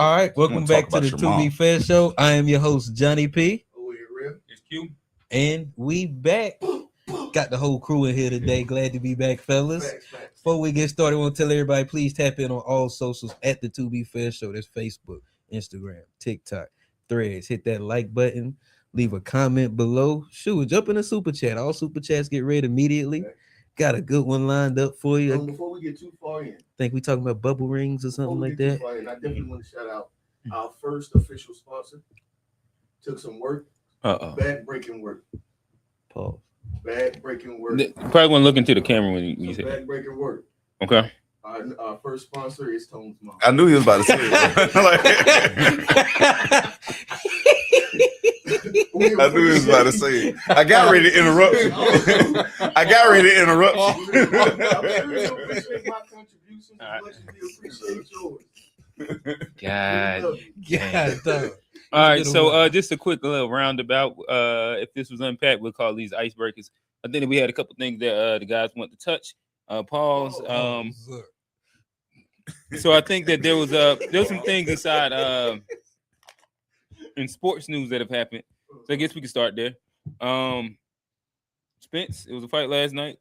All right, welcome back to the 2B Fair Show. I am your host, Johnny P. Oh, you're real? It's Q. And we back. Got the whole crew in here today. Glad to be back, fellas. Facts. Before we get started, I want to tell everybody, please tap in on all socials at the 2B Fair Show. That's Facebook, Instagram, TikTok, Threads. Hit that like button. Leave a comment below. Shoot, jump in the super chat. All super chats get read immediately. Got a good one lined up for you. Before we get too far in, think we talking about bubble rings or something like that. I definitely want to shout out our first official sponsor. Took some work. Back-breaking work. Pause. Back-breaking work. Probably want to look into the camera when you say back-breaking work. Okay. Our first sponsor is Tone's mom. I knew he was about to say it. I knew he was about to say it. I got ready to interrupt you. I'm sure you appreciate my contributions as much as we appreciate yours. God. All right, so just a quick little roundabout. If this was unpacked, we'll call these icebreakers. I think we had a couple things that the guys want to touch. Pause. So I think that there was some things inside in sports news that have happened. So I guess we can start there. Spence, it was a fight last night.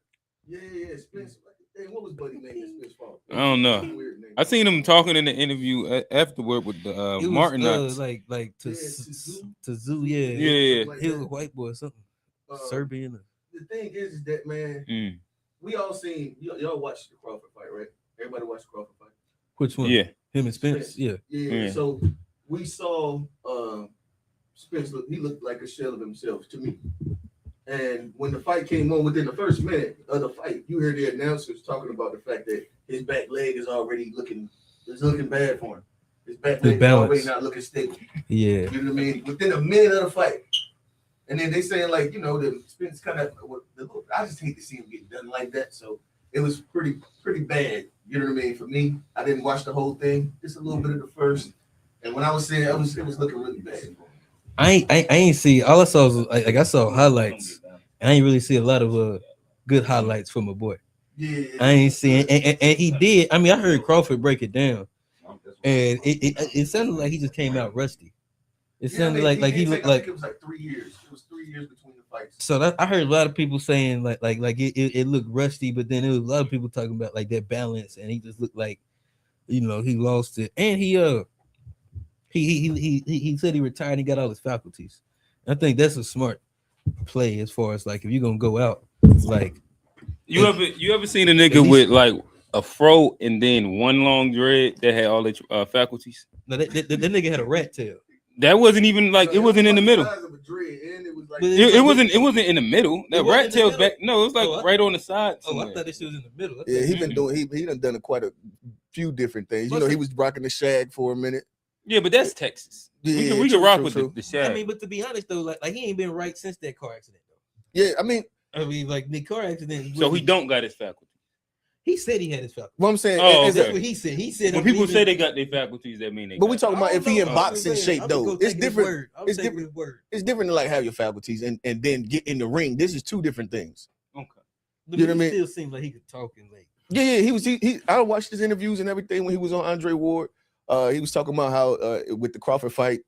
Yeah, Spence. Hey, what was Buddy naming Spence for? I don't know. I seen him talking in the interview afterward with the Martin. Like to Zoo, yeah. He was a white boy or something. Serbian. The thing is that, man, we all seen y'all watched the Crawford fight, right? Everybody watched the Crawford fight. Which one? Yeah, him and Spence. Yeah. So we saw Spence he looked like a shell of himself to me. And when the fight came on, within the first minute of the fight, you heard the announcers talking about the fact that his back leg is already looking bad for him. His back leg is already not looking stable. Yeah. You know what I mean? Within a minute of the fight. And then they saying, like, you know, the Spence kind of, I just hate to see him get done like that. So it was pretty bad. You know what I mean? For me, I didn't watch the whole thing, just a little bit of the first. And when I was saying, it was looking really bad. I ain't see. All I saw was like I saw highlights. I ain't really see a lot of good highlights from my boy. Yeah. I ain't seeing, and he did. I mean, I heard Crawford break it down, and it sounded like he just came out rusty. It sounded like he looked like it was like 3 years. It was 3 years between the fights. So I heard a lot of people saying like it looked rusty, but then there was a lot of people talking about like that balance, and he just looked like, you know, he lost it, and he said he retired and he got all his faculties. I think that's a smart play as far as like if you're gonna go out, like you ever seen a nigga with like a fro and then one long dread that had all the faculties? No, that nigga had a rat tail. That wasn't even like it wasn't in the middle. It wasn't in the middle. That rat tail's back. No, it was like right on the side. Oh, I thought this was in the middle. Yeah, he done quite a few different things. You know, he was rocking the shag for a minute. Yeah, but that's Texas. Yeah, we can rock with the shag. I mean, but to be honest though, like he ain't been right since that car accident though. Yeah, I mean like the car accident. So he don't got his faculty. He said he had his faculties. What I'm saying, that's what he said. He said when people say they got their faculties, that mean they. But we talking about if he in boxing shape though. It's different. It's different. It's different to like have your faculties and then get in the ring. This is two different things. Okay. You know what I mean? Still seemed like he could talk and like. Yeah. He was. I watched his interviews and everything when he was on Andre Ward. He was talking about how with the Crawford fight,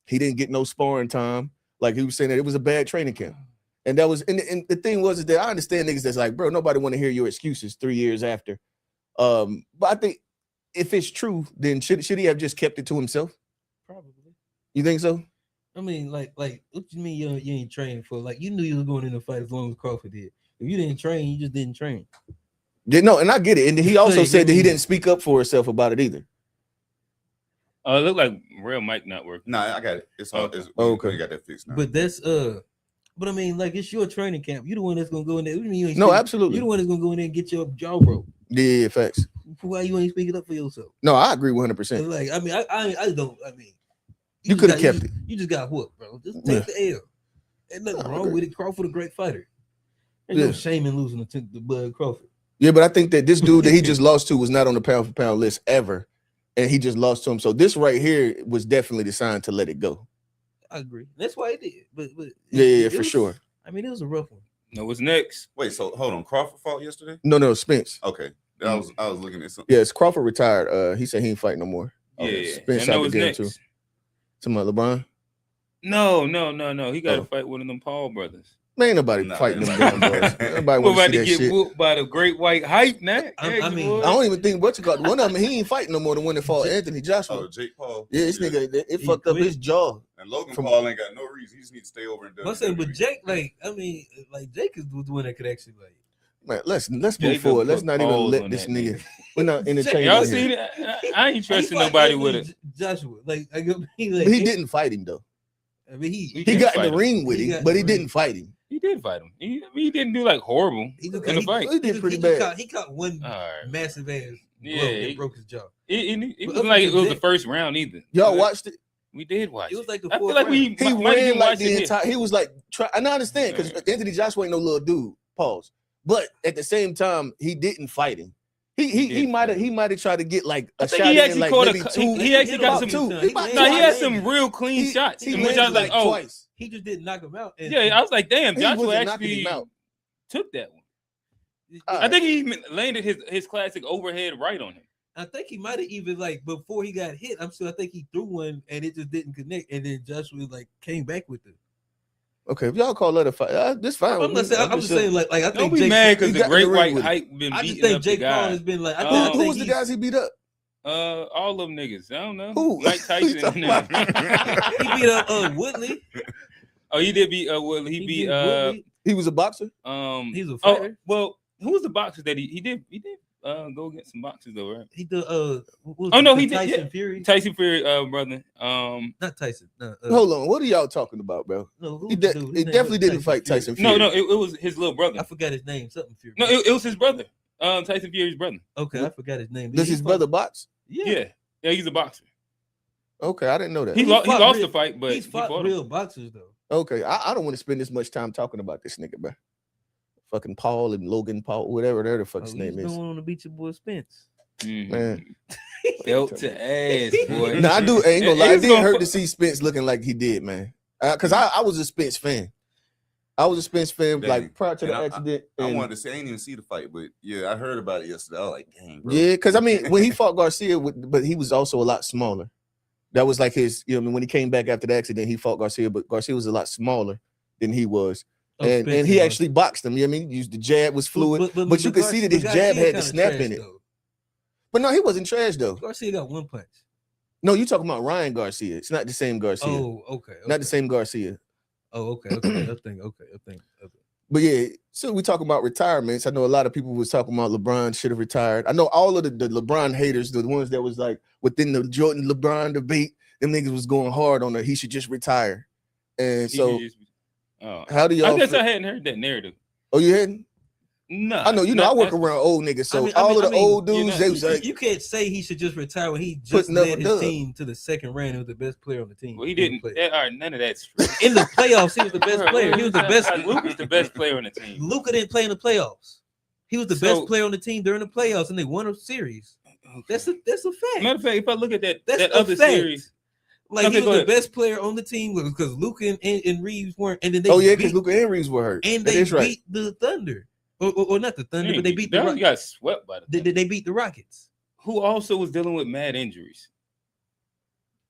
he didn't get no sparring time. Like he was saying that it was a bad training camp. And that was and the thing was is that I understand niggas that's like, bro, nobody want to hear your excuses 3 years after. But I think if it's true, then should he have just kept it to himself? Probably. You think so? I mean, like what you mean you ain't training for? Like you knew you was going in the fight as long as Crawford did. If you didn't train, you just didn't train. Yeah, no, and I get it. And he also said that he didn't speak up for himself about it either. It looked like real mic not working. Nah, I got it. It's all okay. You got that fixed now. But that's but I mean, like it's your training camp. You the one that's gonna go in there. What do you mean you ain't no, absolutely. You the one that's gonna go in there and get your jaw broke. Yeah, facts. Why you ain't speaking up for yourself? No, I agree 100%. Like, I mean, I don't. I mean, you could have kept it. You just got whooped, bro. Just take the L. Ain't nothing wrong with it. Crawford a great fighter. There's no shame in losing to Bud Crawford. Yeah, but I think that this dude that he just lost to was not on the pound for pound list ever. And he just lost to him. So this right here was definitely the sign to let it go. I agree. That's why it did. But yeah, for sure. I mean, it was a rough one. No, what's next? Wait, so hold on. Crawford fought yesterday? No, Spence. Okay. I was looking at something. Yes, Crawford retired. He said he ain't fighting no more. Yeah, Spence I out know the his game next. too. Talking about LeBron. No. He got to Oh. fight one of them Paul brothers. Man, ain't nobody Nah, fighting them man. damn boys. Nobody We're want to about see to that get shit. whooped by the great white hype now. I mean, I don't even think what you call one of them. He ain't fighting no more than when they fought Anthony Joshua. Oh, Jake Paul. Yeah, this nigga, it He fucked up quit. his jaw. And Logan From- Paul ain't got no reason. He just needs to stay over and do I'm saying, but Jake, like, I mean, like Jake is the one that could actually like. Man, let's move Jacob forward. Let's put not even pause let on this that nigga. nigga. We're not entertaining Y'all him. seen it? I ain't trusting He fought nobody with Anthony it. Joshua, like I mean, like But he didn't fight him though. I mean, He He didn't got in fight the him. ring with He got him, in but the he ring. didn't fight him. He did fight him. He didn't do like horrible He just in the fight. He did pretty just bad. he caught one All right. massive ass Yeah, blow he- that broke his jaw. It But wasn't other like than it was the that- first round either. Y'all watched it. We did watch It was like the I feel fourth like we round. He might even ran like watch the it here. entire. He was like, and I understand because Yeah. Anthony Joshua ain't no little dude. Pause. But at the same time, he didn't fight him. He did might have fight him. tried to get like a I think shot he in actually like caught maybe a. two. He actually hit got him some. two. He about No, he had twice. some real clean He- shots. He in which I landed was like, like oh, twice. He just didn't knock him out. And yeah. I was like, damn, He Joshua wasn't knocking actually him out. took that one. All I think he landed his classic overhead right on him. I think he might have even like before he got hit. I'm sure. I think he threw one and it just didn't connect, and then Joshua like came back with it. Okay, if y'all call that a fight, this fine. I'm not saying. I'm just saying like I Don't think be Jake, mad because he the got in great the ring white with him. hype been I just beating think up the Jake Paul guy. has been like. I Who- think who was the he's- guys he beat up? All them niggas. I don't know. Who? Mike Tyson. talking and them. He beat up Woodley. Oh, he did beat. Well, he beat. Woodley. He was a boxer. He's a Oh, fighter. well, who was the boxer that he did? He did go against some boxers though, right? He did. What was Oh, it, no, the he did, Tyson yeah. Fury. Tyson Fury, brother. Not Tyson. No, Hold on, what are y'all talking about, bro? no, who He, was the dude? His he name definitely was didn't fight Fury. Tyson Fury. No, it was his little brother. I forgot his name. Something Fury. No, it was his brother. Tyson Fury's brother. Okay, I forgot his name. Does He his fought- brother box? Yeah, he's a boxer. Okay, I didn't know that. He fought lost real- the fight, but He's he fought fought him. real boxers though. Okay, I don't want to spend this much time talking about this nigga, bro. Fucking Paul and Logan Paul, whatever the fuck his name He's is. going on to beat your boy Spence. Mhm. Man. Belt to ass, boy. No, I do. Ain't gonna lie. It It's didn't gonna hurt fu- to see Spence looking like he did, man. Because I was a Spence fan. I was a Spence fan Dang. like prior to the And accident. I and- wanted to say I didn't even see the fight, but yeah, I heard about it yesterday. I was like, dang, bro. Yeah, because I mean, when he fought Garcia, but he was also a lot smaller. That was like his, you know, when he came back after the accident, he fought Garcia, but Garcia was a lot smaller than he was. Oh, and Spence he was. actually boxed him. You know what I mean? Used the jab was fluid, but you could see that his Garcia jab had the kinda snap trash, in it. though. But no, he wasn't trash though. Garcia got one punch. No, you talking about Ryan Garcia. It's not the same Garcia. Oh, okay. Not the same Garcia. Oh, okay. I think. But yeah, so we talking about retirements. I know a lot of people was talking about LeBron should have retired. I know all of the LeBron haters, the ones that was like within the Jordan LeBron debate, them niggas was going hard on it. He should just retire. And He so, could just- oh. how do y'all? I guess I hadn't heard that narrative. Oh, you hadn't? No, I know. You know, I work around old niggas, so all of the old dudes, they was like, you can't say he should just retire when he just Putting up led a his dub. team to the second round. He was the best player on the team. Well, he in the didn't. playoffs. All right, none of that's true. In the playoffs, he was the best player. He was the best. Luke was the best player on the team. Luka didn't play in the playoffs. He was the So- best player on the team during the playoffs, and they won a series. That's a fact. Matter of fact, if I look at that That's that a other fact. series, Like Okay, he go was the ahead. best player on the team because Luka and Reeves weren't, and then they oh yeah, because beat, Luka and Reeves were hurt. and That they is right. beat the Thunder, or not the Thunder, but they beat the Dallas Rockets. got swept by the They beat the Rockets, who also was dealing with mad injuries.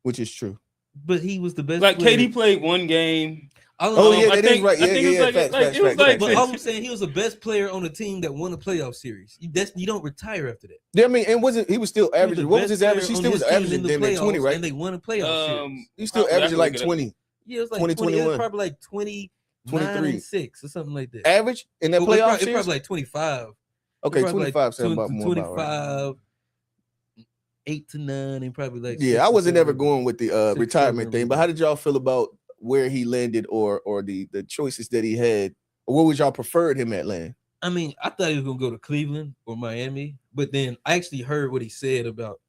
Which is true. but he was the best. Like player. KD played one game. Oh yeah, I that is think- right. I Yeah, think it was yeah, like- facts, like, facts, it was facts, like- facts, But facts. all I'm saying, he was the best player on the team that won a playoff series. That's you don't retire after that. Yeah, I mean, and wasn't he was still He was averaging? the What was best his average? He player still on was his team averaging in the damn near 20, playoffs, right? And they won a playoff series. He still probably, I averaging can like look it up. 20, Yeah, it was like 20, 20, it was 21. probably like 20, 23. and 6 or something like that. average in that It was playoff probably, it series. probably like 25. Okay, It was probably 25 sound like about more about right. 25, 8 to 9, and probably like Yeah, 6 I to wasn't 7. ever going with the 6 to retirement 7 thing, but how did y'all feel about where he landed or the choices that he had? Or what would y'all preferred him at land? I mean, I thought he was gonna go to Cleveland or Miami, but then I actually heard what he said about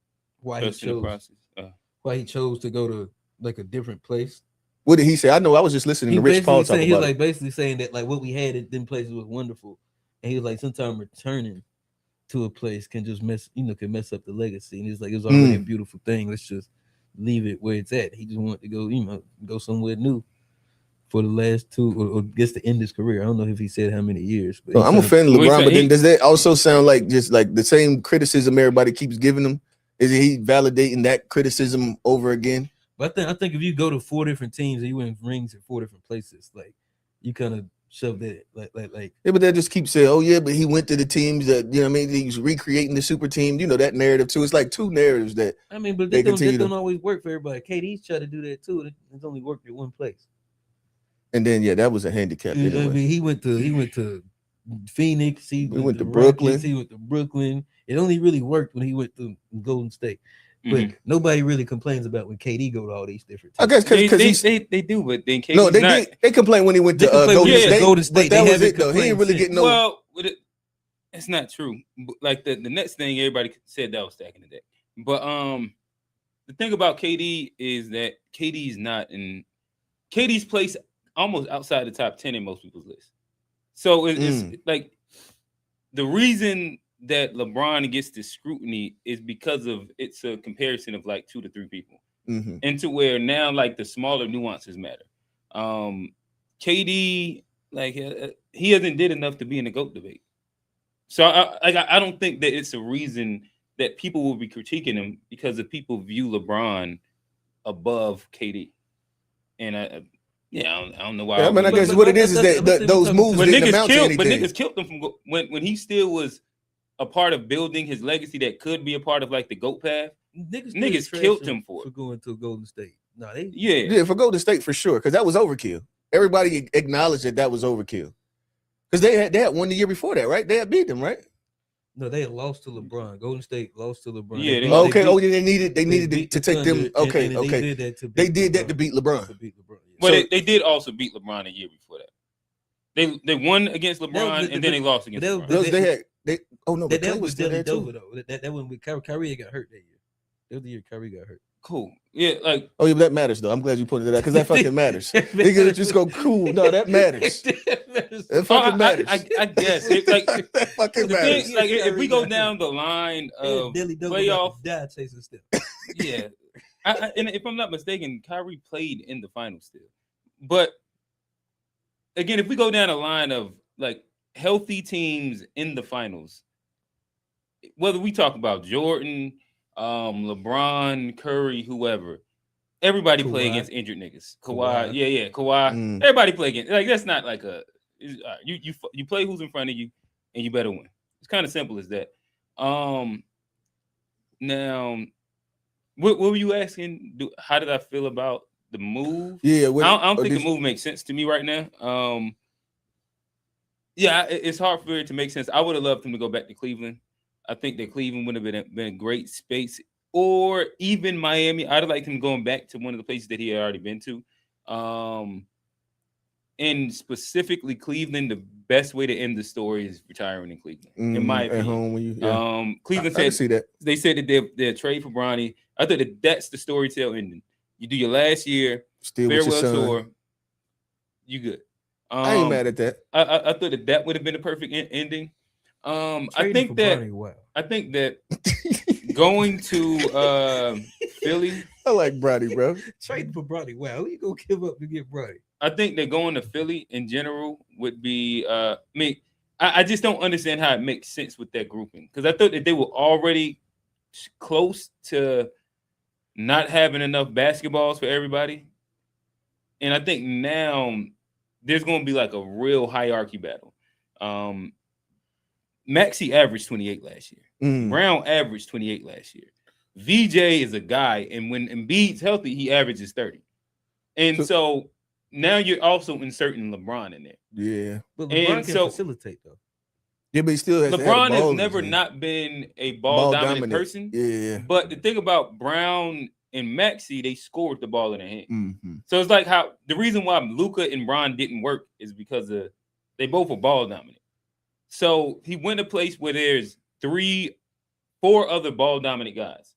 why he Trust in the chose process. to go to like a different place. What did he say? I know I was just listening He to Rich Paul talk saying, he was about like it. basically saying that like what we had at them places was wonderful, and he was like sometimes returning to a place can just mess up the legacy. And he's like it's already a beautiful thing. Let's just leave it where it's at. He just wanted to go somewhere new for the last 2 or gets to end his career. I don't know if he said how many years, but So I'm a fan of Well, he LeBron, said but then he- does that also sound like just like the same criticism everybody keeps giving him Is he validating that criticism over again? But I think if you go to 4 different teams and you win rings at 4 different places, like you kind of shove that like. Yeah, but they just keep saying, "Oh yeah, but he went to the teams that you know. What I mean, he's recreating the super team. You know that narrative too. It's like two narratives that I mean, but they that don't to, always work for everybody. KD's try to do that too. It's only worked at one place. and then yeah, that was a handicap. Anyway. I mean, he went to Phoenix. He went to Rockets, Brooklyn. he went to Brooklyn. It only really worked when he went to Golden State. But Mhm. nobody really complains about when KD go to all these different I teams. guess because they do, but then KD's no, they not, did. They complained when he went to They complain when Golden, he went to State, Golden State. But that They was haven't it though. He ain't complained really since. getting no. Well, it's not true. Like the next thing everybody said that was stacking the deck. But the thing about KD is that KD's not in KD's place almost outside the top 10 in most people's list. So it's like the reason that LeBron gets this scrutiny is because of it's a comparison of like 2 to 3 people. Mm-hmm. And to where now like the smaller nuances matter. KD, like he hasn't did enough to be in the GOAT debate. So I don't think that it's a reason that people will be critiquing him because if people view LeBron above KD. And I don't know why. Yeah, I mean, I guess what it is that those moves but didn't niggas amount to killed, anything. but niggas killed him from when he still was a part of building his legacy that could be a part of like the GOAT path. Niggas killed him for going to Golden State. No, yeah, for Golden State for sure, because that was overkill. Everybody acknowledged that was overkill. Because they had won the year before that, right? They had beat them, right? No, they had lost to LeBron. Golden State lost to LeBron. Yeah, they needed to take them. Okay. They did that to beat LeBron. But they did also beat LeBron a year before that. They won against LeBron and then they lost against LeBron. That was Deli Dover though. That one with Kyrie got hurt that year. That was the year Kyrie got hurt. Cool. Yeah, like but that matters though. I'm glad you pointed it out because that fucking matters. Niggas just go cool. No, that matters. That fucking matters. I guess it, like that fucking matters. Thing, like if we go down the line of playoff, died chasing step. Yeah, and if I'm not mistaken, Kyrie played in the finals still. But again, if we go down the line of like healthy teams in the finals, whether we talk about Jordan, LeBron, Curry, whoever, everybody play against injured niggas. Kawhi. Kawhi. Everybody play against. Like that's not like a you play who's in front of you, and you better win. It's kind of simple as that. Now, what were you asking? How did I feel about the move? Yeah, I don't think the move makes sense to me right now. Yeah, it's hard for it to make sense. I would have loved him to go back to Cleveland. I think that Cleveland would have been a great space, or even Miami. I'd have liked him going back to one of the places that he had already been to. And specifically Cleveland, the best way to end the story is retiring in Cleveland. In my opinion, at home when you, Cleveland I see that. They said that they'll trade for Bronny. I thought that's the story tale ending. You do your last year, still farewell tour, you good. I ain't mad at that. I thought that would have been a perfect ending. I think that going to Philly. I like Bronny, bro. Trading for Bronny. Wow, who you gonna give up to get Bronny? I think that going to Philly in general would be. I just don't understand how it makes sense with that grouping because I thought that they were already close to not having enough basketballs for everybody, and I think now there's going to be like a real hierarchy battle. Maxey averaged 28 last year. Brown averaged 28 last year. VJ is a guy, and when Embiid's healthy, he averages 30. And so now you're also inserting LeBron in there. Yeah. But LeBron can facilitate, though. Yeah, but he still has LeBron has never not been a ball dominant person. Yeah. But the thing about Brown and Maxey, they scored the ball in their hand. Mm-hmm. So it's like how the reason why Luka and Bron didn't work is because they both were ball dominant. So he went a place where there's 4 other ball dominant guys.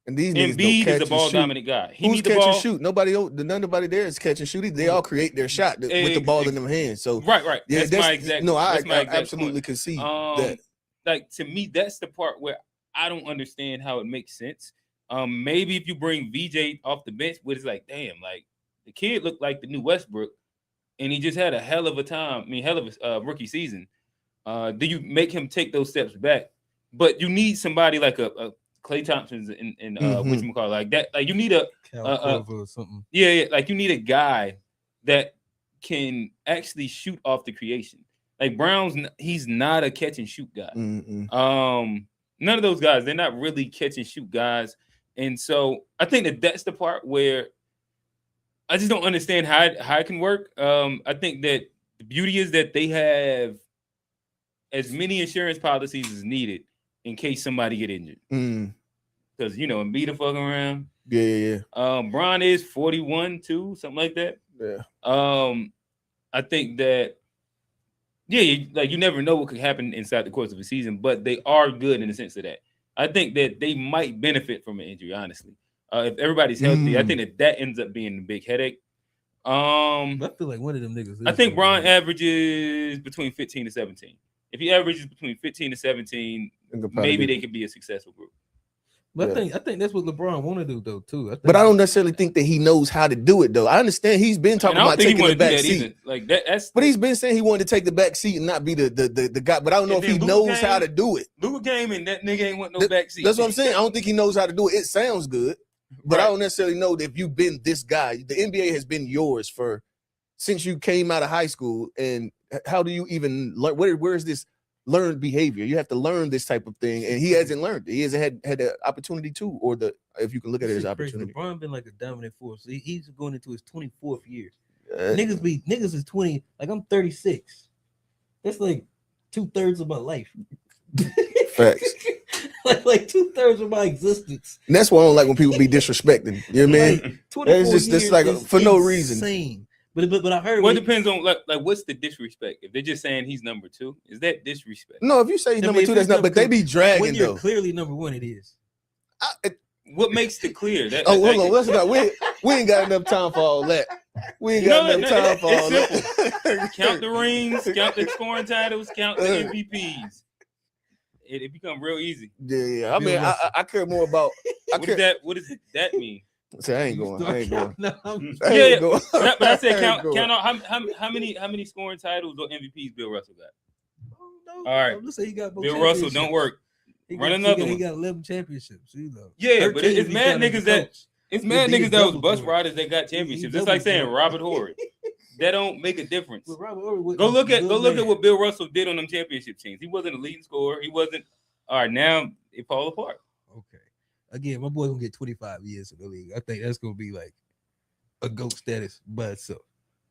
And these Embiid is a ball dominant guy. Who's catch and shoot? Nobody there is catch and shoot. They all create their shot with the ball in their hands. So right. Yeah, that's my exact. No, I exact absolutely point. concede that. Like to me, that's the part where I don't understand how it makes sense. Maybe if you bring VJ off the bench, where it's like, damn, like the kid looked like the new Westbrook, and he just had a hell of a time. I mean, hell of a rookie season. Do you make him take those steps back? But you need somebody like a Klay Thompson's and Mhm. whatchamacallit, like that. Like you need a Cal Corver or something. yeah, like you need a guy that can actually shoot off the creation. Like he's not a catch and shoot guy. None of those guys, they're not really catch and shoot guys. And so I think that's the part where I just don't understand how it can work. I think that the beauty is that they have as many insurance policies as needed in case somebody get injured. Because Embiid a fucking around. Yeah. Bron is 41 too, something like that. Yeah. I think that you never know what could happen inside the course of a season, but they are good in the sense of that. I think that they might benefit from an injury, honestly. If everybody's healthy, I think that ends up being a big headache. I feel like one of them niggas. I think Bron averages between 15 to 17. If he averages between 15 to 17, maybe they could be a successful group. But I think that's what LeBron want to do though too. But I don't necessarily think that he knows how to do it though. I understand he's been talking about taking the back seat. Like that's. But he's been saying he wanted to take the back seat and not be the guy. But I don't know if he knows how to do it. Luka came and that nigga ain't want no back seat. That's what I'm saying. I don't think he knows how to do it. It sounds good, but I don't necessarily know that if you've been this guy. The NBA has been yours since you came out of high school. And how do you even learn? Where is this learned behavior? You have to learn this type of thing, and he hasn't learned it. He hasn't had the opportunity to, or if you can look at it as opportunity. LeBron been like a dominant force. He's going into his 24th year. Niggas is 20. Like I'm 36. That's like 2/3 of my life. Facts. like 2/3 of my existence. And that's why I don't like when people be disrespecting. You know what I mean? It's just like for no reason. Insane. But I heard. Well, it depends on like what's the disrespect. If they're just saying he's number 2, is that disrespect? No, if you say he's number 2, that's not. But they be dragging when you're though. Clearly number 1, it is. What makes it clear? Hold on. Let's go. We ain't got enough time for all that. We ain't got enough time for all that. Count the rings, count the scoring titles, count the MVPs. It become real easy. Yeah. I mean, I care more about. What does that mean? See, I ain't going. But I said count on how many scoring titles or MVPs Bill Russell got. All right, Let's say he got Bill Russell don't work. Run another one. He got 11 championships. Yeah, but it's mad niggas that was bus riders that got championships. It's like saying Robert Horry. That don't make a difference. Go look at what Bill Russell did on them championship teams. He wasn't a leading scorer. He wasn't. All right, now it fall apart. Okay. Again, my boy gonna get 25 years in the league. I think that's gonna be like a GOAT status by itself.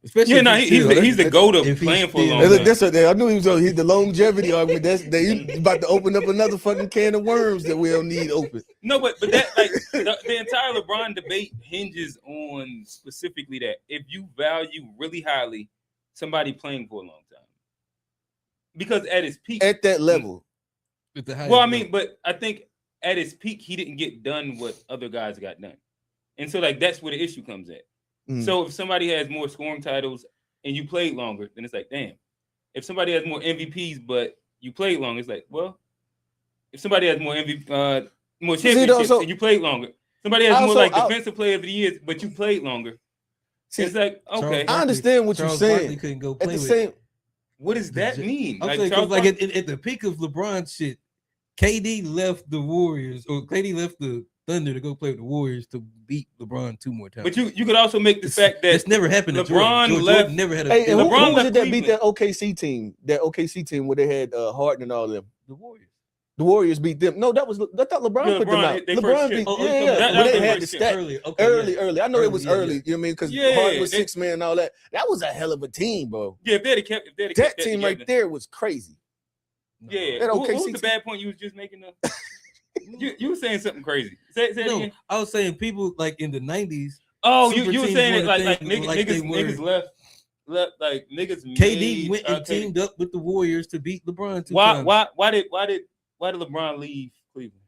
Especially he's the GOAT of playing for a long time. That's what I knew he was on. He's the longevity argument. He's about to open up another fucking can of worms that we don't need open. No, but that like the entire LeBron debate hinges on specifically that if you value really highly somebody playing for a long time, because at his peak, at that level, but I think at his peak he didn't get done what other guys got done, and so like that's where the issue comes at. So if somebody has more scoring titles and you played longer, then it's like, damn. If somebody has more MVPs but you played longer, it's like, well. If somebody has more more championships and you played longer, somebody has more like defensive player of the year, but you played longer. It's like, okay, I understand what you're saying. Couldn't go play at the same. What does that mean? I'm saying, at the peak of LeBron shit, KD left the Warriors, or KD left the Thunder to go play with the Warriors to beat LeBron 2 more times. But you could also make the fact that it's never happened. LeBron left. Jordan never had a. Hey, LeBron who was it that Cleveland. beat that OKC team? That OKC team where they had Harden and all of them. The Warriors. The Warriors beat them. No, I thought LeBron put them out. LeBron beat. They had the stat early. I know it was early. You know what I mean? Because Harden was 6 man and all that. That was a hell of a team, bro. Yeah, if they'd kept that team right there was crazy. Yeah. What was the bad point you was just making? You were saying something crazy. Say it again. I was saying people like in the 90s. Oh, you were saying it like niggas left like niggas. KD went and teamed up with the Warriors to beat LeBron. Why did LeBron leave Cleveland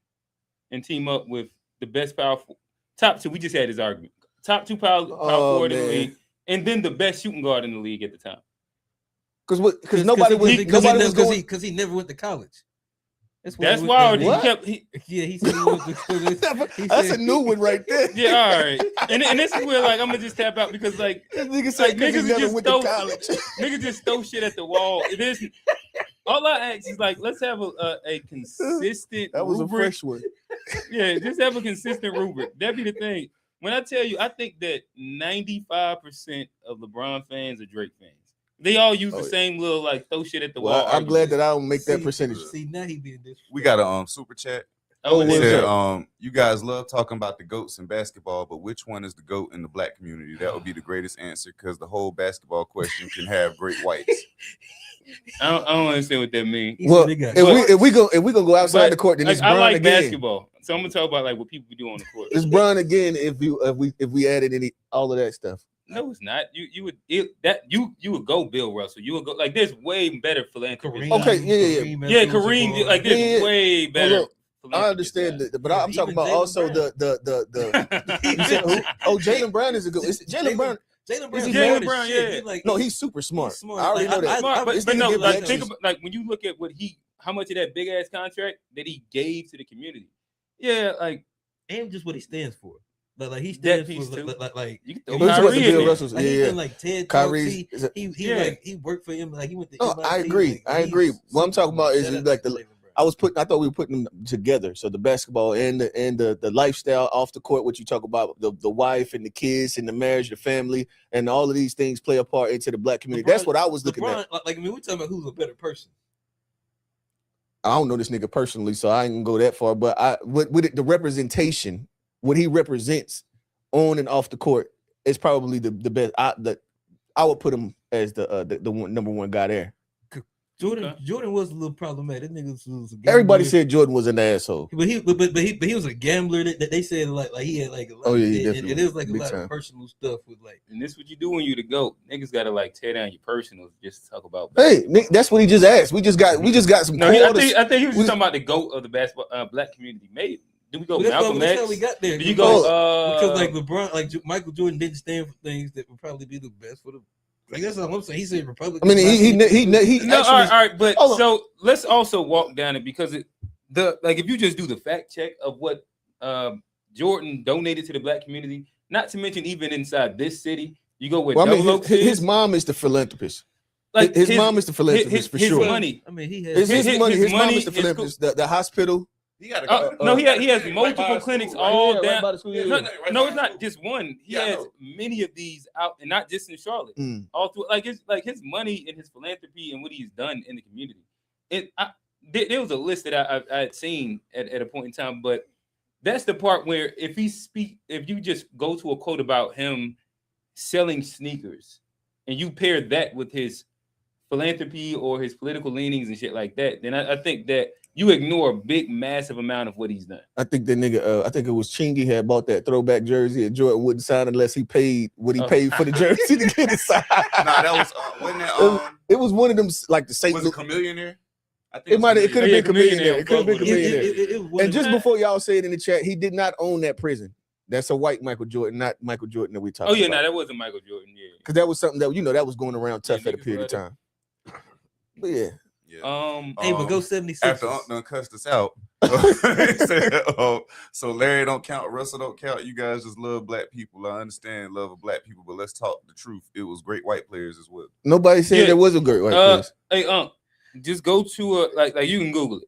and team up with the best powerful top 2? We just had this argument. Top 2 power forward in the league, and then the best shooting guard in the league at the time. Because nobody was going because he never went to college. That's why he kept. He said he went to That's a new one right there. Yeah, all right. And this is where like I'm gonna just tap out because like niggas never went to college. Niggas just throw shit at the wall. It is. All I ask is like, let's have a consistent. That was rubric. a fresh one. Yeah, just have a consistent rubric. That'd be the thing. When I tell you, I think that 95% of LeBron fans are Drake fans. They all use the same little like throw shit at the wall. I'm glad that I don't make that See, percentage. See, now he being this. We got a super chat. Oh, what It is said, that? you guys love talking about the GOATs in basketball, but which one is the GOAT in the black community? That would be the greatest answer because the whole basketball question can have great whites. I don't understand what that means. Well, if we gonna go outside the court, then it's I Bron like again. basketball, so I'm gonna talk about like what people do on the court. It's Bron again. If we added all of that stuff. No, it's not. You would go Bill Russell. You would go like there's way better philanthropists. Okay, yeah. Kareem. Like there's way better. Look, I understand that, but I'm talking about also the you said who? Oh, Jaylen Brown is a good. Jaylen Brown. Jaylen Brown, yeah. No, he's super smart. He's smart. I already know that. Smart, This but nigga no, give like that think shit. about like when you look at how much of that big ass contract that he gave to the community. Yeah, like and just what he stands for. Like he stands piece for too. like you can But throw it's what Kyrie the in Bill there. Russell's. like he's Yeah. been like TED Kyrie's. Talks. He worked for him. Like he went to. Oh, I MIT, agree. like, I agree. he's What I'm talking about is shout out like to the. Jaylen Brown. I thought we were putting them together. So the basketball and the lifestyle off the court, what you talk about, the wife and the kids and the marriage, the family, and all of these things play a part into the black community. That's what I was looking at. Like I mean, we're talking about who's a better person. I don't know this nigga personally, so I ain't gonna go that far. But with the representation, what he represents on and off the court is probably the best. I would put him as the number one guy there. Jordan was a little problematic. That nigga was a gambler. Everybody said Jordan was an asshole. But he was a gambler. That they said like he had like a lot. Oh yeah, and definitely. it was like a Big lot time. of personal stuff with like. And this what you do when you the GOAT. Niggas gotta like tear down your personals just to talk about. Hey, Nick, that's what he just asked. We just got some. No, quarters. I think he was just talking about the GOAT of the basketball black community. Maybe do we go But Malcolm that's X? how we got there. Do you go because like LeBron, like Michael Jordan didn't stand for things that would probably be the best for the. Like that's what I'm saying. He said Republican. I mean, he no, actually. all right, but Hold on. so let's also walk down it because if you just do the fact check of what Jordan donated to the black community, not to mention even inside this city, you go with Well, I mean, Double Oaks his mom is the philanthropist. like His mom is the philanthropist for his sure. money. I mean, he has His money. His mom money is the is philanthropist. The hospital. He got a No, he has right multiple by the clinics school, right? all Yeah, right down. by the school, yeah. No, it's not just one. He Yeah, I has know. many of these out, and not just in Charlotte. Mm. All through, like his money and his philanthropy and what he's done in the community. There was a list that I had seen at a point in time, but that's the part where if you just go to a quote about him selling sneakers, and you pair that with his philanthropy or his political leanings and shit like that, then I think that you ignore a big, massive amount of what he's done. I think that nigga. I think it was Chingy had bought that throwback jersey, and Jordan wouldn't sign unless he paid what he paid for the jersey to get it signed. Nah, that was wasn't that It was one of them like the St. was it Chameleon there? I It might have. It could have Yeah, been Chameleon there. Chameleon It could have been there. Chameleon there. And just that. before y'all say it in the chat, he did not own that prison. That's a white Michael Jordan, not Michael Jordan that we talking Oh yeah, about. no, that wasn't Michael Jordan. Yeah. Because that was something that that was going around tough at a niggas period of love time. But yeah. Yeah. Hey, but go 76. After Unc done cussed us out. He said, so Larry don't count, Russell don't count. You guys just love black people. I understand love of black people, but let's talk the truth. It was great white players as well. Nobody said Yeah. there was a great white place. Hey, just go to like you can Google it.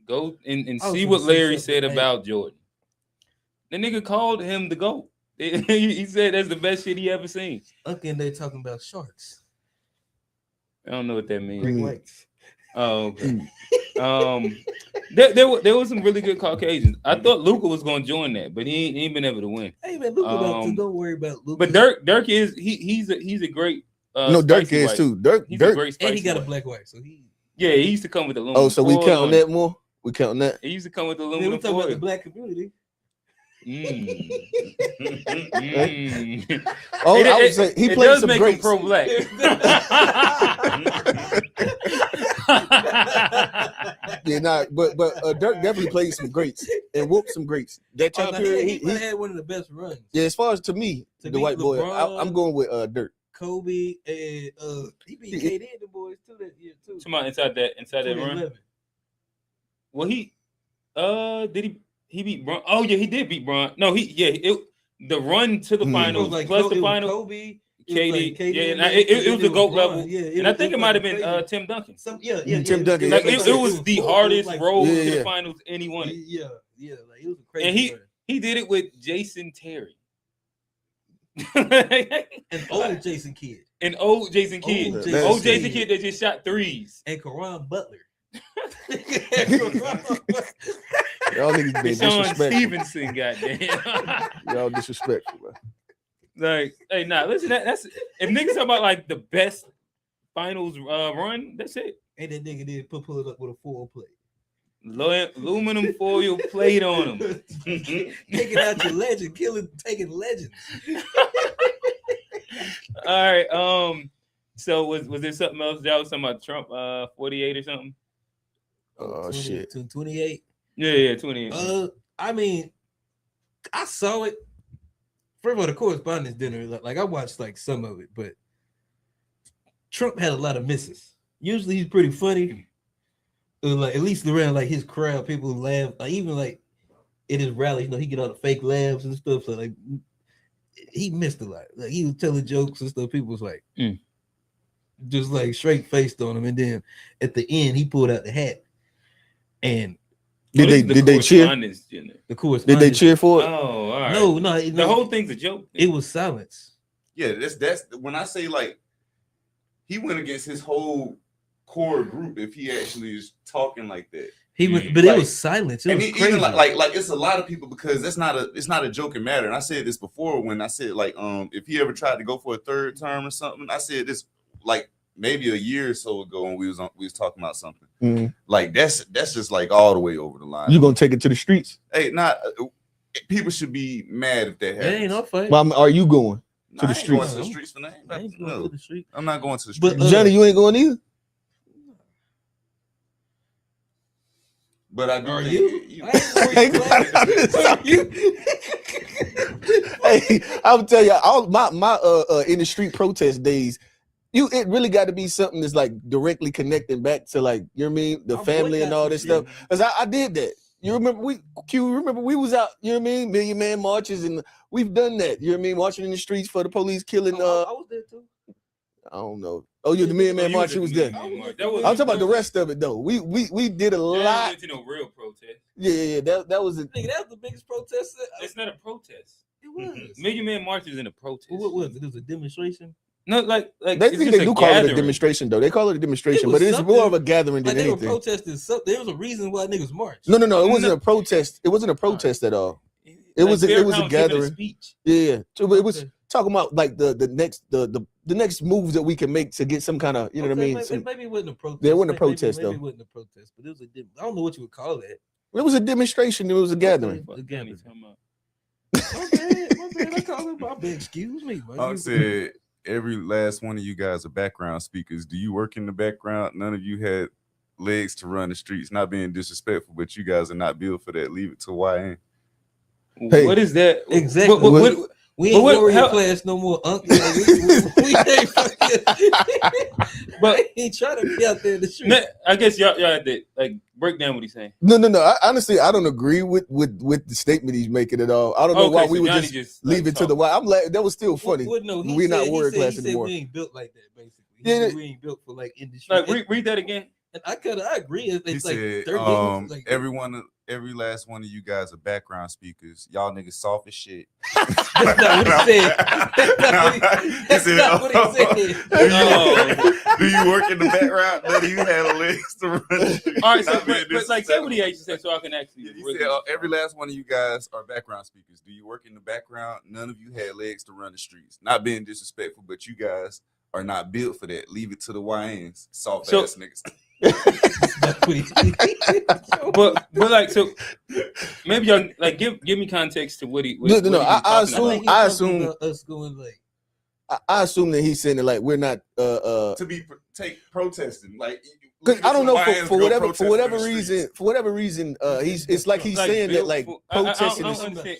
Go and I was see gonna what say Larry something. said Hey. about Jordan. The nigga called him the GOAT. He said that's the best shit he ever seen. Again, they talking about sharks. I don't know what that means. Great Mm. whites. Oh, okay. There was some really good Caucasians. I thought Luka was gonna join that, but he ain't been able to win. Hey man, Luka don't worry about Luka. But Dirk is he's a great. No, Dirk spicy is white. too. Dirk. He's a Dirk. great and he spicy got a white. black wife, so he. Yeah, he used to come with aluminum. Oh, so we foil counting on that more? We counting that? it. He used to come with Man, aluminum we talking about the foil. black community. Oh, It- I would it- say he it played does some make him greats. pro-black. Yeah, nah, but Dirk definitely played some greats and whooped some greats. That time period, He had one of the best runs. yeah. As far as to me, To the me, white boy, LeBron- I'm going with Dirk. Kobe and he beat KD and the boys too that year too. Come on, inside that run. 2011. Well, did he beat Bron? Oh yeah, he did beat Bron. No, the run to the Mm. finals plus the final. Kobe, KD, KD, yeah, and and it was the then GOAT Bron. level. Yeah, And I think it was might have like been crazy. Tim Duncan. Tim Duncan. Yeah, Like yeah, it was the hardest road Yeah, to yeah. the finals, and he won it. Yeah, Yeah, like it was a crazy. And run. he did it with Jason Terry. An old Jason Kidd. An old Jason Kidd. Old Jason Old Kidd. Jason Kidd that just shot threes. And Karan Butler. Y'all niggas being Deshaun disrespectful. Stevenson, goddamn. Y'all disrespectful, man. Like, hey, nah, listen, that's if niggas talk about like the best finals run, that's it. And that nigga did pull it up with a foil plate. Aluminum foil plate on him. Taking out your legend, taking legends. All right. So was there something else? Y'all was talking about Trump 48 or something? Oh shit. 28. Yeah, 28. I mean, I saw it. First of all, the correspondence dinner, like I watched like some of it, but Trump had a lot of misses. Usually he's pretty funny. Like at least around like his crowd, people laugh. Like even like in his rallies, he get all the fake laughs and stuff. So like he missed a lot. Like he was telling jokes and stuff. People was like just like straight faced on him. And then at the end, he pulled out the hat. And did they cheer? The correspondence. Did they cheer for it? Oh, all right. No. The whole thing's a joke. It was silence. Yeah, that's when I say like he went against his whole core group if he actually is talking like that. He went, but like, it was silence. It was crazy. Even like it's a lot of people because it's not a joking matter. And I said this before when I said like if he ever tried to go for a third term or something, I said this like maybe a year or so ago when we was talking about something. Mm-hmm. Like that's just like all the way over the line. You gonna take it to the streets? Hey, people should be mad if that happens. It ain't no fight. Well, are you going to I the ain't going streets? to the streets for that. I ain't going No, to the street. I'm not going to the streets. But Johnny, you ain't going either. But I do Are think you? Hey, I'll tell you, all my in the street protest days, it really got to be something that's like directly connecting back to like, you know what I mean, the family and all this stuff. Because I did that. You remember we was out, you know what I mean, Million Man marches, and we've done that. You know what I mean, marching in the streets for the police killing. I was there too. I don't know. Oh, you're the Million Man march. He was there. I'm talking about the rest of it though. We did a lot. To no real protest. Yeah. That was it. Nigga, that was the biggest protest. It's not a protest. It was. Million Man March is in a protest. What was it? It was a demonstration. No, like they think they do call it a demonstration though. They call it a demonstration, but it's more of a gathering than they anything. Were protesting something. There was a reason why niggas marched. No. It wasn't a protest. It wasn't a protest at all. It was a gathering. Yeah. So it was talking about like the next moves that we can make to get some kind of, you know what I mean? Maybe it wasn't a protest. There wasn't a protest though. Maybe it wasn't a protest, but it was I don't know what you would call that. It was a demonstration. It was a gathering. A gathering. I call it my bad. Excuse me. I said every last one of you guys are background speakers. Do you work in the background? None of you had legs to run the streets. Not being disrespectful, but you guys are not built for that. Leave it to YN. Hey, what is that exactly? We ain't warrior class no more, uncle. We ain't fucking. But he trying to be out there in the street. I guess y'all had to like break down what he's saying. No. Honestly, I don't agree with the statement he's making at all. I don't know why we would just leave it to the why. I'm like, that was still funny. We're not warrior class anymore. We ain't built like that, basically. We ain't built for like industry. Like read that again. And I agree. It's he like said, every last one of you guys are background speakers. Y'all niggas soft as shit. That's not what he said. That's not what he said. Do you work in the background? Do you have legs to run? All right, so but like say what he actually said, so I can actually. He said every last one of you guys are background speakers. Do you work in the background? None of you had legs to run the streets. Not being disrespectful, but you guys are not built for that. Leave it to the YNs, soft ass niggas. but like, so maybe y'all like give me context to what he. I assume us going like. I assume that he's saying that like we're not to be protesting like. Because I don't know for whatever reason it's like he's saying that like protesting. I think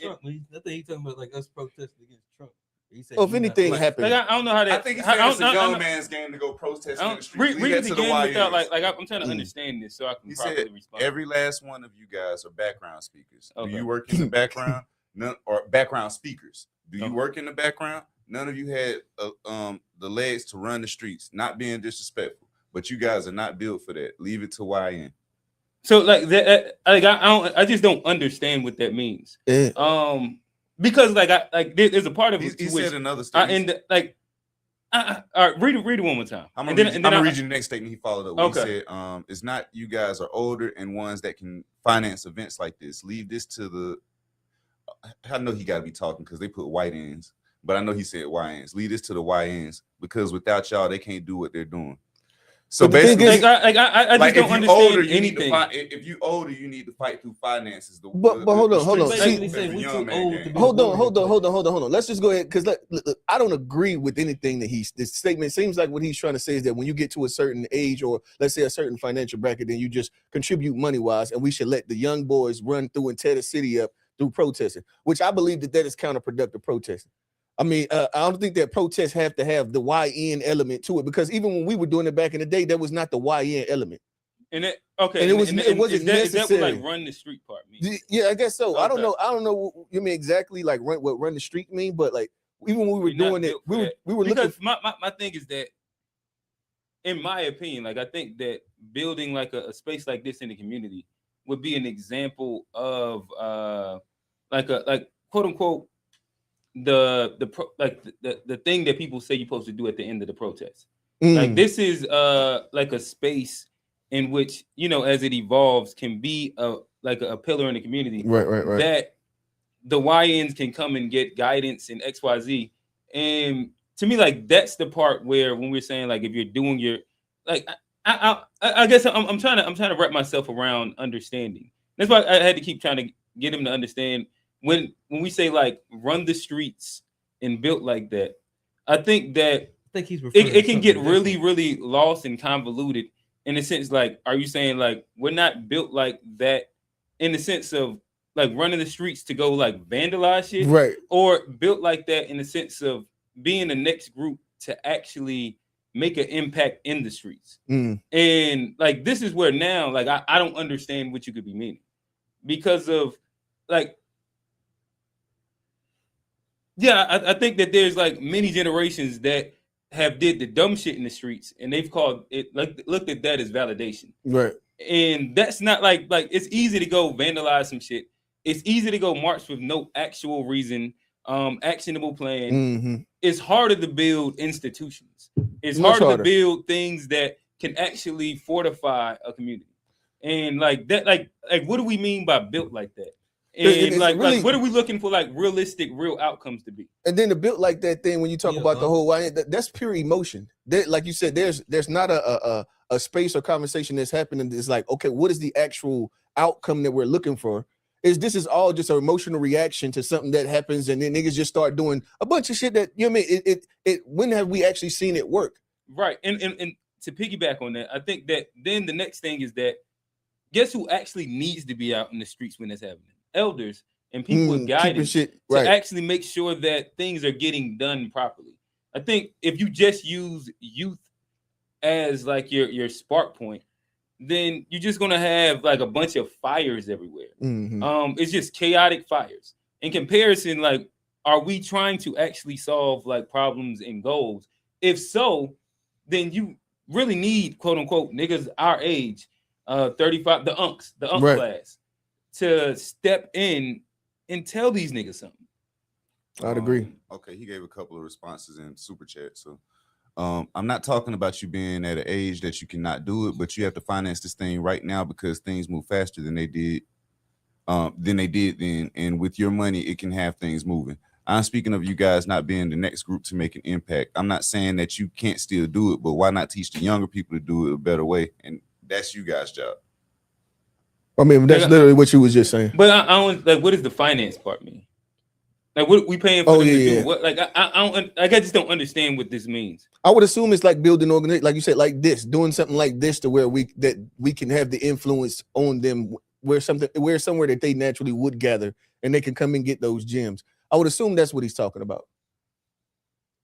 he's talking about like us protesting against Trump. If anything happened, like, I don't know how that. I think it's a young man's game to go protest in the streets. Read it again without like I'm trying to understand this so I can properly respond. Every last one of you guys are background speakers. Okay. Do you work in the background? None or background speakers. Do you work in the background? None of you had the legs to run the streets. Not being disrespectful, but you guys are not built for that. Leave it to YN. So like that, I just don't understand what that means. Yeah. Because there's a part of it He to which said another I statement. end like. All right, read it one more time. I'm And gonna then read you the next statement he followed up with. Okay. He said, it's not you guys are older and ones that can finance events like this. Leave this to the I know he gotta be talking because they put white ends, but I know he said YNs. Leave this to the YNs because without y'all, they can't do what they're doing. So But the thing basically, is- I just don't understand older, you need to anything. if you older, you need to fight through finances. But hold on. streets Basically is saying a we young too man old game. to be- Hold on. Let's just go ahead because look, I don't agree with anything that this statement seems like what he's trying to say is that when you get to a certain age or let's say a certain financial bracket, then you just contribute money wise, and we should let the young boys run through and tear the city up through protesting, which I believe that is counterproductive protesting. I mean, I don't think that protests have to have the YN element to it because even when we were doing it back in the day, that was not the YN element. And it wasn't is that necessary. what like run the street part means? Yeah, I guess so. I don't Okay. know what you mean exactly like what run the street mean, but like even when we were We're not doing it, built we for were that. we were Because looking. my thing is that, in my opinion, like I think that building like a space like this in the community would be an example of like quote unquote the thing that people say you're supposed to do at the end of the protest. Like this is like a space in which, you know, as it evolves can be a pillar in the community Right. that the YNs can come and get guidance in XYZ. And to me, like that's the part where when we're saying like if you're doing your like I guess I'm trying to wrap myself around understanding. That's why I had to keep trying to get him to understand when we say like run the streets and built like that. I think that I think he's referring it to can get something really, different. really lost and convoluted in the sense like, are you saying like we're not built like that in the sense of like running the streets to go like vandalize shit, Right. or built like that in the sense of being the next group to actually make an impact in the streets? And like this is where now like I don't understand what you could be meaning because of like I think that there's like many generations that have did the dumb shit in the streets and they've called it like looked at that as validation. Right. And that's not like it's easy to go vandalize some shit. It's easy to go march with no actual reason, actionable plan. It's harder to build institutions. It's harder to build things that can actually fortify a community. And like that, like what do we mean by built like that? And like what are we looking for like realistic, real outcomes to be? And then the built like that thing when you talk about the whole YN, that's pure emotion. Like you said, there's not a space or conversation that's happening. It's like, okay, what is the actual outcome that we're looking for? This is all just an emotional reaction to something that happens, and then niggas just start doing a bunch of shit that, you know what I mean? It when have we actually seen it work? Right. And to piggyback on that, I think that then the next thing is that guess who actually needs to be out in the streets when it's happening? Elders and people with guidance to actually make sure that things are getting done properly. I think if you just use youth as like your spark point, then you're just gonna have like a bunch of fires everywhere. It's just chaotic fires. In comparison, like, are we trying to actually solve like problems and goals? If so, then you really need quote unquote niggas our age, 35, the unk class, to step in and tell these niggas something. I'd agree. Okay, he gave a couple of responses in super chat. So I'm not talking about you being at an age that you cannot do it, but you have to finance this thing right now because things move faster than they did then. And with your money, it can have things moving. I'm speaking of you guys not being the next group to make an impact. I'm not saying that you can't still do it, but why not teach the younger people to do it a better way? And that's you guys' job. I mean, that's literally what you was just saying. But I don't like. What does the finance part mean? Like, what we paying for them to do? What? Like, I just don't understand what this means. I would assume it's like building organization, like you said, like this, doing something like this to where we can have the influence on them, where somewhere that they naturally would gather, and they can come and get those gems. I would assume that's what he's talking about.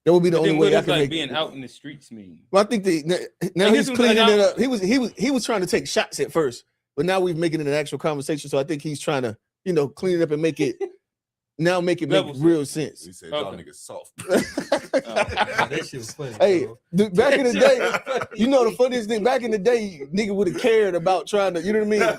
That would be the only way I can like make being out in the streets mean. Well, I think now he's cleaning it up. He was trying to take shots at first, but now we're making it an actual conversation. So I think he's trying to, clean it up and make it now make it make Levels. real sense. He said, y'all Okay. niggas soft. That shit was funny. Hey, bro. back in the That day, shit was funny. you know the funniest thing, back in the day, nigga would have cared about trying to, you know what I mean?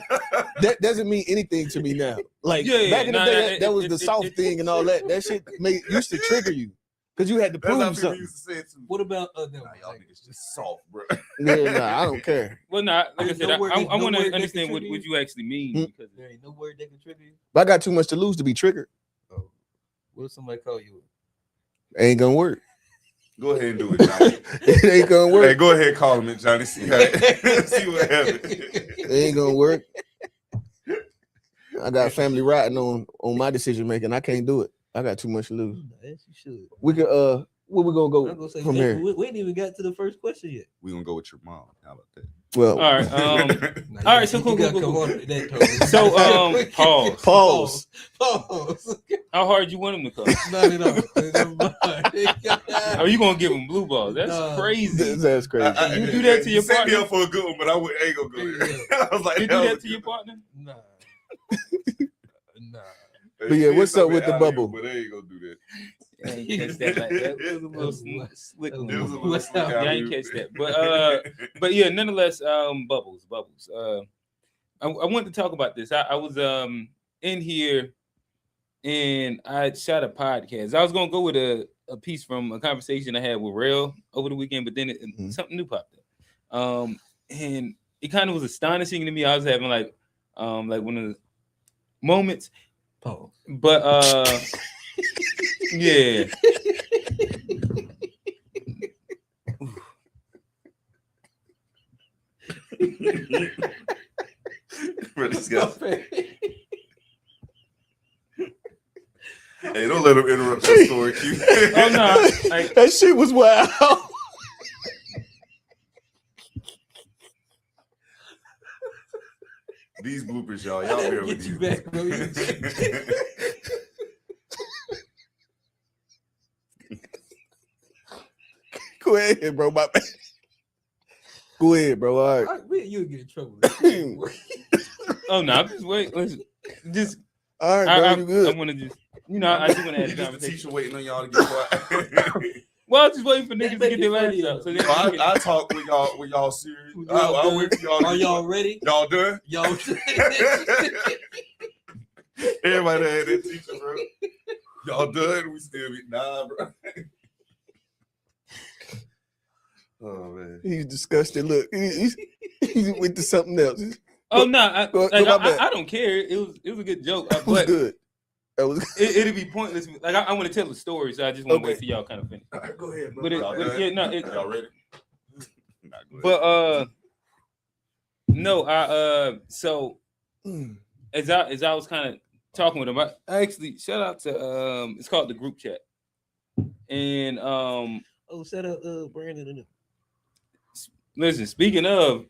That doesn't mean anything to me now. Like back in the day, that was the soft thing and all that. That shit used to trigger you because you had to That's how prove people something. used to say it to me. What about Nah, y'all niggas just soft, bro. Yeah, nah, I don't care. Well, nah, like I Ain't said, no word- I ain't no want word to that understand what contribute. you actually mean because There ain't no word that contribute. If I got too much to lose to be triggered, Oh, what if somebody call you? ain't gonna work. Go ahead and do it, Johnny. It ain't gonna Hey, work. go ahead, call him it, Johnny. See how see what happens. It ain't gonna work. I got family riding on my decision making. I can't do it. I got too much to lose. Yes, you should. We could where we gonna I'm go gonna say from hey, here? we ain't even got to the first question yet. We gonna go with your mom. How about that? Well, all right. Nah, All right, so you cool, gotta cool, come cool. on to that tone. So, pause. Pause. How hard you want him to come? Not at all. Are you gonna give him blue balls? That's Nah. crazy. That's crazy. You do that to your set me partner? up for a good one, but I ain't gonna go there. I was like, You do that to your partner? Nah. Nah. But yeah, what's up with the bubble? But they ain't gonna do that. I ain't catch that like that. It was a little slick. It It was a move. little What's slick up? Yeah, I alley-oop. ain't catch that. But yeah, nonetheless, bubbles. I wanted to talk about this. I was in here and I shot a podcast. I was gonna go with a piece from a conversation I had with Rail over the weekend, but then something new popped up. And it kind of was astonishing to me. I was having like one of the moments. Pause. But yeah. Bro, this guy. Hey, don't let him interrupt your story, Q. Oh no, like, That shit was wild. These bloopers, y'all bear with Get you you. back, bro. Go ahead, bro. My bad. Go ahead, bro. All right. You'll get in trouble. oh no, I'm just wait. Listen, just All right, bro. I You good? want to just I just want to have You a just the conversation. teacher waiting on y'all to get quiet. Well, I was just waiting for niggas to make get it their laughs funny, out. So though. then I talk with y'all serious. Y'all I'll done? wait for y'all. To Are get y'all quiet. ready? Y'all done? Y'all Everybody had that teacher, bro. Y'all done? We still be nah, bro. Oh man. He's disgusted. Look, he went to something else. oh no, go my bad. I don't care. It was a good joke, That was but good. That was it'd be pointless. Like I want to tell the story, so I just want to Okay. wait till y'all kind of finish. All right, go ahead, bro. But Y'all done? yeah, no, Y'all ready? Nah, go ahead. but no, so as I was kind of talking with him, I actually shout out to it's called the group chat, and Oh, shut up, Brandon. listen, speaking of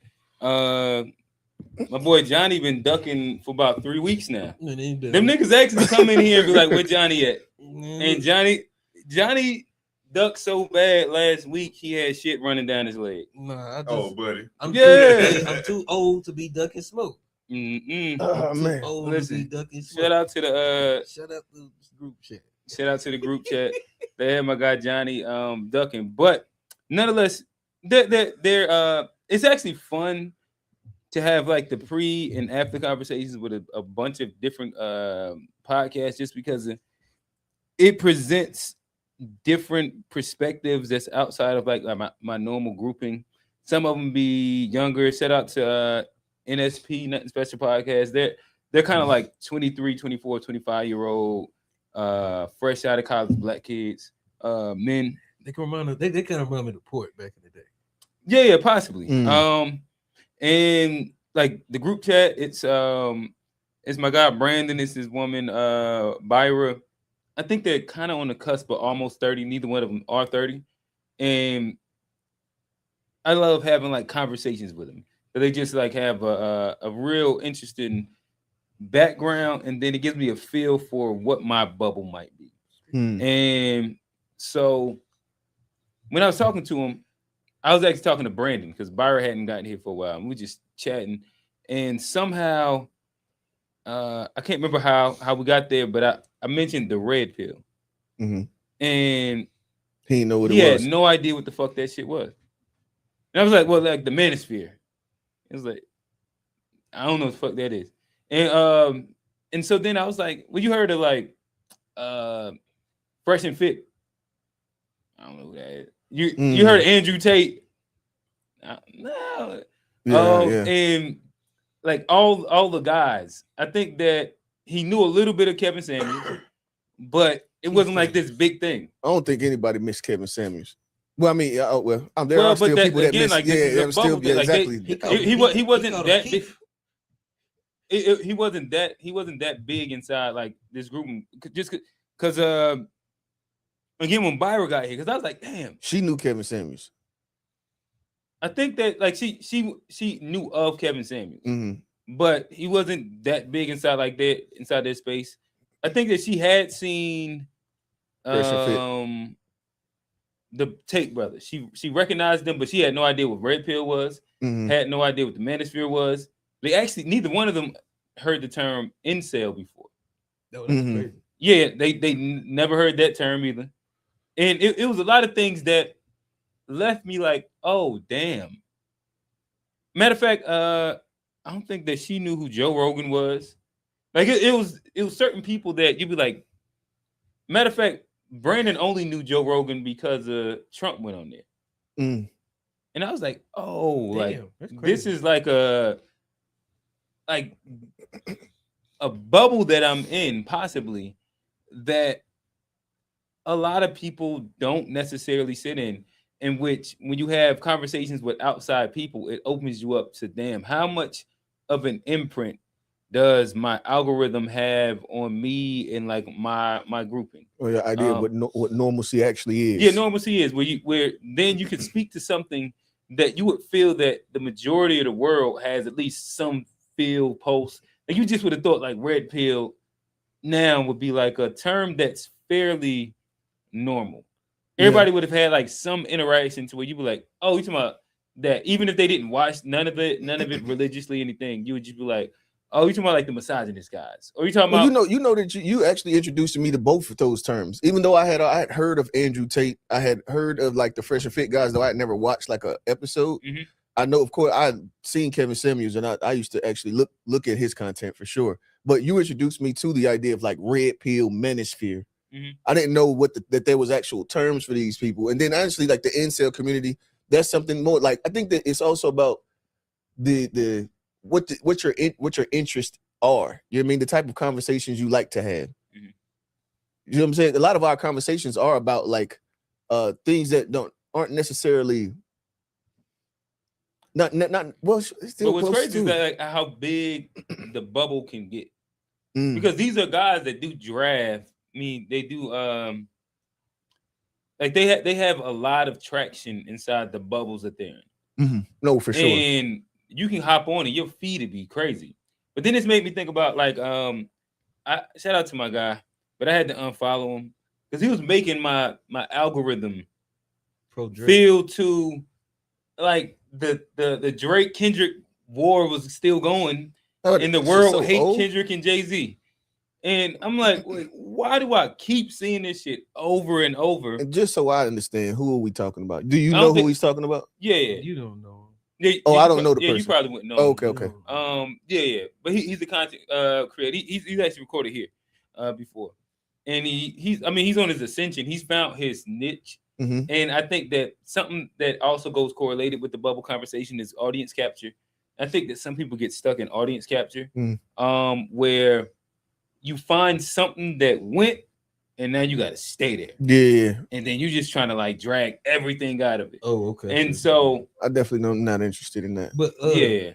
my boy Johnny been ducking for about 3 weeks now. Them niggas actually come in here and be like, where Johnny at? And Johnny ducked so bad last week he had shit running down his leg. Nah, Oh, buddy. I'm Yeah. too old to be ducking smoke. Oh Too man. old Listen, to be ducking smoke. Shout out to the Shout out to this group chat. shout out to the group chat. They had my guy Johnny ducking, but nonetheless, they're it's actually fun to have like the pre and after conversations with a bunch of different podcasts, just because it presents different perspectives that's outside of like my normal grouping. Some of them be younger. Shout out to NSP, Nothing Special Podcast. They're kind of like 23, 24, 25-year-old fresh out of college black kids, men. They can remind they kind of remind me of the port back in the day. Yeah, possibly. And like the group chat, it's my guy Brandon, it's his woman Byra. I think they're kind of on the cusp of almost 30. Neither one of them are 30. And I love having like conversations with them. They just like have a real interesting background, and then it gives me a feel for what my bubble might be. And so when I was talking to him, I was actually talking to Brandon because Byra hadn't gotten here for a while. And we were just chatting, and somehow I can't remember how we got there, but I mentioned the red pill, Mhm. and He didn't know what he it had was. no idea what the fuck that shit was. And I was like, well, like the manosphere. It was like, I don't know what the fuck that is. And so then I was like, well, you heard of like Fresh and Fit. I don't know who that is. You heard of Andrew Tate? No. Yeah. And like all the guys, I think that he knew a little bit of Kevin Samuels, but it wasn't like this big thing. I don't think anybody missed Kevin Samuels. Well, I mean, there Well, are but still that, people that again, miss. like, this is a there still, bubble thing. Like, exactly. He wasn't that big. He wasn't that big inside like this group, just because again when Byra got here, because I was like, damn, She knew Kevin Samuels. I think that like she knew of Kevin Samuels, but he wasn't that big inside like that inside that space. I think that she had seen the Tate brothers. She recognized them, but she had no idea what Red Pill was. Had no idea what the Manosphere was. They actually neither one of them heard the term incel before. No, that's crazy. Yeah, they never heard that term either. And it was a lot of things that left me like, oh damn. Matter of fact, I don't think that she knew who Joe Rogan was. Like it was certain people that you'd be like. Matter of fact, Brandon only knew Joe Rogan because Trump went on there. And I was like, oh, damn, like this is like a bubble that I'm in, possibly, that a lot of people don't necessarily sit in which when you have conversations with outside people, it opens you up to, damn, how much of an imprint does my algorithm have on me and like my grouping? Or your idea of what normalcy actually is. Yeah, normalcy is where then you could speak to something that you would feel that the majority of the world has at least some feel pulse. Like you just would have thought like red pill now would be like a term that's fairly normal. Everybody would have had like some interaction to where you be like, oh, you talking about that? Even if they didn't watch none of it religiously, anything, you would just be like, oh, you talking about like the misogynist guys, or you talking about? You know that you actually introduced me to both of those terms. Even though I had heard of Andrew Tate, I had heard of like the Fresh and Fit guys, though I had never watched like a episode. I know, of course, I'd seen Kevin Samuels, and I used to actually look at his content for sure. But you introduced me to the idea of like red pill manosphere. I didn't know that there was actual terms for these people. And then honestly, like the incel community, that's something more. Like I think that it's also about what your interests are. You know what I mean? The type of conversations you like to have. You know what I'm saying? A lot of our conversations are about like things that aren't necessarily not well. Still, but what's crazy is that like how big the bubble can get, because these are guys that do draft. I mean, they do like they have a lot of traction inside the bubbles that they're in. No, for sure. And you can hop on and your feed would be crazy. But then it's made me think about like I shout out to my guy, but I had to unfollow him because he was making my algorithm feel to like the Drake Kendrick war was still going, and the world hate Kendrick and Jay-Z. And I'm like, wait, why do I keep seeing this shit over and over? And just so I understand, who are we talking about? Do you know who he's talking about? Yeah. You don't know. Yeah, I don't know the person. You probably wouldn't know. Okay. Yeah. But he's a content creator. He's actually recorded here before. And he's on his ascension. He's found his niche. And I think that something that also goes correlated with the bubble conversation is audience capture. I think that some people get stuck in audience capture, where you find something that went, and now you got to stay there. Yeah. And then you're just trying to like drag everything out of it. Oh, okay. And so I definitely not interested in that. But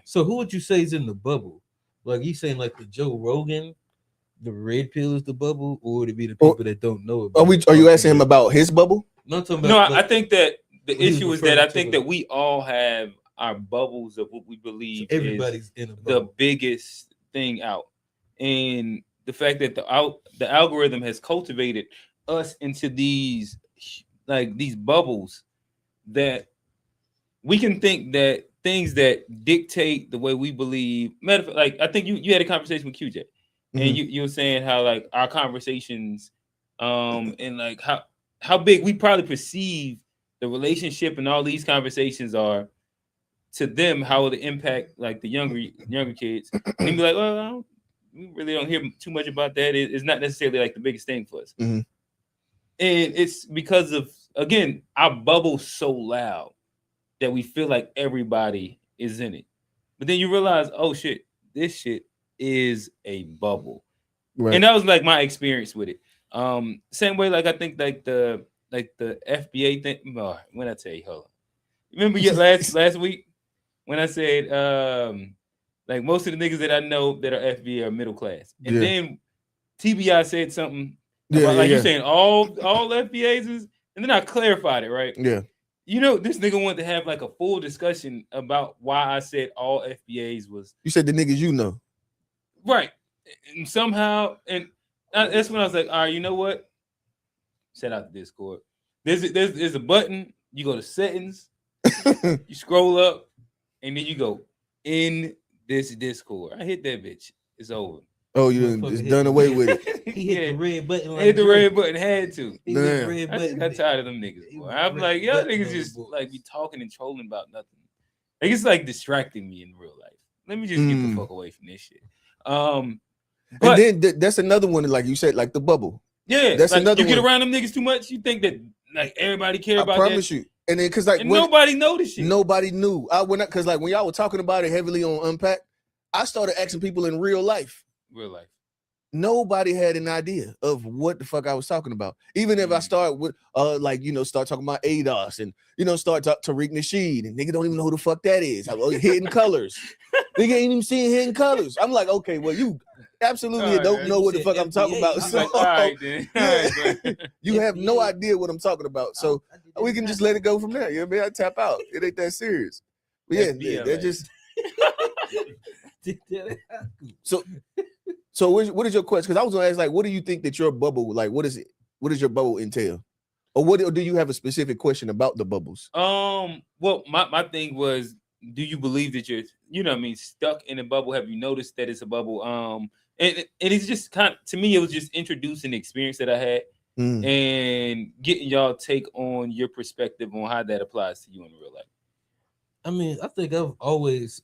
so who would you say is in the bubble? Like you saying like the Joe Rogan, the red pill is the bubble, or would it be the people that don't know about Are you asking him about his bubble? No, I'm talking about, I think that the issue is that I think that we all have our bubbles of what we believe everybody's is in a bubble. the biggest thing out. And the fact that the algorithm has cultivated us into these bubbles that we can think that things that dictate the way we believe. Matter of fact, like I think you had a conversation with QJ, and you were saying how like our conversations, and like how big we probably perceive the relationship and all these conversations are to them, how will it impact like the younger kids? And they'd be like, well, we really don't hear too much about that. It's not necessarily like the biggest thing for us. Mhm. And it's because of, again, our bubble's so loud that we feel like everybody is in it. But then you realize, oh shit, this shit is a bubble. Right. And that was like my experience with it. Same way, like I think like the FBA thing. Oh, when I tell you, hold on. Remember last week when I said like most of the niggas that I know that are FBA are middle class, and then TBI said something about you saying all FBAs is, and then I clarified it, right? Yeah. You know, this nigga wanted to have like a full discussion about why I said all FBAs was. You said the niggas you know. Right. And somehow, and that's when I was like, all right, you know what? Shout out to Discord. There's a button. You go to settings, you scroll up, and then you go in this Discord. I hit that bitch. It's over. Oh, you it's done away with it. He hit the red button. Like hit the red button. Had to. He hit the red I just button. got tired of them niggas. Boy. I'm like, y'all niggas just like be talking and trolling about nothing. Like it's like distracting me in real life. Let me just get the fuck away from this shit. But and then that's another one, like you said, like the bubble. Yeah, that's like, another. You get one. around them niggas too much, you think that like everybody care about. I promise you. And then because like and nobody know this shit. Nobody knew. I went because like when y'all were talking about it heavily on Unpack, I started asking people in real life. Real life. Nobody had an idea of what the fuck I was talking about. Even if I start with like start talking about ADOS and start Tariq Nasheed and nigga don't even know who the fuck that is. Hidden Colors. Nigga ain't even seen Hidden Colors. I'm like, okay, well you absolutely don't know what the fuck I'm talking about. So like, all right, then. All right, you have no idea what I'm talking about. So we can just let it go from there. You know what I mean? I tap out. It ain't that serious. But yeah, they're just So what is your question? Because I was gonna ask, like, what do you think that your bubble, like, what is it? What does your bubble entail? Or do you have a specific question about the bubbles? Well, my thing was, do you believe that you're, stuck in a bubble? Have you noticed that it's a bubble? And it's just kind of, to me, it was just introducing the experience that I had and getting y'all take on your perspective on how that applies to you in real life. I mean, I think I've always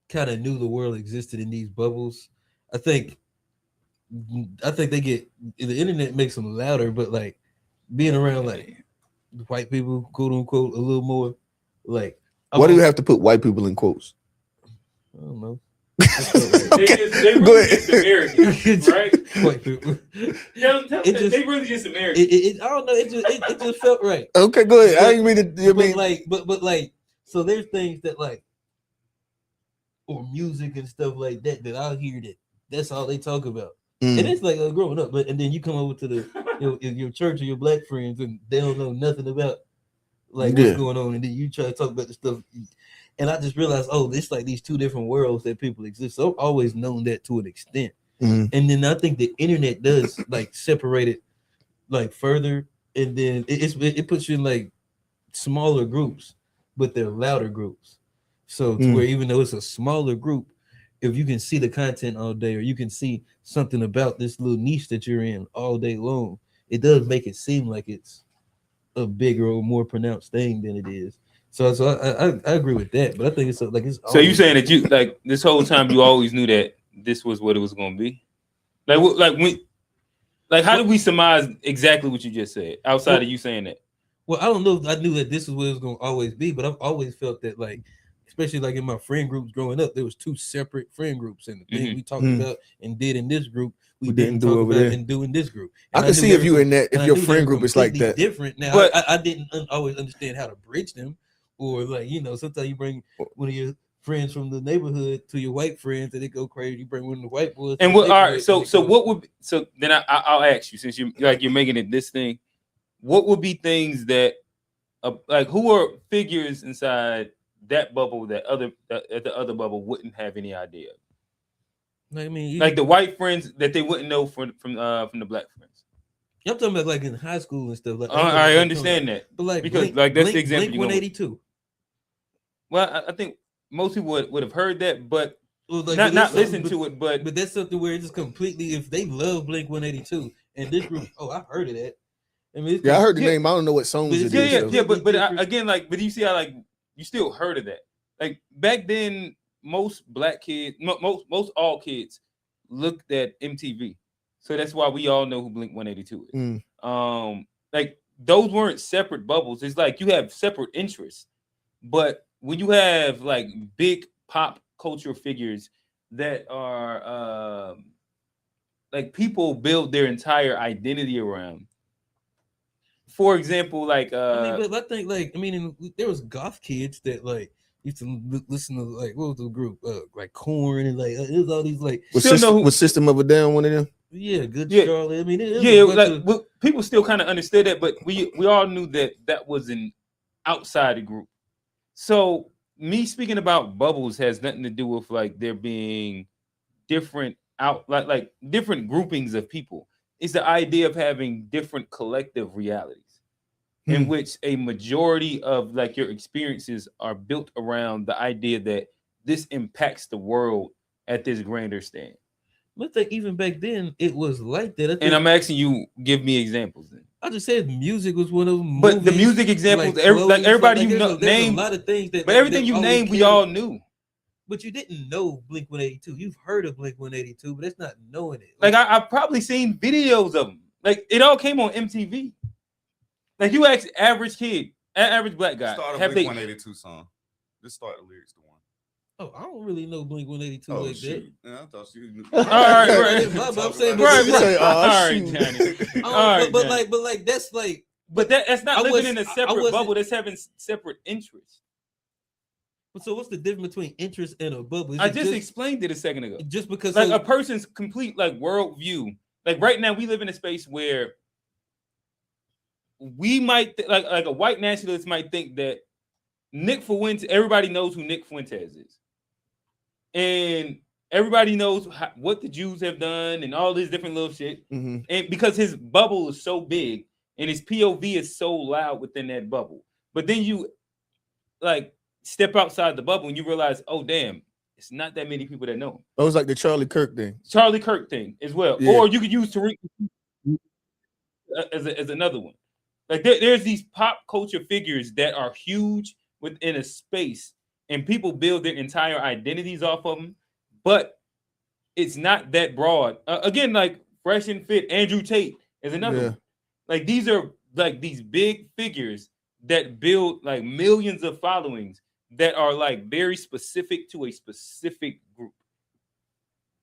kind of knew the world existed in these bubbles. I think they get, the internet makes them louder, but like being around like white people, quote unquote, a little more like. Why do you have to put white people in quotes? I don't know. They really just Americans, right? White people. They really just Americans. I don't know. It just felt right. Okay, go ahead. I didn't mean to. But like, so there's things that like, or music and stuff like that I'll hear that's all they talk about. And it's like growing up, and then you come over to the your church or your black friends and they don't know nothing about like what's going on, and then you try to talk about the stuff, and I just realized, it's like these two different worlds that people exist. So I've always known that to an extent, and then I think the internet does like separate it like further, and then it puts you in like smaller groups, but they're louder groups. So to where even though it's a smaller group, if you can see the content all day, or you can see something about this little niche that you're in all day long, it does make it seem like it's a bigger or more pronounced thing than it is. So I agree with that, but I think it's like it's. So you saying that you like this whole time you always knew that this was what it was going to be? Like how did we surmise exactly what you just said outside of you saying that? Well, I don't know if I knew that this is what it was going to always be, but I've always felt that like, especially like in my friend groups growing up, there was two separate friend groups, and the thing we talked about and did in this group, we didn't talk about and do in this group. And I can see if you in that, if your friend group is like that. Different. Now, but I didn't always understand how to bridge them, or like sometimes you bring one of your friends from the neighborhood to your white friends, and they go crazy. You bring one of the white boys. And what? All right. So what would? So then I'll ask you, since you're making it this thing, what would be things that, like, who are figures inside that bubble that the other bubble wouldn't have any idea of? I mean, like the white friends that they wouldn't know from the black friends. I'm talking about like in high school and stuff. Like I understand that, but like because like that's the example. Blink 182. Well, I think most people would have heard that, but Well, like, not listen to it, but that's something where it's just completely. If they love Blink 182 and this group, I've heard of that. I mean, Yeah, I heard the Yeah. name. I don't know what songs it is. though. But again, like, but you see how like you still heard of that. Like back then, most black kids, most all kids looked at MTV, so that's why we all know who Blink 182 is. Like those weren't separate bubbles. It's like you have separate interests, but when you have like big pop culture figures that are like people build their entire identity around. For example, like I mean, but I think like there was goth kids that like used to listen to like what was the group like Korn and like it was all these like was System of a Down one of them? Yeah, Yeah. Charlotte. I mean, like people still kind of understood that, but we all knew that was an outside group. So me speaking about bubbles has nothing to do with like there being different like different groupings of people. It's the idea of having different collective realities in which a majority of like your experiences are built around the idea that this impacts the world at this grander stand. I think even back then it was like that. And I'm asking you, give me examples then. I just said music was one of them. But the music examples, like everybody you know, named a lot of things that. But everything you named, we all knew. But you didn't know Blink 182. You've heard of Blink 182, but that's not knowing it. Like I've probably seen videos of them. Like it all came on MTV. Like you ask average kid, average black guy, Start a Blink 182 song. Just start the lyrics to one. Oh, I don't really know Blink 182 like shoot. that. Yeah, I thought you knew. All right. I'm saying, all right, Johnny. All right, but like that's like. But that's not living in a separate bubble. That's having separate interests. So what's the difference between interest and a bubble? I just explained it a second ago. Just because like a person's complete like worldview. Like right now, we live in a space where we might like a white nationalist might think that Nick Fuentes. Everybody knows who Nick Fuentes is, and everybody knows what the Jews have done and all this different little shit. And because his bubble is so big and his POV is so loud within that bubble, but then you like step outside the bubble and you realize, oh damn, it's not that many people that know him. It was like the Charlie Kirk thing. Charlie Kirk thing as well. Yeah. Or you could use Tariq as another one. Like there's these pop culture figures that are huge within a space and people build their entire identities off of them, but it's not that broad. Again, like Fresh and Fit, Andrew Tate is another one. Like these are like these big figures that build like millions of followings that are like very specific to a specific group.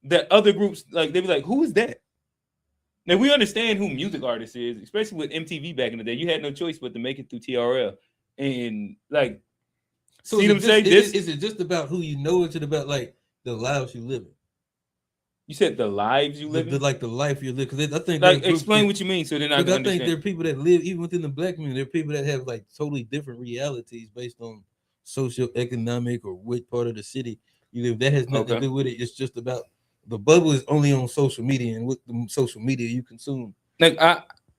That other groups, like they be like, who is that? Now we understand who music artists is, especially with MTV back in the day. You had no choice but to make it through TRL. And like so see them say this. Is it just about who you know, or is it about like the lives you live in? You said the lives you live in? Like the life you live. Because I think like explain what you mean so then I can understand. I think there are people that live even within the black community. There are people that have like totally different realities based on socioeconomic or what part of the city you live. That has nothing to do with it. It's just about the bubble is only on social media and what the social media you consume. Like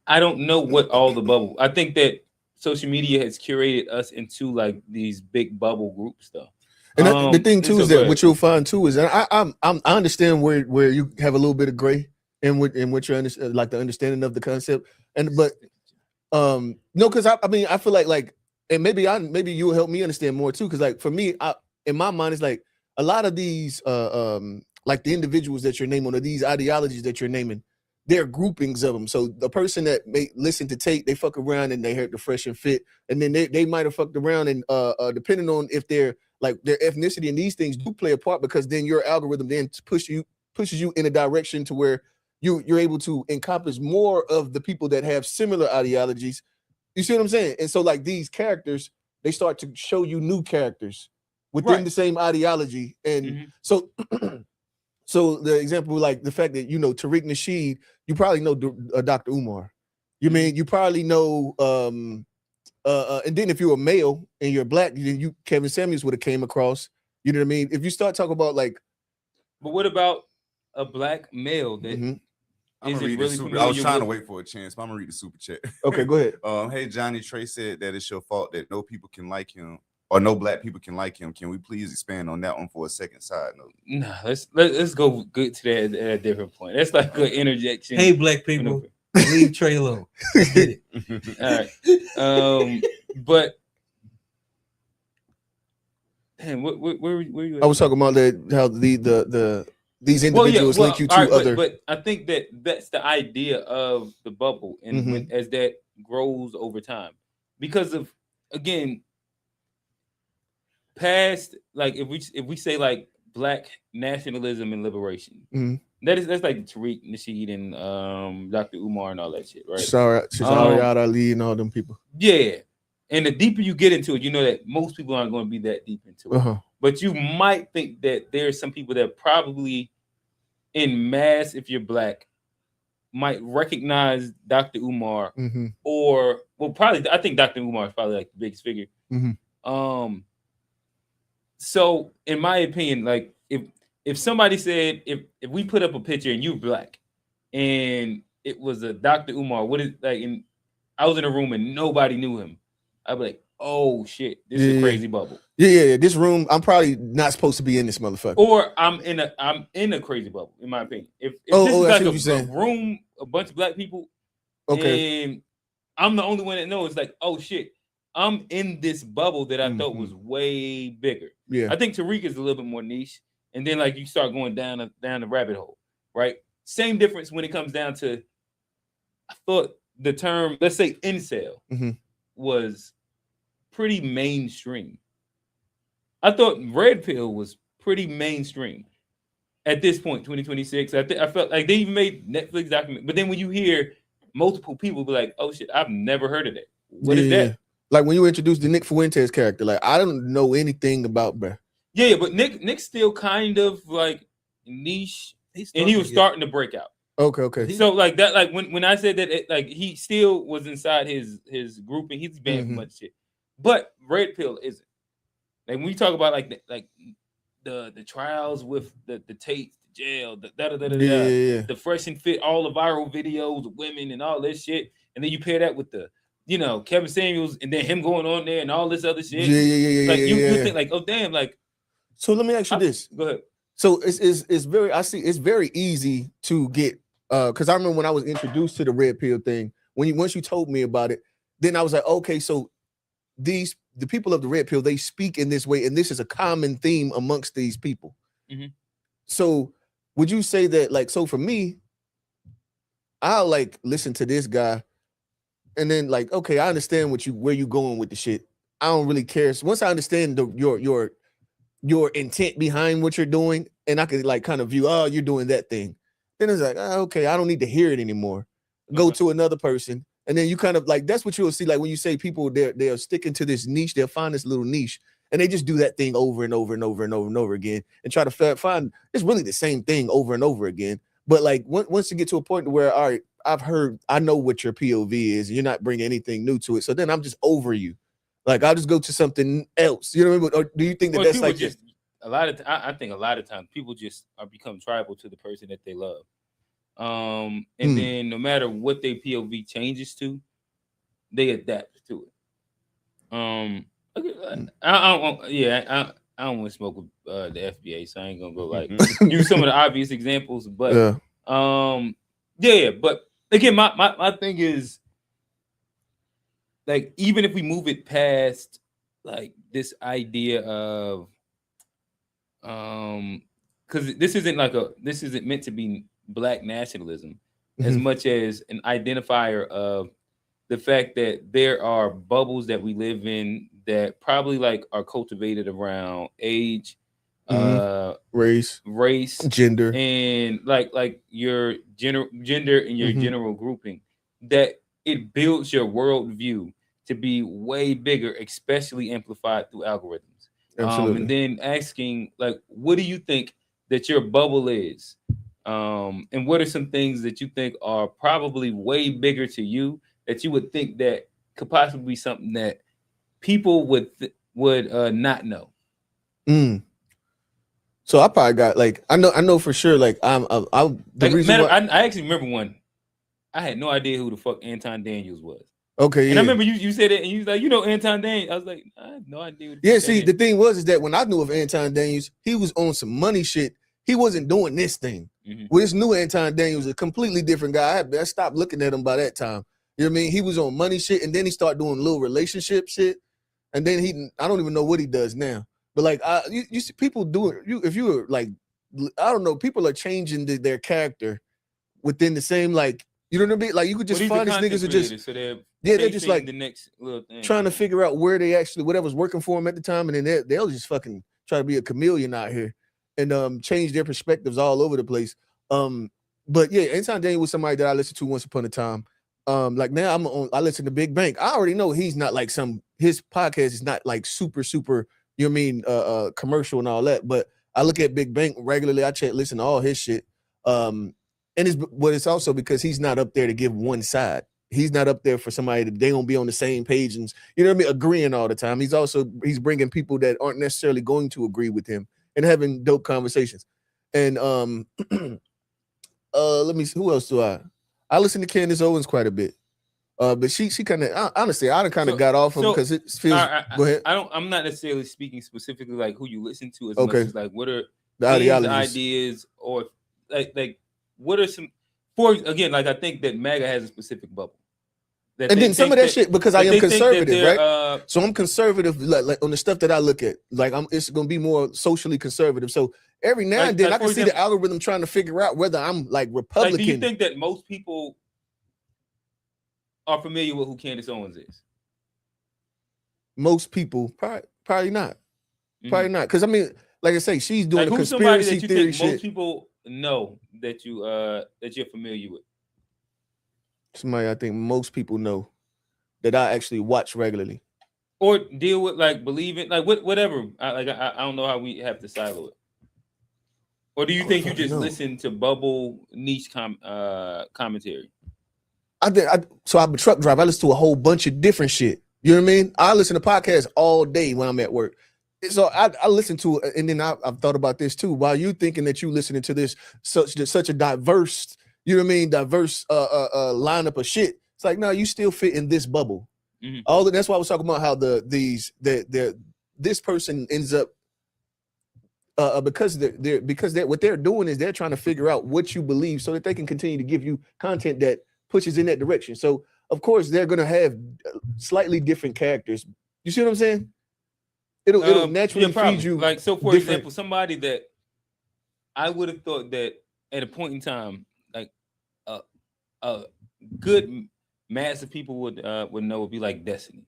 I don't know what all the bubble. I think that social media has curated us into like these big bubble groups though. And the thing too is that what you'll find too is, and I understand where you have a little bit of gray in what you understand, like the understanding of the concept, but no, because I mean I feel like and maybe you'll help me understand more too, because like for me, in my mind it's like a lot of these like the individuals that you're naming or these ideologies that you're naming, they're groupings of them. So the person that may listen to Tate, they fuck around and they heard the Fresh and Fit, and then they might have fucked around and depending on if they're like their ethnicity and these things do play a part, because then your algorithm then pushes you in a direction to where you're able to encompass more of the people that have similar ideologies. You see what I'm saying? And so like these characters, they start to show you new characters within the same ideology. And so so the example, like the fact that, you know, Tariq Nasheed, you probably know Dr. Umar. You mean, you probably know, and then if you're a male and you're black, then Kevin Samuels would have came across, you know what I mean? If you start talking about like. But what about a black male that I'm gonna read really I was trying to wait for a chance, but I'm gonna read the super chat. Okay, go ahead. Hey, Johnny Trey said that it's your fault that no people can like him or no black people can like him. Can we please expand on that one for a second side note? Nah, let's go good to that at a different point. That's like an interjection. Hey, black people, leave Trey alone. Let's get it. All right. But damn, where you at? I was talking about how these individuals link you to other. But I think that's the idea of the bubble, and as that grows over time, because of, again, past, like if we say like black nationalism and liberation, that's like Tariq Nasheed and Dr. Umar and all that shit, right? Shazariat Ali and all them people. Yeah. And the deeper you get into it, you know that most people aren't going to be that deep into it. But you might think that there's some people that probably in mass, if you're black, might recognize Dr. Umar or, well, probably, I think Dr. Umar is probably like the biggest figure. So in my opinion, like if somebody said, if we put up a picture and you're black and it was a Dr. Umar, what is like, and I was in a room and nobody knew him, I'd be like, oh shit, this is a crazy bubble. Yeah. This room, I'm probably not supposed to be in this motherfucker. Or I'm in a crazy bubble, in my opinion. If this is like a room, a bunch of black people, and I'm the only one that knows, like, oh shit, I'm in this bubble that I thought was way bigger. Yeah. I think Tariq is a little bit more niche. And then like you start going down the rabbit hole, right? Same difference when it comes down to, I thought the term, let's say incel, was pretty mainstream. I thought red pill was pretty mainstream at this point, 2026. I felt like they even made Netflix document. But then when you hear multiple people be like, oh shit, I've never heard of that. What is that? Like when you introduced the Nick Fuentes character, like I don't know anything about, bro. Yeah, but Nick's still kind of like niche, and he was starting to break out. Okay. So like that, like when I said that, like he still was inside his group, and he's banned from much shit. But red pill isn't. Like when we talk about like the trials with the Tate, the jail, the fresh and fit, all the viral videos of women and all this shit, and then you pair that with the, you know, Kevin Samuels and then him going on there and all this other shit. Like you think like, oh damn, like. So let me ask you this. Go ahead. So it's very easy to get because I remember when I was introduced to the red pill thing, once you told me about it, then I was like, okay, so the people of the red pill, they speak in this way, and this is a common theme amongst these people. So would you say that, like, so for me, I'll like listen to this guy, and then like, okay, I understand where you going with the shit. I don't really care. So once I understand your intent behind what you're doing, and I could like kind of view, oh, you're doing that thing, then it's like, oh, okay, I don't need to hear it anymore. Go to another person, and then you kind of like, that's what you'll see. Like when you say people, they're sticking to this niche, they'll find this little niche, and they just do that thing over and over and over and over and over again, and try to find it's really the same thing over and over again. But like once you get to a point where, all right, I know what your POV is, and you're not bringing anything new to it, so then I'm just over you. Like I'll just go to something else. You know what I mean? Or do you think that's like just a lot of? I think a lot of times people just become tribal to the person that they love, and then no matter what their POV changes to, they adapt to it. I don't want to smoke with the FBA, so I ain't gonna go like use some of the obvious examples, but but again, my thing is, like, even if we move it past like this idea of because this isn't meant to be black nationalism as much as an identifier of the fact that there are bubbles that we live in that probably like are cultivated around age, race, gender, and like your gender and your general grouping, that it builds your worldview to be way bigger, especially amplified through algorithms. Absolutely. And then asking, like, what do you think that your bubble is? And what are some things that you think are probably way bigger to you that you would think that could possibly be something that people would not know? So I probably got like I know for sure like I actually remember one. I had no idea who the fuck Anton Daniels was. Okay, And yeah. I remember you said it, and you was like, Anton Daniels. I was like, I have no idea. What Yeah, see, the thing was is that when I knew of Anton Daniels, he was on some money shit. He wasn't doing this thing. With this new Anton Daniels, a completely different guy. I stopped looking at him by that time. You know what I mean? He was on money shit, and then he started doing little relationship shit. And then I don't even know what he does now. But like, you see people do it. If you were like, I don't know, people are changing their character within the same, like, you know what I mean? Like, you could just find these niggas who just, so they're they're just like the next little thing, trying to figure out where they actually, whatever's working for them at the time, and then they'll just fucking try to be a chameleon out here and change their perspectives all over the place. But yeah, Anton Daniel was somebody that I listened to once upon a time. Like now I listen to Big Bank. I already know he's not like his podcast is not like super, you know what I mean, commercial and all that. But I look at Big Bank regularly. I listen to all his shit. And it's also because he's not up there to give one side. He's not up there for somebody that they gonna be on the same page and, you know what I mean, agreeing all the time. He's bringing people that aren't necessarily going to agree with him and having dope conversations. And let me see, who else do I listen to Candace Owens quite a bit. But she kind of, honestly, I kind of got off him because it feels. Go ahead. I'm not necessarily speaking specifically like who you listen to as Okay. much as like what are the ideas or like what are some, for again, like I think that MAGA has a specific bubble. And then some of that shit, because I am conservative, right? So I'm conservative, like on the stuff that I look at. Like it's gonna be more socially conservative. So every now and then I can see the algorithm trying to figure out whether I'm like Republican. Like, do you think that most people are familiar with who Candace Owens is? Most people, probably not. Probably not. Because I mean, like I say, she's doing like, a conspiracy that you theory think shit. Most people know that you're familiar with. Somebody I think most people know that I actually watch regularly. Or deal with, like, believing, like whatever. I don't know how we have to silo it. Or do you think you just listen to bubble niche commentary? So I'm a truck driver. I listen to a whole bunch of different shit. You know what I mean? I listen to podcasts all day when I'm at work. So I listen to it, and then I've thought about this too. While you thinking that you listening to this such a diverse, you know what I mean, diverse lineup of shit. It's like, no, you still fit in this bubble. Mm-hmm. That's why I was talking about how this person ends up because what they're doing is they're trying to figure out what you believe so that they can continue to give you content that pushes in that direction. So of course they're gonna have slightly different characters. You see what I'm saying? It'll naturally feed you. Like, so for example, somebody that I would have thought that at a point in time, like a good mass of people would know would be like Destiny.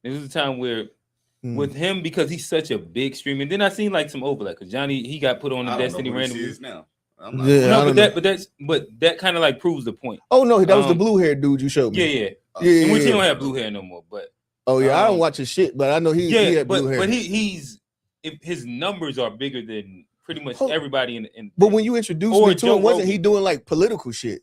There was a time where with him, because he's such a big streamer, and then I seen like some overlap because Johnny, he got put on the Destiny randomly. Now. But that kind of like proves the point. Oh no, that was the blue hair dude you showed me. Yeah. In which he don't have blue hair no more, but oh yeah, I don't watch his shit, but I know he had blue hair. But his numbers are bigger than pretty much everybody in. But when you introduced me to him, wasn't he doing like political shit?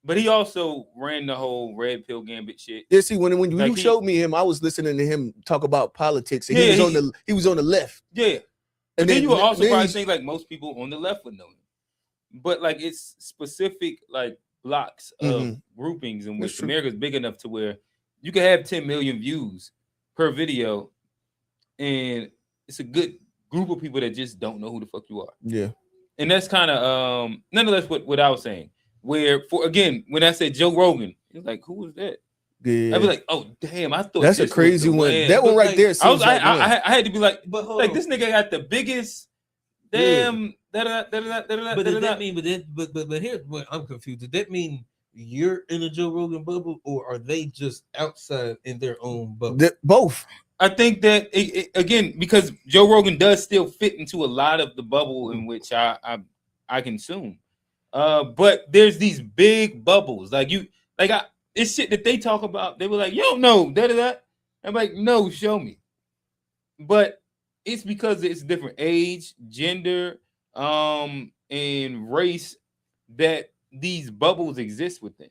But he also ran the whole red pill gambit shit. Yeah, see, when you showed me him, I was listening to him talk about politics, and he was on the left. Yeah, and then you were also probably think like most people on the left would know him, but like it's specific like blocks of groupings in which America's big enough to where you can have 10 million views per video, and it's a good group of people that just don't know who the fuck you are. Yeah, and that's kind of nonetheless what I was saying. Where when I said Joe Rogan, it's like, who was that? Yeah. I'd be like, oh damn, I thought that's a crazy one. That one right there. I had to be like, but like this nigga got the biggest damn. But does that mean? But here's what I'm confused. Does that mean you're in a Joe Rogan bubble, or are they just outside in their own bubble? Both. I think that again, because Joe Rogan does still fit into a lot of the bubble in which I consume. But there's these big bubbles, it's shit that they talk about. They were like, you don't know that. I'm like, no, show me. But it's because it's different age, gender, and race that these bubbles exist within.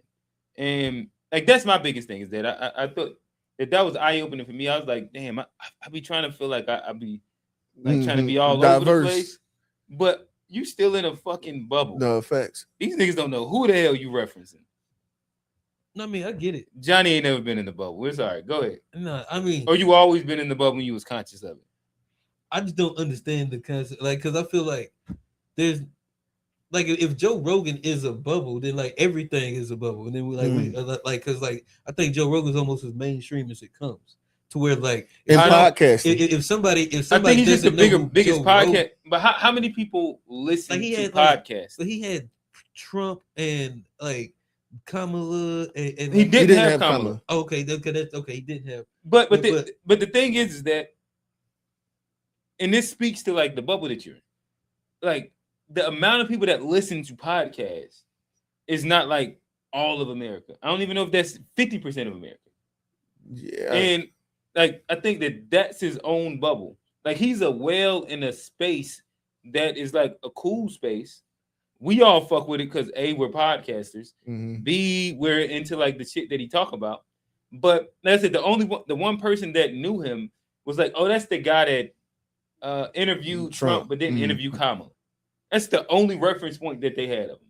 And like that's my biggest thing is that I thought that was eye opening for me. I was like, damn, I be trying to feel like I be like trying to be all diverse. Over the place, but you still in a fucking bubble. No, facts. These niggas don't know who the hell you referencing. No, I mean, I get it. Johnny ain't never been in the bubble. It's all right. Go ahead. No, I mean, Or you always been in the bubble and you was conscious of it. I just don't understand the concept. Like, because I feel like there's like if Joe Rogan is a bubble, then like everything is a bubble, and then we like because like I think Joe Rogan's almost as mainstream as it comes. To where like In I don't- podcasting. if somebody I think he's just the doesn't know who biggest Joe podcast. Rogan- But how many people listen Like, he to had, like, podcasts? but he had Trump and like Kamala and He like, didn't have Kamala. Kamala. okay, that's okay. He didn't have. But But- the thing is that, and this speaks to like the bubble that you're in. Like the amount of people that listen to podcasts is not like all of America. I don't even know if that's 50% of America. Yeah. And like I think that that's his own bubble. Like he's a whale in a space that is like a cool space. We all fuck with it because A, we're podcasters. Mhm. B, we're into like the shit that he talk about. But that's it. The one person that knew him was like, oh, that's the guy that interviewed Trump, but didn't Mhm. interview Kamala. That's the only reference point that they had of him.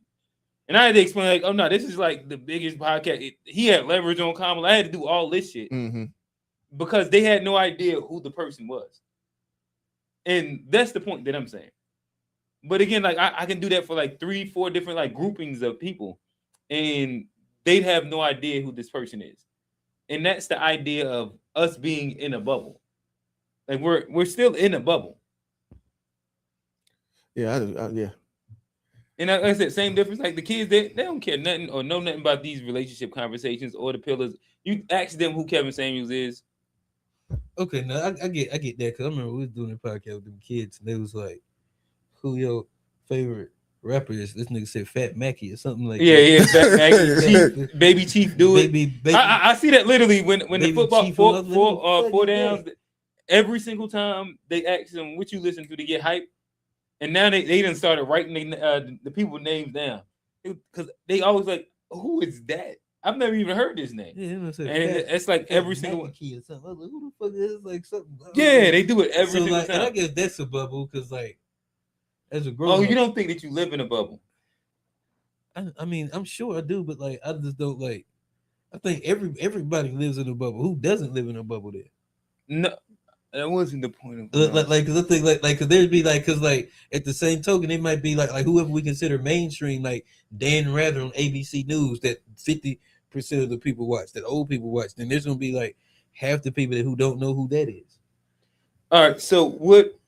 And I had to explain, like, oh no, this is like the biggest podcast. He had leverage on Kamala. I had to do all this shit Mhm. because they had no idea who the person was. And that's the point that I'm saying. But again, like I can do that for like 3-4 different like groupings of people, and they'd have no idea who this person is. And that's the idea of us being in a bubble. Like we're still in a bubble. Yeah, yeah. And like I said, same difference. Like the kids, they don't care nothing or know nothing about these relationship conversations or the pillars. You ask them who Kevin Samuels is. Okay, now I get that because I remember we was doing a podcast with them kids and they was like, "Who your favorite rapper is?" This nigga said Fat Mackie or something like Yeah, that. Fat Mackie, Chief, Baby Chief, do it. Baby, I see that literally when the Baby football Chief four, was like, four, "What the four fuck is downs, every single time they ask them what you listen to get hype, and now they done started writing the people names down because they always like, who is that? I've never even heard this name. Yeah, and And it's like every single one. Mackie or something. I was like, who the fuck is this? Like something? I don't Yeah, know. they do it every So single like, and I time. guess that's a bubble because like, as a grown Oh, up, you don't think that you live in a bubble? I mean, I'm sure I do, but like, I just don't like. I think everybody lives in a bubble. Who doesn't live in a bubble? There, No, that wasn't the point of like, cause I think like, cause there'd be like, cause like at the same token, it might be like whoever we consider mainstream, like Dan Rather on ABC News, that 50% of the people watch, that old people watch. Then there's gonna be like half the people who don't know who that is. All right, so what?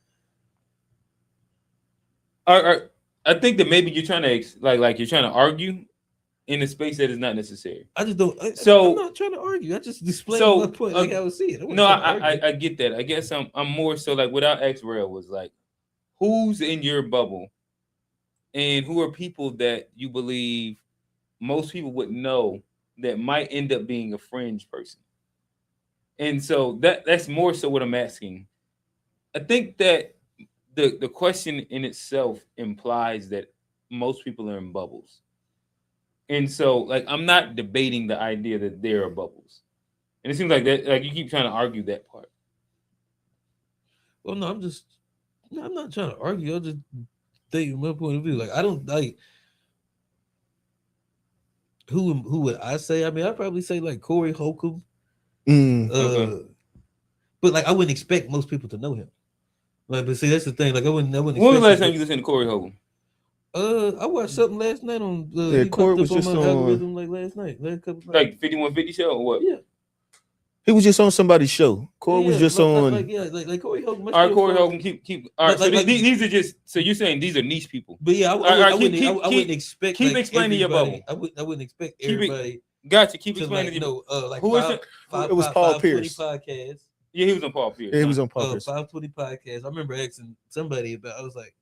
I think that maybe you're trying to like you're trying to argue in a space that is not necessary. I just don't. So- I'm not trying to argue. I just explain so, my point like I was seeing. No, I get that. I guess I'm more so like what our ex-rail was like, who's in your bubble, and who are people that you believe most people would know that might end up being a fringe person. And so that's more so what I'm asking. I think that the question in itself implies that most people are in bubbles. And so like I'm not debating the idea that there are bubbles. And it seems like that like you keep trying to argue that part. Well, no, I'm not trying to argue. I'm just stating my point of view. Like I don't like who would I say? I mean, I'd probably say like Corey Holcomb. Okay. But like I wouldn't expect most people to know him. Like, but see, that's the thing. Like I wouldn't. When was the expect last time people- you listened to Corey Hogan? I watched something last night on. Yeah, he Corey popped was up just my on- algorithm like last night. Last couple nights. Like 5150 show or what? Yeah. He was just on somebody's show. Corey was just on. like Corey Hogan. All right, Corey Hogan, keep. All right, so Like- these are just. So you're saying these are niche people? But yeah, I right, wouldn't expect. keep like, explaining your everybody- bubble. I wouldn't expect Keep it- everybody Gotcha. Keep to explaining. like your, like who is five, it? five, It was five- Paul 520 Pierce. podcast. Yeah, he was on Paul Pierce. Yeah, he was on Paul Pierce. 520 podcast. I remember asking somebody about. I was like,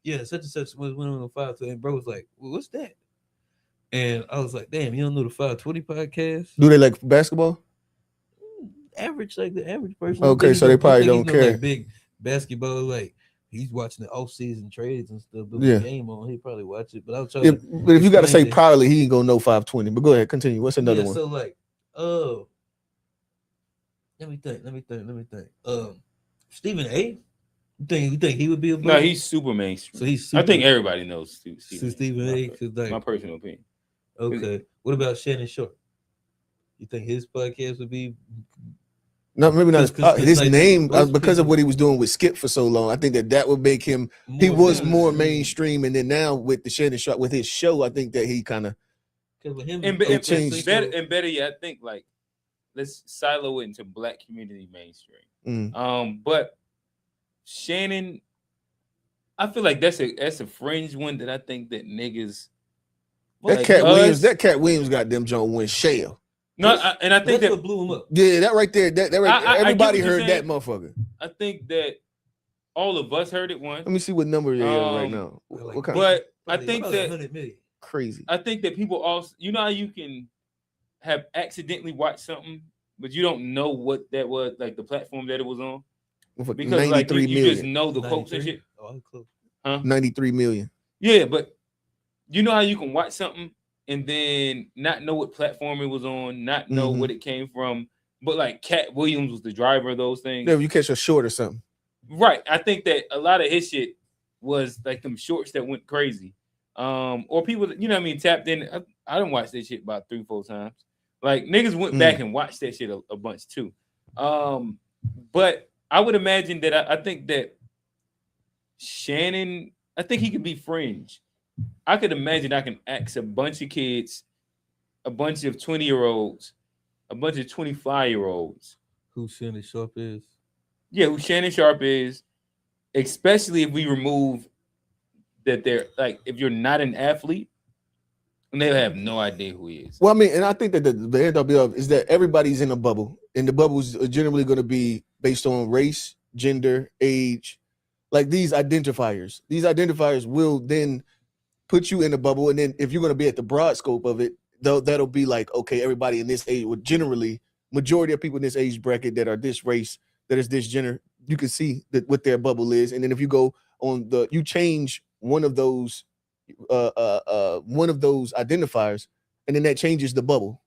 "Yeah, such and such went on 520." And bro was like, "Well, what's that?" And I was like, "Damn, you don't know the 520 podcast?" Do they like basketball? Average, like the average person. Okay, I think so he they know- I probably think he don't know, care. Like big basketball, like he's watching the off-season trades and stuff. But Yeah. the game on, he probably watch it. But I was trying If, to. but if you got to say explain that. probably, he ain't gonna know 520. But go ahead, continue. What's another Yeah, one? so like, let me think. Stephen A. You think he would be a No, bubble? he's super mainstream. So he's I think super- everybody knows So Stephen A. Cause My like, personal opinion. okay. What about Shannon Sharp? You think his podcast would be? No, maybe not his like, name most because of people- what he was doing with Skip for so long. I think that would make him. He was more mainstream, and then now with the Shannon Sharp with his show, I think that he kind of. With him, And changed. better yet, I think like let's silo it into Black community mainstream. But Shannon, I feel like that's a fringe one that I think that niggas. That like Cat us- Williams, that Cat Williams got them John win shell. No, and I think that's that what blew him up. Yeah, that right there. That right, I everybody get what you're heard that saying. motherfucker. I think that all of us heard it once. Let me see what number they are right now. like, What kind But I Probably think about that 100 million. crazy. I think that people also, you know how you can have accidentally watched something, but you don't know what that was, like the platform that it was on, because like 93 you just million. know the quotes and 93? shit. Oh, I'm close. 93 million. Yeah, but you know how you can watch something and then not know what platform it was on, not know what it came from, but like Cat Williams was the driver of those things. Yeah, you catch a short or something. Right. I think that a lot of his shit was like them shorts that went crazy. Or people that, you know what I mean, tapped in. I done watched that shit about 3-4 times. Like niggas went back and watched that shit a bunch too. But I would imagine that I think that Shannon, I think he could be fringe. I could imagine I can ask a bunch of kids, a bunch of 20-year-olds, a bunch of 25-year-olds. Who Shannon Sharp is? Yeah, who Shannon Sharp is, especially if we remove that they're like, if you're not an athlete, and they'll have no idea who he is. Well, I mean, and I think that the end of is that everybody's in a bubble, and the bubbles are generally going to be based on race, gender, age, like these identifiers. These identifiers will then put you in a bubble, and then if you're going to be at the broad scope of it, that'll be like, okay, everybody in this age, well, generally, majority of people in this age bracket that are this race, that is this gender, you can see that what their bubble is, and then if you go on you change one of those identifiers, and then that changes the bubble,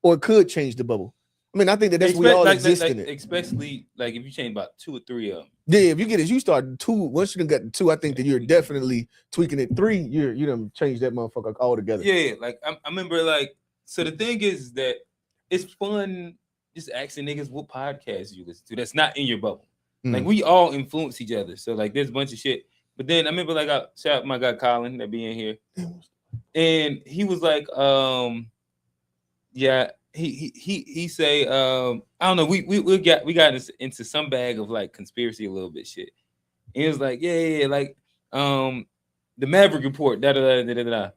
or it could change the bubble. I mean, I think that's we all exist in it. Especially like if you change about 2 or 3 of them. Yeah, if you get as you start 2, once you got 2, I think that you're definitely tweaking it. 3, you done change that motherfucker altogether. Yeah, like I remember like, so the thing is that it's fun just asking niggas what podcasts you listen to that's not in your bubble. Like we all influence each other. So like there's a bunch of shit. But then I remember like I shout out my guy Colin that be in here. And he was like, yeah, he say, I don't know, we got into some bag of like conspiracy a little bit shit. And he was like, yeah, like the Maverick Report, da da da da da.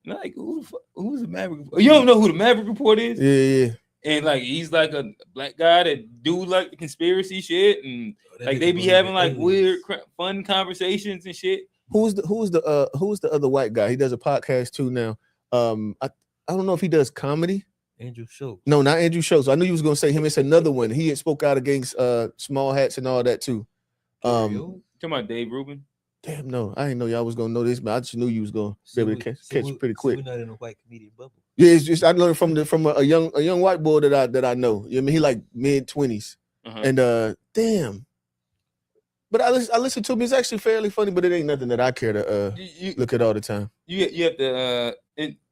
And I'm like, who's the Maverick Report? You don't know who the Maverick Report is? Yeah. And like he's like a black guy that do like the conspiracy shit, and like they be having like weird, fun conversations and shit. Who's the other white guy? He does a podcast too now. I don't know if he does comedy. Andrew Schultz. No, not Andrew Schultz. I knew you was gonna say him. It's another one. He had spoke out against small hats and all that too. Talking about Dave Rubin. Damn, no, I didn't know y'all was gonna know this, but I just knew you was gonna be able to catch pretty quick. We're not in a white comedian bubble. Yeah, it's just I learned from a young white boy that I know. I mean, he like mid-20s, and damn. But I listen to him. It's actually fairly funny, but it ain't nothing that I care to look at all the time. You have to.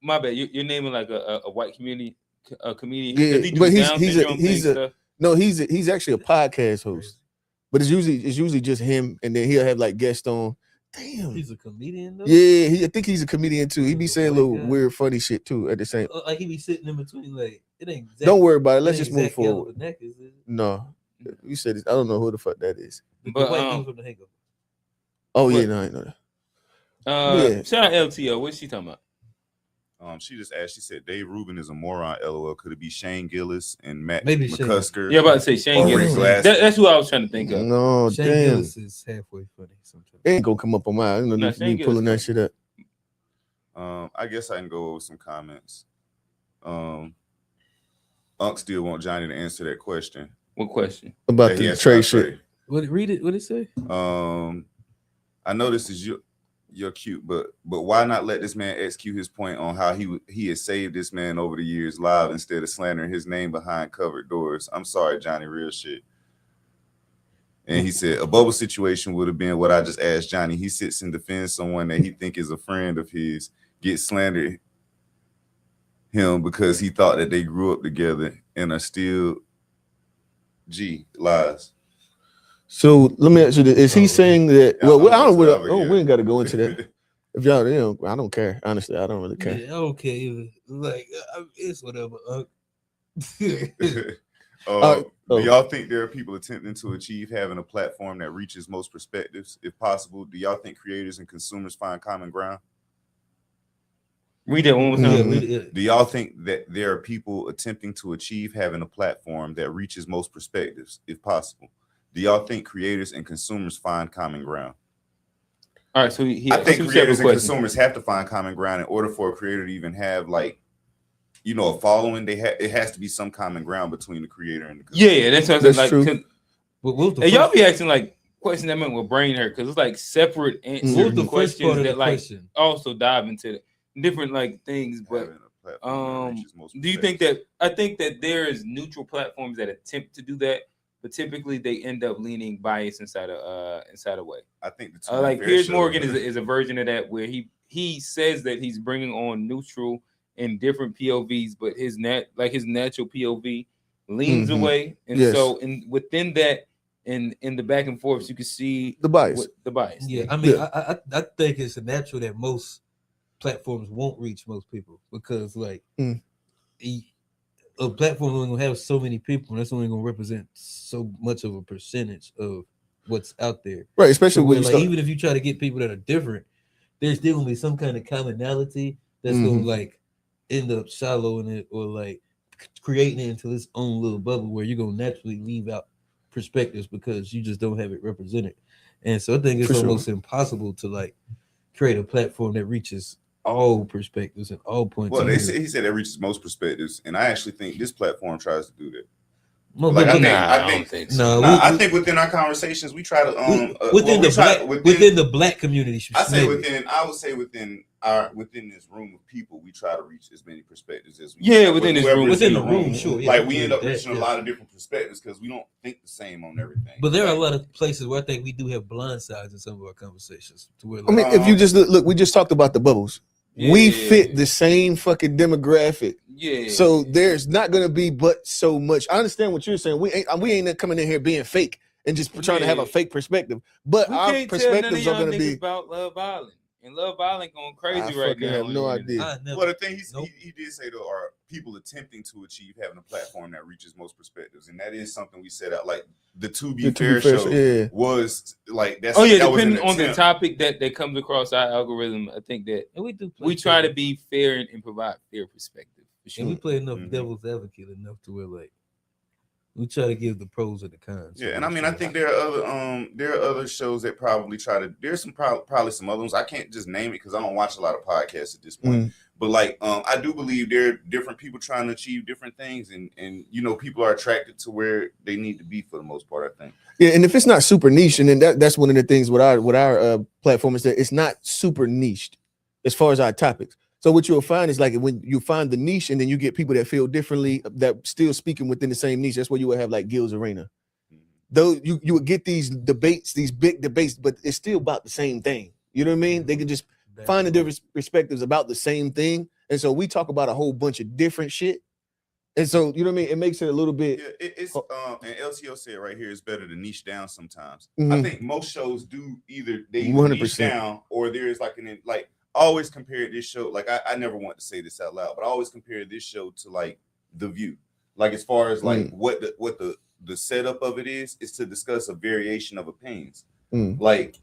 My bad. You're naming like a white comedian. Yeah, but he's actually a podcast host. But it's usually just him, and then he'll have like guests on. Damn, he's a comedian though. Yeah, I think he's a comedian too. He be saying a little weird, funny shit too at the same. Like he be sitting in between, like it ain't. Exactly, don't worry about it. Let's just move forward. Is no, you said it. I don't know who the fuck that is. The white dude from the Hangover. Oh yeah, no, I know that. Shout out LTO. What's she talking about? She just asked. She said Dave Rubin is a moron. LOL. Could it be Shane Gillis and Matt Maybe McCusker? Yeah, about to say Shane Gillis. That's who I was trying to think of. No, Shane damn. Gillis is halfway funny sometimes. It ain't gonna come up on mine. I don't know me pulling that shit up. I guess I can go over some comments. Unc still want Johnny to answer that question. What question? About the trade shit. Read it. What it say? I know this is you're cute, but why not let this man execute his point on how he has saved this man over the years live instead of slandering his name behind covered doors? I'm sorry, Johnny, real shit. And he said a bubble situation would have been what I just asked Johnny. He sits and defends someone that he think is a friend of his, gets slandered. him because he thought that they grew up together and are still lies. So let me ask you this. Is he saying that Yeah, well, I I'm don't whatever, we yeah. ain't gotta go into that. If y'all, I don't care. Honestly, I don't really care. Yeah, I don't care either. Like, it's whatever. Do y'all think there are people attempting to achieve having a platform that reaches most perspectives, if possible? Do y'all think creators and consumers find common ground? Read that one more time. Yeah, read it. Do y'all think that there are people attempting to achieve having a platform that reaches most perspectives, if possible? Do y'all think creators and consumers find common ground? All right, so he I has think two creators separate and questions. consumers have to find common ground in order for a creator to even have, like, you know, a following. It has to be some common ground between the creator and the consumer. Yeah, that's what I'm That's saying. true. Like, But what was the and y'all first- be asking like questions that meant with brain hurt because it's like separate answers. what was the to first part questions of the that like question? also dive into the different like things. But Having a platform that reaches most do you think that perspectives. I think that there is neutral platforms that attempt to do that, but typically they end up leaning bias inside a way. I think the Like Fair Piers show- Morgan is a version of that where he says that he's bringing on neutral and different POVs, but his natural POV leans Mhm. away, and Yes. so within that in the back and forth, you can see The bias. the bias. Yeah, I mean, Yeah. I think it's natural that most platforms won't reach most people because, like, Mm. a platform only gonna have so many people, and that's only gonna represent so much of a percentage of what's out there. Right, especially So when where, you like, start. even if you try to get people that are different, there's still gonna be some kind of commonality that's Mhm. gonna like end up shallowing it or like creating it into its own little bubble where you're gonna naturally leave out perspectives because you just don't have it represented. And so I think it's For sure. almost impossible to like create a platform that reaches all perspectives and all points Well, of view. he said it reaches most perspectives, and I actually think this platform tries to do that. No, Like, but- I don't think so. I think within our conversations we try to within within the black community. I say maybe. within this room of people, we try to reach as many perspectives as we Yeah, can. within this Whoever room. is Within in the room, sure. Yeah, like we end up that, reaching a lot of different perspectives because we don't think the same on everything. But there are a Like, lot of places where I think we do have blind sides in some of our conversations. To where, I mean, if you just look, we just talked about the bubbles. We Yeah. fit the same fucking demographic. Yeah. So there's not gonna be but so much. I understand what you're saying. We ain't coming in here being fake and just trying to have a fake perspective. But we our can't tell none of perspectives are y'all gonna niggas be. about Love Island. And Love Island going crazy I right fucking now. have on no the internet. idea. I never, well, the thing Nope. he did say though are people attempting to achieve having a platform that reaches most perspectives, and that is something we set out. Like the To Be Fair show yeah. was like that's. Oh yeah, that was an depending on the attempt. topic that comes across our algorithm, I think that and we do. we try to be fair and provide fair perspective. For sure. and we play enough Mhm. devil's advocate enough to where like we try to give the pros and the cons. Yeah, and I mean, I think there are other shows that probably try to. There's some probably some other ones. I can't just name it because I don't watch a lot of podcasts at this point. But like, I do believe there are different people trying to achieve different things, and you know, people are attracted to where they need to be for the most part. I think. Yeah, and if it's not super niche, and then that's one of the things with our platform is that it's not super niched as far as our topics. So what you'll find is like when you find the niche, and then you get people that feel differently, that still speaking within the same niche. That's where you would have like Gil's Arena. Though you would get these debates, these big debates, but it's still about the same thing. You know what I mean? They can just find the different perspectives about the same thing, and so we talk about a whole bunch of different shit. And so you know what I mean? It makes it a little bit. Yeah, it's and LCO said right here, it's better to niche down sometimes. I Mhm. think most shows do either they 100%. niche down or there's like I always compare this show, like I never want to say this out loud, but I always compare this show to like The View. Like as far as like what the setup of it is to discuss a variation of opinions. Like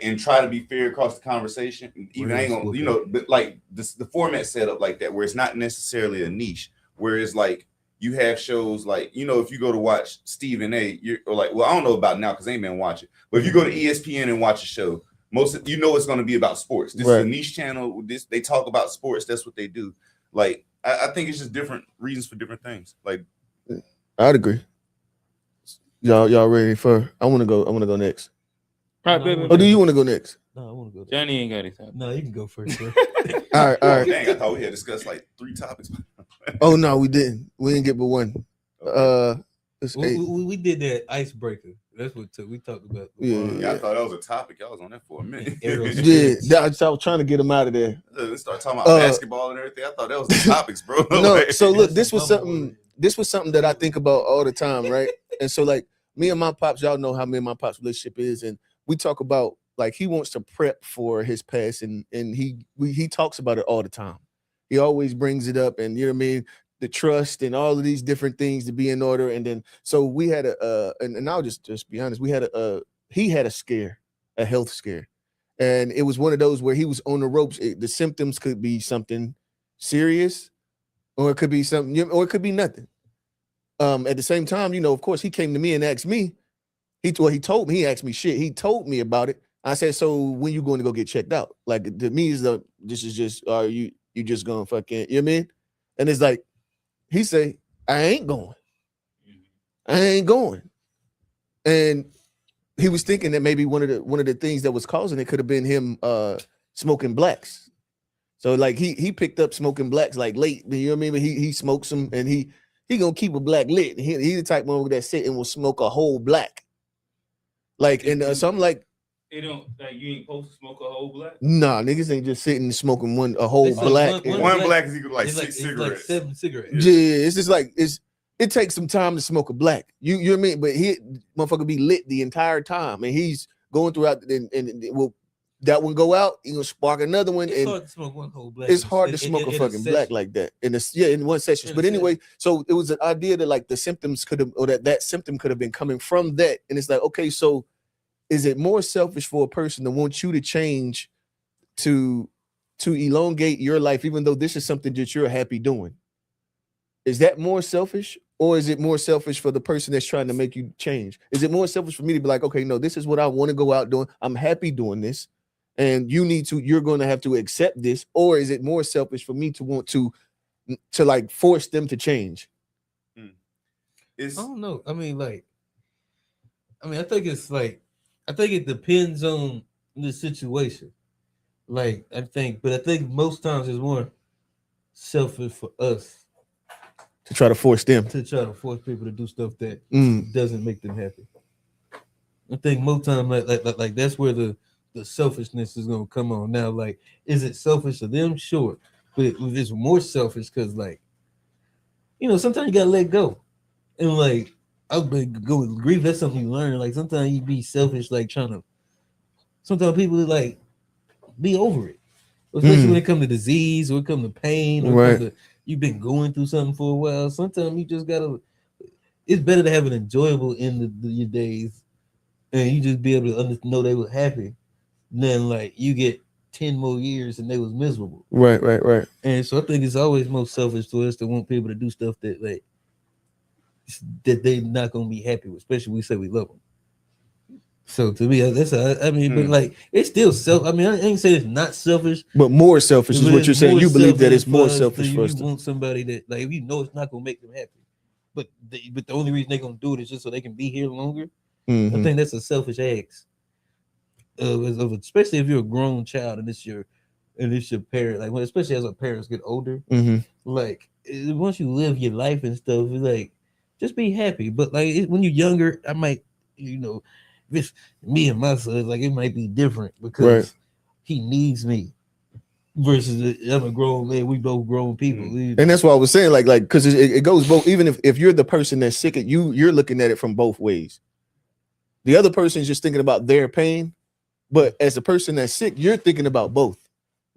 and try to be fair across the conversation. Even I ain't gonna, you know, but like the format set up like that where it's not necessarily a niche, whereas like you have shows like, you know, if you go to watch Stephen A, or like, well, I don't know about now because I ain't been watching, but if you go to ESPN and watch a show, you know it's going to be about sports. This is a niche channel. They talk about sports. That's what they do. Like I think it's just different reasons for different things. Like I'd agree. Y'all ready for? I want to go next. Right, baby. Or do you want to go next? No, I want to go. Johnny ain't got it. No, you can go first, bro. All right. Dang, I thought we had discussed like 3 topics. Oh no, we didn't. We didn't get but one. Okay. We did that icebreaker. That's what we talked about. Yeah, I thought that was a topic. I was on that for a minute. Yeah, I was trying to get him out of there. Let's start talking about basketball and everything. I thought that was the topics, bro. No, Like, so look, That's this was some bubble something. word. This was something that I think about all the time, right? And so, like me and my pops, y'all know how me and my pops relationship is, and we talk about like he wants to prep for his past, and he talks about it all the time. He always brings it up, and you know what I mean, the trust and all of these different things to be in order. And then so we had and I'll just be honest, we had he had a scare, a health scare, and it was one of those where he was on the ropes. The symptoms could be something serious, or it could be something, or it could be nothing. At the same time, of course, he came to me and asked me. He told me, he asked me shit. He told me about it. I said, so when you going to go get checked out? Like to me this is just are you just gonna fucking, you know what I mean? And it's like he say, I ain't going. I ain't going. And he was thinking that maybe one of the things that was causing it could have been him smoking blacks. So like he picked up smoking blacks like late, you know what I mean? But he smokes them, and he gonna keep a black lit. He the type one that sit and will smoke a whole black. Like, and so I'm like, They don't like you ain't supposed to smoke a whole black. nah, niggas ain't just sitting and smoking a whole It's like black. one black is equal to like It's 6 it's cigarettes. 7 cigarettes. Yeah, it's just like it takes some time to smoke a black. You know what I mean? But he motherfucker be lit the entire time, and he's going throughout, and it will that one go out, he gonna spark another one. It's and hard to smoke one whole black. it's hard to smoke a fucking black like that in one session. In a But anyway, so it was an idea that like the symptoms could have, or that symptom could have been coming from that. And it's like, okay, so is it more selfish for a person to want you to change to elongate your life, even though this is something that you're happy doing? Is that more selfish, or is it more selfish for the person that's trying to make you change? Is it more selfish for me to be like, okay, no, this is what I want to go out doing. I'm happy doing this. And you're going to have to accept this, or is it more selfish for me to want to like force them to change? I don't know. I think it's like, I think it depends on the situation. Like, I think most times it's more selfish for us To try to force them. to try to force people to do stuff that Mm. doesn't make them happy. I think most times like that's where the selfishness is gonna come on. Now, like, is it selfish of them? Sure, but it's more selfish because, like, sometimes you gotta let go, and like I've been go with grief. That's something you learn. Like sometimes you be selfish, like trying to. Sometimes people like be over it, especially when it comes to disease or it comes to pain or it comes to, you've been going through something for a while. Sometimes you just gotta. It's better to have an enjoyable end of your days, and you just be able to know they were happy. Then like you get 10 more years and they was miserable. Right. And so I think it's always most selfish to us to want people to do stuff that like that they're not gonna be happy with, especially when we say we love them. So to me, but like it's still self. I mean, I ain't saying it's not selfish, but more selfish is what you're saying. You believe that it's more selfish for us. You want somebody that like if you know it's not gonna make them happy, but the only reason they're gonna do it is just so they can be here longer. Mm-hmm. I think that's a selfish act. Especially if you're a grown child and it's your parent, like especially as our parents get older, like once you live your life and stuff, it's like just be happy. But like when you're younger, I might, if it's me and my son, like it might be different because he needs me versus I'm a grown man. We both grown people, and that's what I was saying. Like because it goes both. Even if you're the person that's sick, you're looking at it from both ways. The other person's just thinking about their pain. But as a person that's sick, you're thinking about both.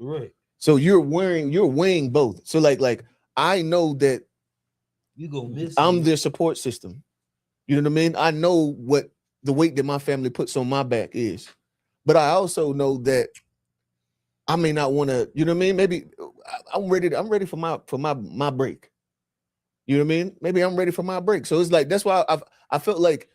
Right. So you're weighing both. So like I know that you gonna miss I'm their support system. You know what I mean? I know what the weight that my family puts on my back is. But I also know that I may not want to, you know what I mean? Maybe I'm ready for my break. You know what I mean? Maybe I'm ready for my break. So it's like that's why I felt like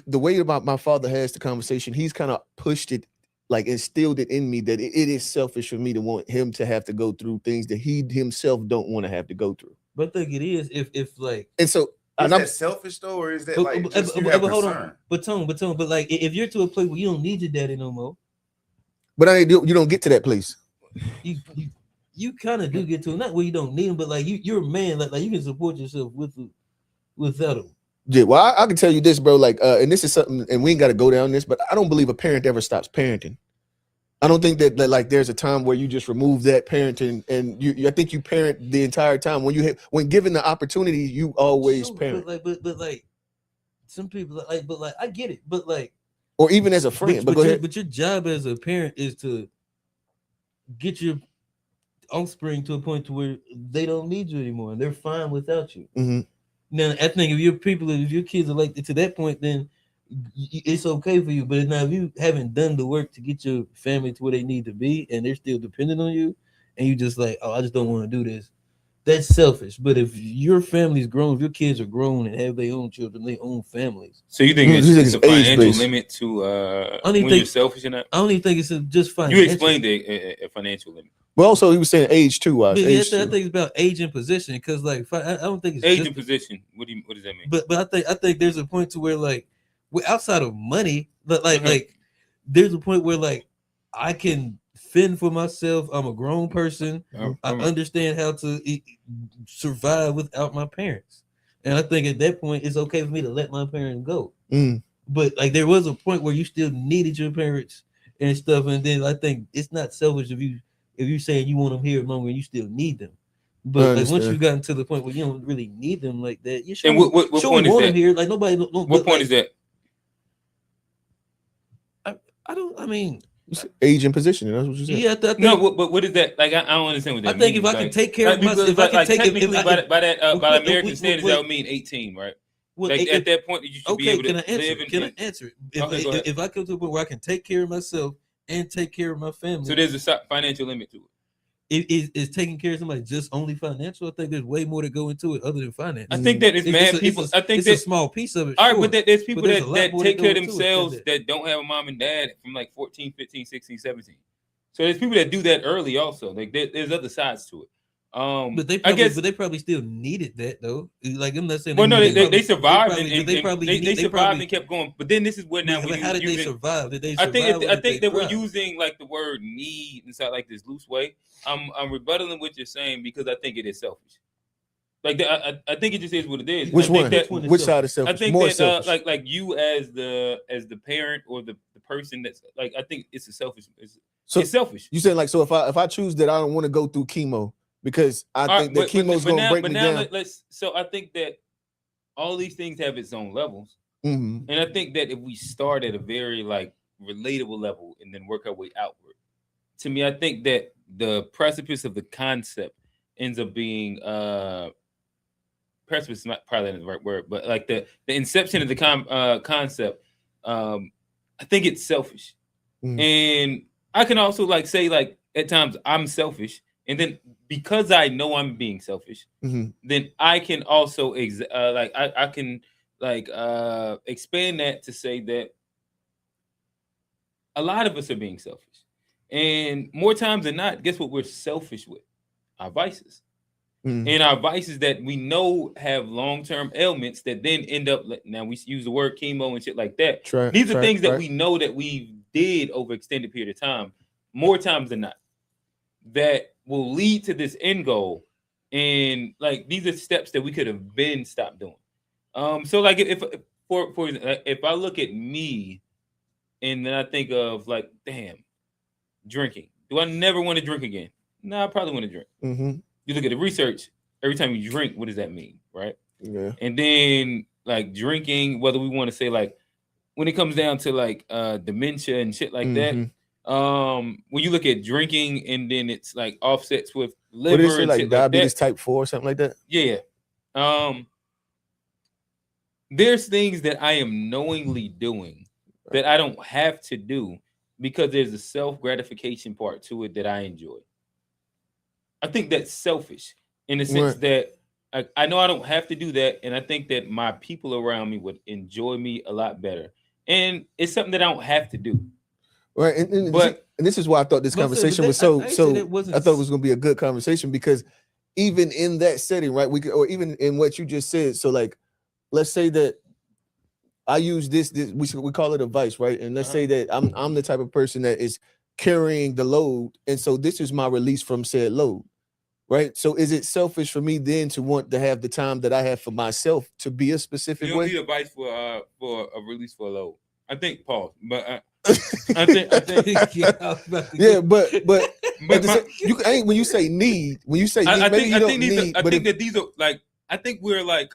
the way about my father has the conversation, he's kind of pushed it, like instilled it in me that it is selfish for me to want him to have to go through things that he himself don't want to have to go through. But I think it is if like, and so is that selfish though, or is that like just you have hold concern? on, but like if you're to a place where you don't need your daddy no more, but you don't get to that place. You kind of do get to not where you don't need him, but like you're a man, like you can support yourself without him. Yeah, well, I can tell you this, bro. Like, and this is something, and we ain't got to go down this, but I don't believe a parent ever stops parenting. I don't think that like there's a time where you just remove that parenting, and I think you parent the entire time. When given the opportunity, you always Sure, parent, but like some people like, but like I get it, but like, or even as a friend. But go ahead. but your job as a parent is to get your offspring to a point to where they don't need you anymore and they're fine without you. Mm-hmm. Now, I think if your kids are like to that point, then it's okay for you. But now, if you haven't done the work to get your family to where they need to be, and they're still dependent on you, and you just like, oh, I just don't want to do this, that's selfish. But if your family's grown, if your kids are grown and have their own children, their own families, So you think You it's, think it's a it's financial age-based? limit to don't even when you're think- selfish in that? I don't even think it's just You financial. explained a financial limit. But also, he was saying age too. Wise, But yeah, age I too. think it's about age and position because, like, I don't think it's Age just, and position. What does that mean? but I think there's a point to where like, outside of money, but Mhm. like there's a point where like I can fend for myself. I'm a grown person. I understand how to survive without my parents, and I think at that point it's okay for me to let my parents go. Mm. But like there was a point where you still needed your parents and stuff, and then I think it's not selfish if you saying you want them here longer and you still need them. But like once understand. you've gotten to the point where you don't really need them like that, you And what point is want them that? here. Like nobody. What point is that? I don't. I mean, You said age and position. That's what you said. yeah. I think, No, but what is that? Like I don't understand what that I think means. if I can Like, take care of because, myself, if I can like, take it, technically by American standards, that wait, would mean 18, right? well, Like at that point, you should be okay, able to can I answer? live It? Can I and answer it? Okay, go ahead. If I come to a point where I can take care of myself and take care of my family, so there's a financial limit to it. Is taking care of somebody just only financial? I think there's way more to go into it other than finance. I think that it's mad people. I think it's that a small piece of it. all right, sure, but there's people there's a lot that more take that care of go into it than themselves that. that don't have a mom and dad from like 14, 15, 16, 17. So there's people that do that early also. Like there's other sides to it. But I guess, they probably still needed that though. Like I'm not saying. well, no, they probably- survived they survived and kept going. But then this is where now But we're how did they using. survive? Did they I survive? think that we're using like the word need inside like this loose way. I'm rebuttaling what you're saying because I think it is selfish. Like I think it just is what it is. Which I think one? that- Which side is selfish? I think More that selfish. like you as the parent or the person that's like I think it's a selfish. It's selfish. You said like so if I choose that I don't want to go through chemo because I think that chemo's going to break me down. Let's. So I think that all these things have its own levels, Mhm. and I think that if we start at a very like relatable level and then work our way outward, to me, I think that the precipice of the concept ends up being precipice is not probably the right word, but like the inception of the concept, I think it's selfish, and I can also like say like at times I'm selfish, and then because I know I'm being selfish, then I can also I can like expand that to say that a lot of us are being selfish, and more times than not, guess what we're selfish with? Our vices. And our vices that we know have long-term ailments that then end up. Now we use the word chemo and shit like that. These are things that we know that we did over extended period of time, more times than not, that will lead to this end goal. And like these are steps that we could have been stopped doing. So like if I look at me, and then I think of like, damn, drinking. Do I never want to drink again? No, I probably want to drink. You look at the research, every time you drink, what does that mean? Right? Yeah. And then like drinking, whether we want to say like when it comes down to like dementia and shit like that, when you look at drinking and then it's like offsets with liver What is it and like shit diabetes like that. type 4 or something like that? Yeah. There's things that I am knowingly doing that I don't have to do because there's a self-gratification part to it that I enjoy. I think that's selfish in the sense that I know I don't have to do that, and I think that my people around me would enjoy me a lot better. And it's something that I don't have to do. Right, and this is why I thought this conversation was so. I thought it was going to be a good conversation because even in that setting, right, or even in what you just said. So, like, let's say that I use this we call it a vice, right? And let's say that I'm the type of person that is carrying the load, and so this is my release from said load, right? So is it selfish for me then to want to have the time that I have for myself to be a specific You don't way? need advice for a release for a load. I think pause, but I think Yeah, but but you ain't when you say need, when you say need, maybe you don't need. I think that these are like I think we're like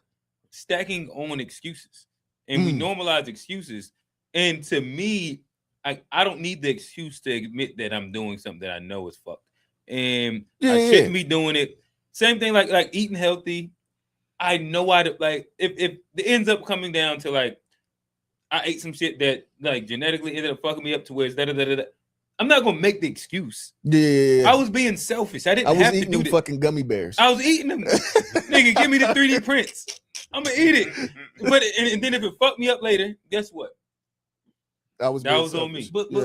stacking on excuses, and we normalize excuses. And to me, I don't need the excuse to admit that I'm doing something that I know is fucked, and I shouldn't be doing it. Same thing like eating healthy. I know like if it ends up coming down to like I ate some shit that like genetically ended up fucking me up to where it's da. I'm not gonna make the excuse. Yeah, I was being selfish. I didn't have to do them fucking gummy bears. I was eating them. Nigga, give me the 3D prints. I'm gonna eat it. But and then if it fucked me up later, guess what? That was on me. But And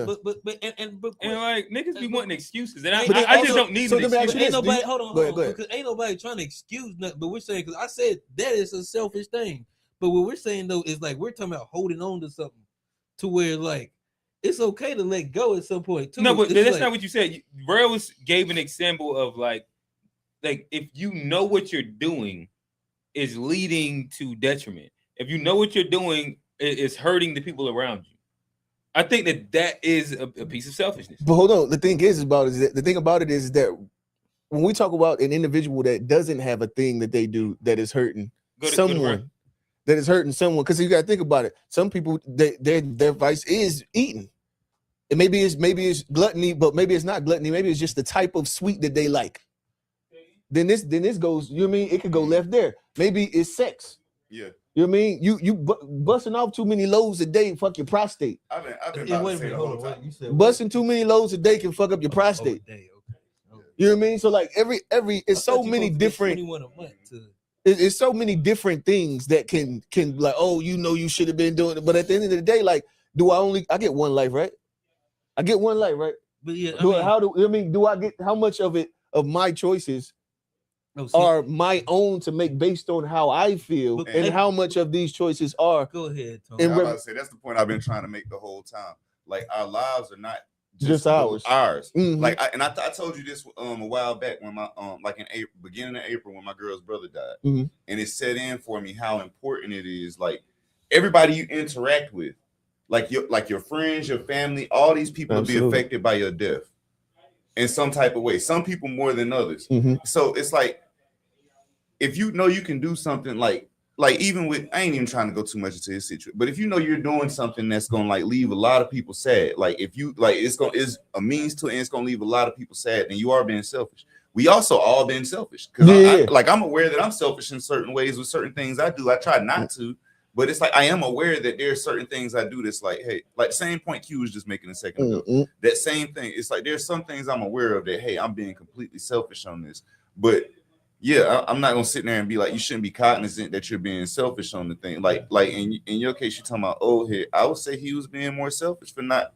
like niggas be wanting excuses, and I also- just don't need so an let me ask excuse. you ain't this, nobody go hold on, ahead. because ain't nobody trying to excuse nothing. But we're saying because I said that is a selfish thing. But what we're saying though is like we're talking about holding on to something to where like it's okay to let go at some point too. No, but It's that's like, not what you said. Rails gave an example of like if you know what you're doing is leading to detriment. If you know what you're doing is hurting the people around you. I think that is a piece of selfishness. But hold on, the thing about it is that when we talk about an individual that doesn't have a thing that they do that is hurting someone, because you got to think about it. Some people their vice is eating. And maybe it's gluttony, but maybe it's not gluttony. Maybe it's just the type of sweet that they like. Then this goes. You know what I mean? It could go left there. Maybe it's sex. Yeah. You know what I mean? You busting off too many loads a day, fuck your prostate. I've been about wait to a say minute, the hold whole on. What time. you said? Busting too many loads a day can fuck up your prostate. Okay. You know what I mean? So like every it's so many different. 21 a month to It's so many different things that can like, oh, you know, you should have been doing it. But at the end of the day, like, I get one life, right? I get one life, right? But yeah, do I get how much of my choices are my own to make based on how I feel, and how much of these choices are? Go ahead, Tom. I'm about to say that's the point I've been trying to make the whole time. Like our lives are not just ours. Mm-hmm. Like I told you this a while back when my like in April, beginning of April when my girl's brother died, and it set in for me how important it is. Like everybody you interact with, like your friends, your family, all these people will be affected by your death in some type of way. Some people more than others. So it's like if you know you can do something like even with, I ain't even trying to go too much into his situation, but if you know you're doing something that's gonna like leave a lot of people sad, like if you like it's a means to it and it's gonna leave a lot of people sad, then you are being selfish. We also all been selfish because I'm aware that I'm selfish in certain ways with certain things I do. I try not to, but it's like I am aware that there are certain things I do that's like, hey, like the same point Q was just making a second ago. That same thing. It's like there's some things I'm aware of that, hey, I'm being completely selfish on this, but yeah, I'm not gonna sit there and be like, you shouldn't be cognizant that you're being selfish on the thing. Like in your case, you're talking about old head. I would say he was being more selfish and I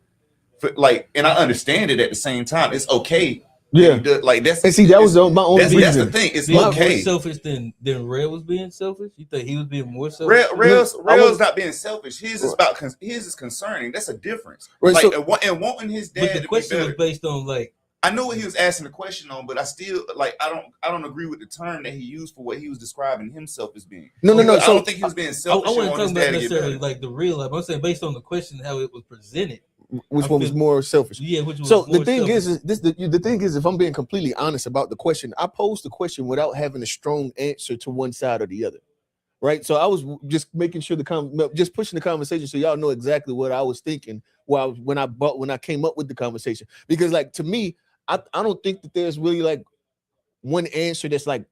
understand it at the same time. It's okay. Yeah, like that's and see that was my only reason. That's the thing. It's okay. More selfish than Ray was being selfish. You think he was being more selfish? Rail's not being selfish. His is concerning. That's a difference. Right, like so, and wanting his dad. But the question was based on like. I know what he was asking the question on, but I still like I don't agree with the term that he used for what he was describing himself as being. No. I don't think he was being selfish. I wasn't talking about necessarily like the real life. I'm saying based on the question how it was presented. Which one was more selfish? Yeah, which was so more the thing selfish. the thing is, if I'm being completely honest about the question, I posed the question without having a strong answer to one side or the other. Right. So I was just making sure just pushing the conversation so y'all know exactly what I was thinking when I came up with the conversation. Because like to me, I don't think that there's really like one answer that's like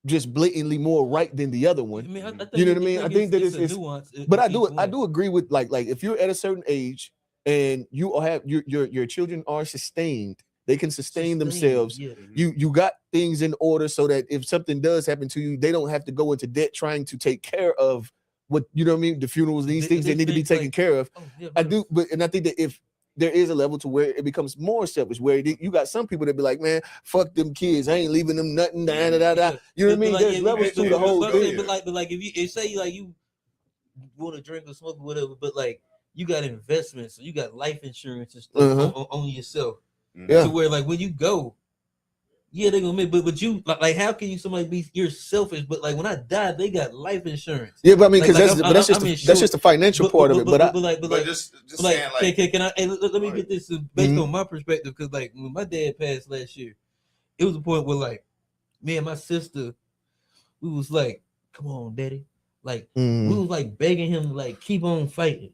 just blatantly more right than the other one. I mean, I think you know what I mean? I think that it's nuance. But I do agree with like if you're at a certain age and you have your children are sustained, they can sustain themselves. Yeah. You got things in order so that if something does happen to you, they don't have to go into debt trying to take care of what you know what I mean, the funerals, these things that need to be taken care of. I do, and I think that if there is a level to where it becomes more selfish, where you got some people that be like, man, fuck them kids, I ain't leaving them nothing. You know what I mean? Like, there's levels to the whole thing. But like if you say like you want to drink or smoke or whatever, but like you got investments, so you got life insurance and stuff on yourself. Yeah. To where like when you go, Yeah, they're gonna make, but you like how can you somebody be you're selfish? But like when I died, they got life insurance. Yeah, but I mean, because that's I'm just the financial part of it. But like just like saying, like, can I? Hey, let me Alright. get this based Mhm. on my perspective because like when my dad passed last year, it was a point where like me and my sister, we was like, come on, daddy, like we was like begging him to like keep on fighting.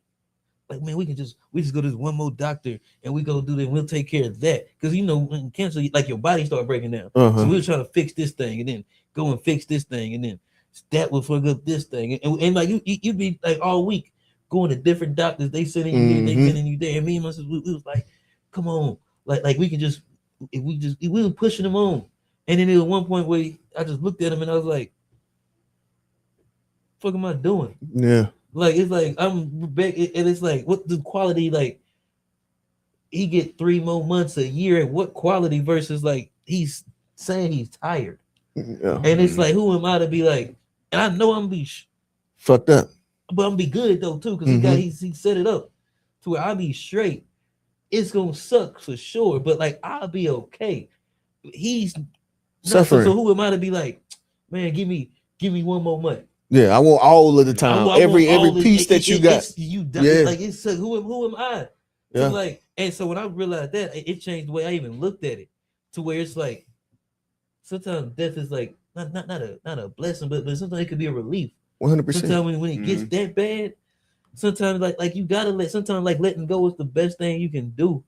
Like man, we just go to this one more doctor and we go do that. And we'll take care of that because you know when cancer, like your body start breaking down. So we were trying to fix this thing and then go and fix this thing and then that will fuck up this thing and like you'd be like all week going to different doctors. They sending you here, they sending you there. And me and my sister, we was like, come on, like we can just if we were pushing them on. And then there was one point where I just looked at him and I was like, "Fuck am I doing?" yeah, Like it's like I'm back, and it's like what the quality like he get 3 more months a year and what quality versus like he's saying he's tired yeah, and it's like who am I to be like and I know I'm gonna be fucked up. but I'm gonna be good though too because he set it up to where I'll be straight. It's gonna suck for sure, but like I'll be okay. He's not, Suffering. so who am I to be like, man? Give me 1 more month. Yeah, I want all of the time. Every piece that you got. Yeah. Like it's who am I? Yeah. Like, and so when I realized that, it changed the way I even looked at it to where it's like sometimes death is like not a blessing, but sometimes it could be a relief. 100%. Sometimes when it gets that bad, sometimes like you gotta sometimes like letting go is the best thing you can do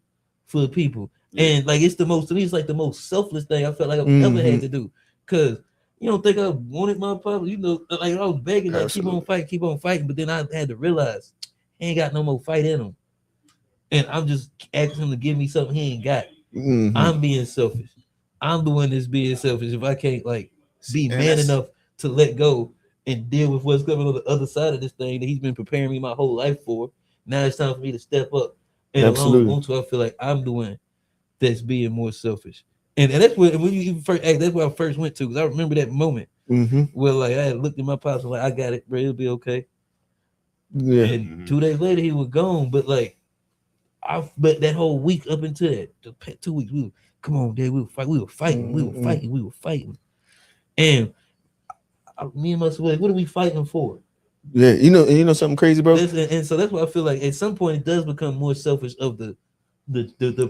for people. And like it's the most to me, it's like the most selfless thing I felt like I've ever had to do. Cause you don't think I wanted my papa, you know, like I was begging, like keep on fighting, but then I had to realize he ain't got no more fight in him. And I'm just asking him to give me something he ain't got. I'm being selfish. I'm the one that's being selfish. If I can't like be man enough to let go and deal with what's coming on the other side of this thing that he's been preparing me my whole life for, now it's time for me to step up. And along onto I feel like I'm the one that's being more selfish. And that's when you even first asked, that's where I first went to because I remember that moment where like I had looked at my pops and like I got it, bro, it'll be okay. Yeah. And 2 days later he was gone, but like but that whole week up into that, the 2 weeks, we were, come on, Dad, we were fighting. And me and my sister, what are we fighting for? Yeah, you know something crazy, bro. And so that's why I feel like at some point it does become more selfish of the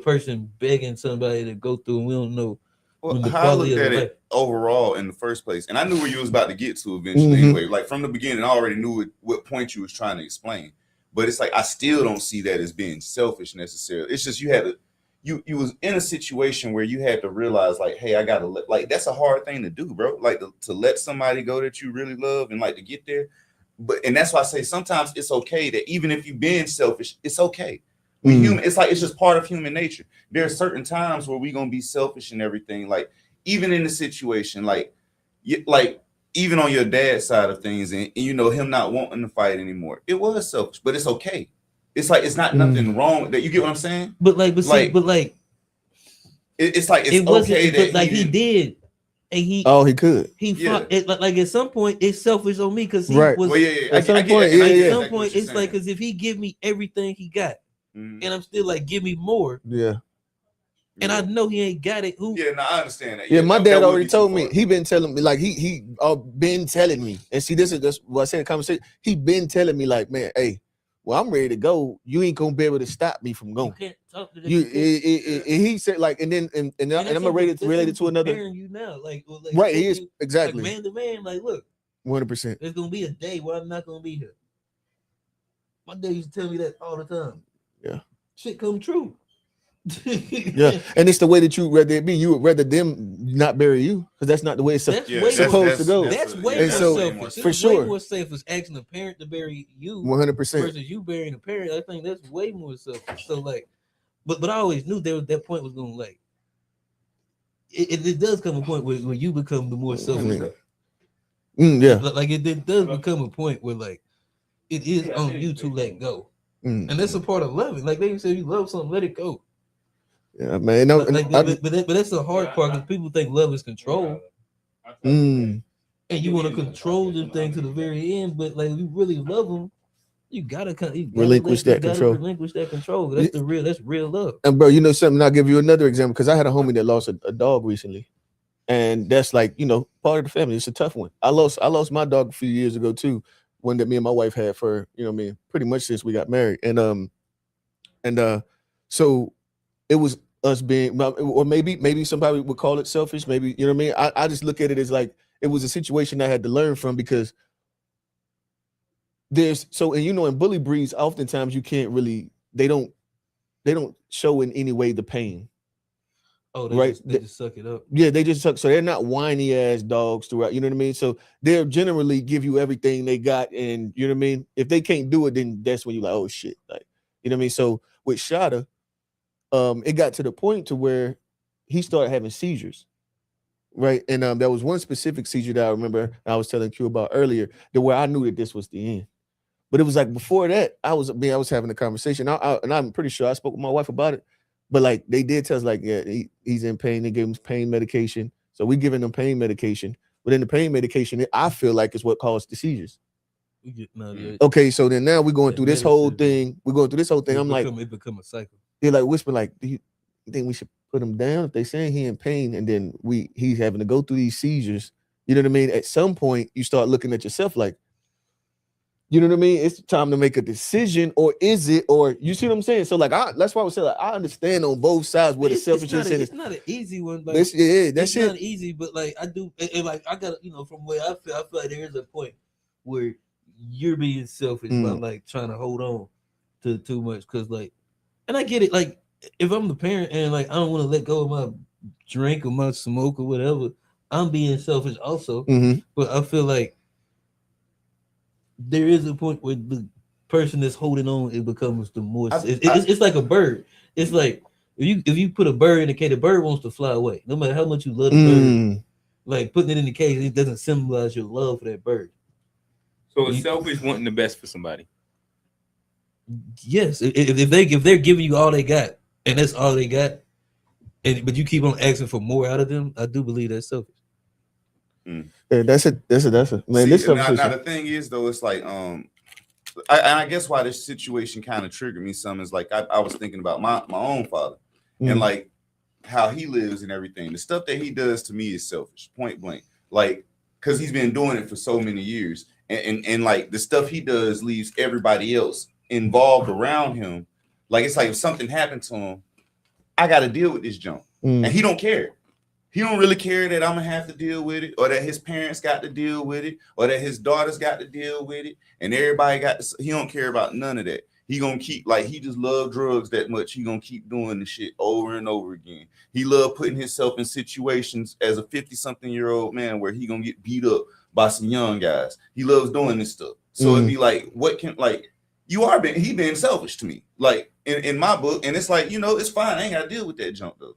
person begging somebody to go through, and we don't know. Well, how I looked at it overall in the first place, and I knew where you was about to get to eventually. Anyway, like from the beginning, I already knew what point you was trying to explain. But it's like I still don't see that as being selfish necessarily. It's just you had to, you was in a situation where you had to realize like, hey, I gotta like that's a hard thing to do, bro. Like to let somebody go that you really love and like to get there. And that's why I say sometimes it's okay that even if you've been selfish, it's okay. We human, it's like it's just part of human nature. There are certain times where we're gonna be selfish and everything. Like even in the situation, like even on your dad's side of things, and you know him not wanting to fight anymore, it was selfish, but it's okay. It's like it's not nothing wrong that you get what I'm saying. But it's like it's it okay that like he did. And he could. He fought it like at some point it's selfish on me because he was well, at some point exactly it's like because if he give me everything he got and I'm still like give me more and I know he ain't got it. I understand that. My dad already told me. He been telling me like he been telling me, and see this is just what I said in the conversation. He been telling me like, man, hey, well I'm ready to go. You ain't gonna be able to stop me from going. You can't talk to he said like, and I'm related to another. You now, like right, he is exactly like man to man. Like, look, 100%. There's gonna be a day where I'm not gonna be here. My dad used to tell me that all the time. Yeah, shit come true. Yeah, and it's the way that you rather it be. You would rather them not bury you because that's not the way it's supposed to go. That's way more selfish. For sure, way more selfish asking a parent to bury you 100% versus you burying a parent. I think that's way more selfish. So like, but I always knew that point was gonna like. It does come a point where you become the more selfish. Yeah, like it does become a point where like it is on you to let go, and that's a part of loving. Like they say, you love something, let it go. Yeah, man. No, but that's the hard part because people think love is control, and you want to control the thing to the very end. But like, if you really love them, you gotta relinquish that control. Relinquish that control. That's real love. And bro, you know something? I'll give you another example because I had a homie that lost a dog recently, And that's like, part of the family. It's a tough one. I lost my dog a few years ago too, one that me and my wife had for, pretty much since we got married. And so it was us being, or maybe somebody would call it selfish, maybe, you know what I mean? I just look at it as like it was a situation I had to learn from, because in bully breeds, oftentimes you can't really, they don't show in any way the pain. Oh, they right? they just suck it up. Yeah, they just suck. So they're not whiny ass dogs throughout. You know what I mean? So they'll generally give you everything they got, and you know what I mean. If they can't do it, then that's when you're like, oh shit, like, you know what I mean. So with Shada, it got to the point to where he started having seizures, right? And there was one specific seizure that I remember I was telling Q about earlier, that where I knew that this was the end. But it was like before that, I was having a conversation, and I'm pretty sure I spoke with my wife about it. But like they did tell us, like, yeah, he's in pain. They gave him pain medication, so we giving him pain medication. But then the pain medication, I feel like, is what caused the seizures. Okay, so then now we're going through this whole thing. We're going through this whole thing. I'm like, it become a cycle. They're like whisper, like, do you think we should put him down if they saying he in pain, and then he's having to go through these seizures? You know what I mean? At some point, you start looking at yourself like, you know what I mean? It's time to make a decision, or is it? Or you see what I'm saying? So like, that's why I was saying, like, I understand on both sides what the selfishness is. It's not an easy one. Like, that's it's it. Not easy, but like I do, and like I got, from where I feel like there is a point where you're being selfish by like trying to hold on to too much, because like, and I get it. Like, if I'm the parent and like I don't want to let go of my drink or my smoke or whatever, I'm being selfish also. But I feel like there is a point where the person that's holding on, it becomes the more. It's like a bird. It's like if you put a bird in a cage, the bird wants to fly away, no matter how much you love the bird. Like putting it in the cage, it doesn't symbolize your love for that bird. So it's selfish wanting the best for somebody. Yes, if they're giving you all they got, and that's all they got, but you keep on asking for more out of them, I do believe that's selfish. Yeah, that's it. Man, See, now the thing is though, it's like I guess why this situation kind of triggered me some is like I was thinking about my own father and like how he lives and everything. The stuff that he does to me is selfish, point blank. Like, because he's been doing it for so many years, and like the stuff he does leaves everybody else involved around him. Like, it's like if something happened to him, I got to deal with this junk, and he don't care. He don't really care that I'm gonna have to deal with it, or that his parents got to deal with it, or that his daughters got to deal with it, and everybody got to. He don't care about none of that. He gonna keep, like, he just love drugs that much. He gonna keep doing the shit over and over again. He love putting himself in situations as a 50-something-year-old man where he gonna get beat up by some young guys. He loves doing this stuff. So it'd be like, what can, like, he been selfish to me, like in my book, and it's like, it's fine. I ain't gotta deal with that junk though.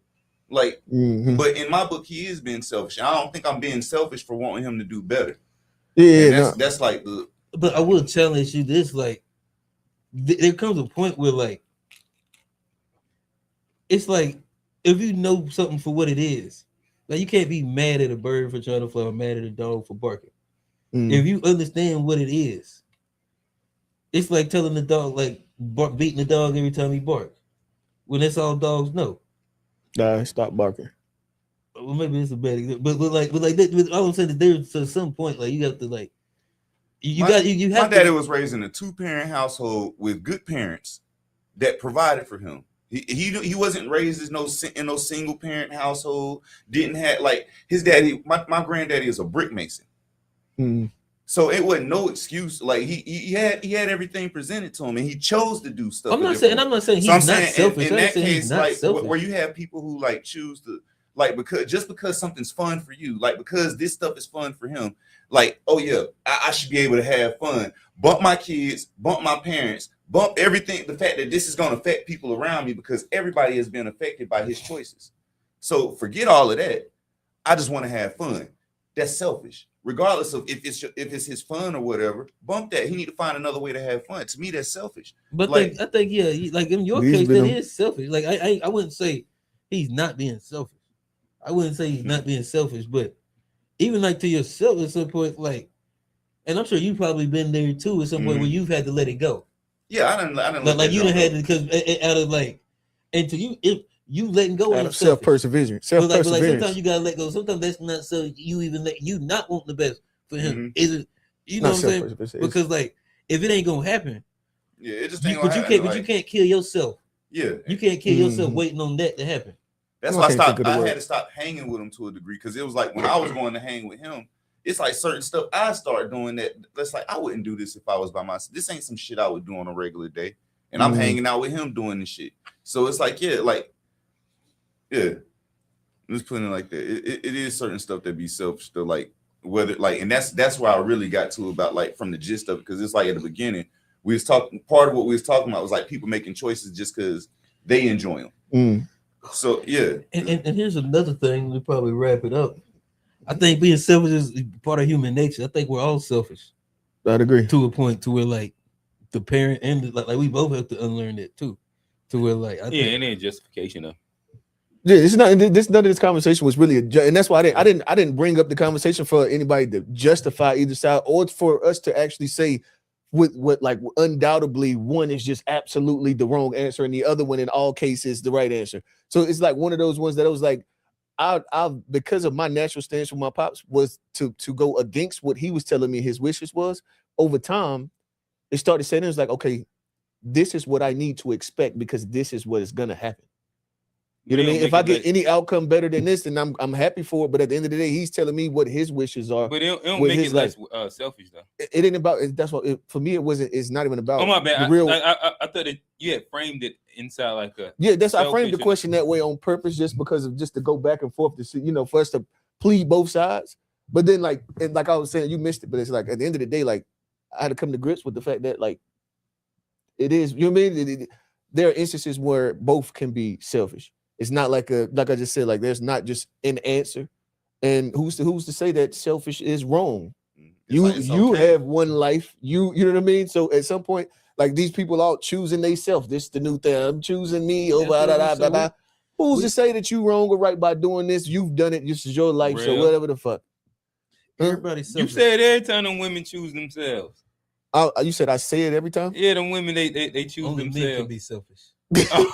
Like, but in my book, he is being selfish. I don't think I'm being selfish for wanting him to do better. Yeah, that's like the. But I will challenge you this: like, there comes a point where, like, it's like if you know something for what it is, like you can't be mad at a bird for trying to fly, or mad at a dog for barking. If you understand what it is, it's like telling the dog, like beating the dog every time he barks, when that's all dogs know. Nah, stop barking. Well, maybe it's a bad example, but all I'm saying is there's to some point, like, you have to, like, you have. My daddy was raised in a 2-parent household with good parents that provided for him. He wasn't raised in no single parent household. Didn't have, like, his daddy. My granddaddy is a brick mason. So it wasn't no excuse. Like, he had everything presented to him, and he chose to do stuff. I'm not saying he's not selfish. In that case, like, where you have people who like choose to, like, because something's fun for you, like because this stuff is fun for him, like, oh yeah, I should be able to have fun, bump my kids, bump my parents, bump everything. The fact that this is going to affect people around me because everybody has been affected by his choices. So forget all of that. I just want to have fun. That's selfish. Regardless of if it's his fun or whatever, bump that. He need to find another way to have fun. To me, that's selfish. But like, I think yeah, like in your case, that is selfish. Like I wouldn't say he's not being selfish. I wouldn't say he's not being selfish, but even like to yourself at some point, like, and I'm sure you've probably been there too at some point where you've had to let it go. Yeah, I didn't like you done had to, because out of like, and to you, if you letting go Out ain't of selfish. self-perseverance. But like Self-perseverance. sometimes you gotta let go. Sometimes that's not so you even let you not want the best for him. Mhm. Is it? You know Not what I'm saying? self-perseverance. It's- Because like if it ain't gonna happen, Yeah, it just you, ain't gonna but you happen. can't. But you can't kill yourself. Yeah, You can't kill yourself Mhm. waiting on that to happen. that's I why I can't stopped. think of the I word. had to stop hanging with him to a degree because it was like when I was going to hang with him, it's like certain stuff I started doing that's like I wouldn't do this if I was by myself. This ain't some shit I would do on a regular day, and I'm Mhm. hanging out with him doing this shit. So it's like yeah. Let's put it like that. It is certain stuff that be selfish to like whether like, and that's where I really got to about like from the gist of it because it's like at the beginning we was talking. Part of what we was talking about was like people making choices just because they enjoy them. Mm. So yeah, And here's another thing. We probably wrap it up. I think being selfish is part of human nature. I think we're all selfish I'd agree. to a point to where like the parent and like we both have to unlearn that too. To where like I Yeah, think and then justification of. Yeah, it's not. None of this conversation was really, and that's why I didn't bring up the conversation for anybody to justify either side, or for us to actually say what like undoubtedly one is just absolutely the wrong answer, and the other one in all cases the right answer. So it's like one of those ones that I was like, I because of my natural stance with my pops was to go against what he was telling me his wishes was. Over time, it started saying it was like, okay, this is what I need to expect because this is what is gonna happen. You know what I mean? If I get any outcome better than this, then I'm happy for it. But at the end of the day, he's telling me what his wishes are. But it don't with make his it less selfish though. It ain't about. That's what for me. It wasn't. It's not even about. Oh my bad. The real. I thought that you had framed it inside like a. Yeah, that's I framed the selfish question that way on purpose, just because of just to go back and forth to see, for us to plead both sides. But then like I was saying, you missed it. But it's like at the end of the day, like I had to come to grips with the fact that like it is. You know what I mean? There are instances where both can be selfish. It's not like I just said, like there's not just an answer. And who's to say that selfish is wrong? it's You okay. have one life. You know what I mean? So at some point, like these people all choosing themselves. This the new thing. I'm choosing me over Who's to say that you wrong or right by doing this? You've done it. This is your life. Real. So whatever the fuck. everybody's You selfish. said every time them women choose themselves. You said I say it every time? Yeah, them women they choose Only men can themselves. be selfish.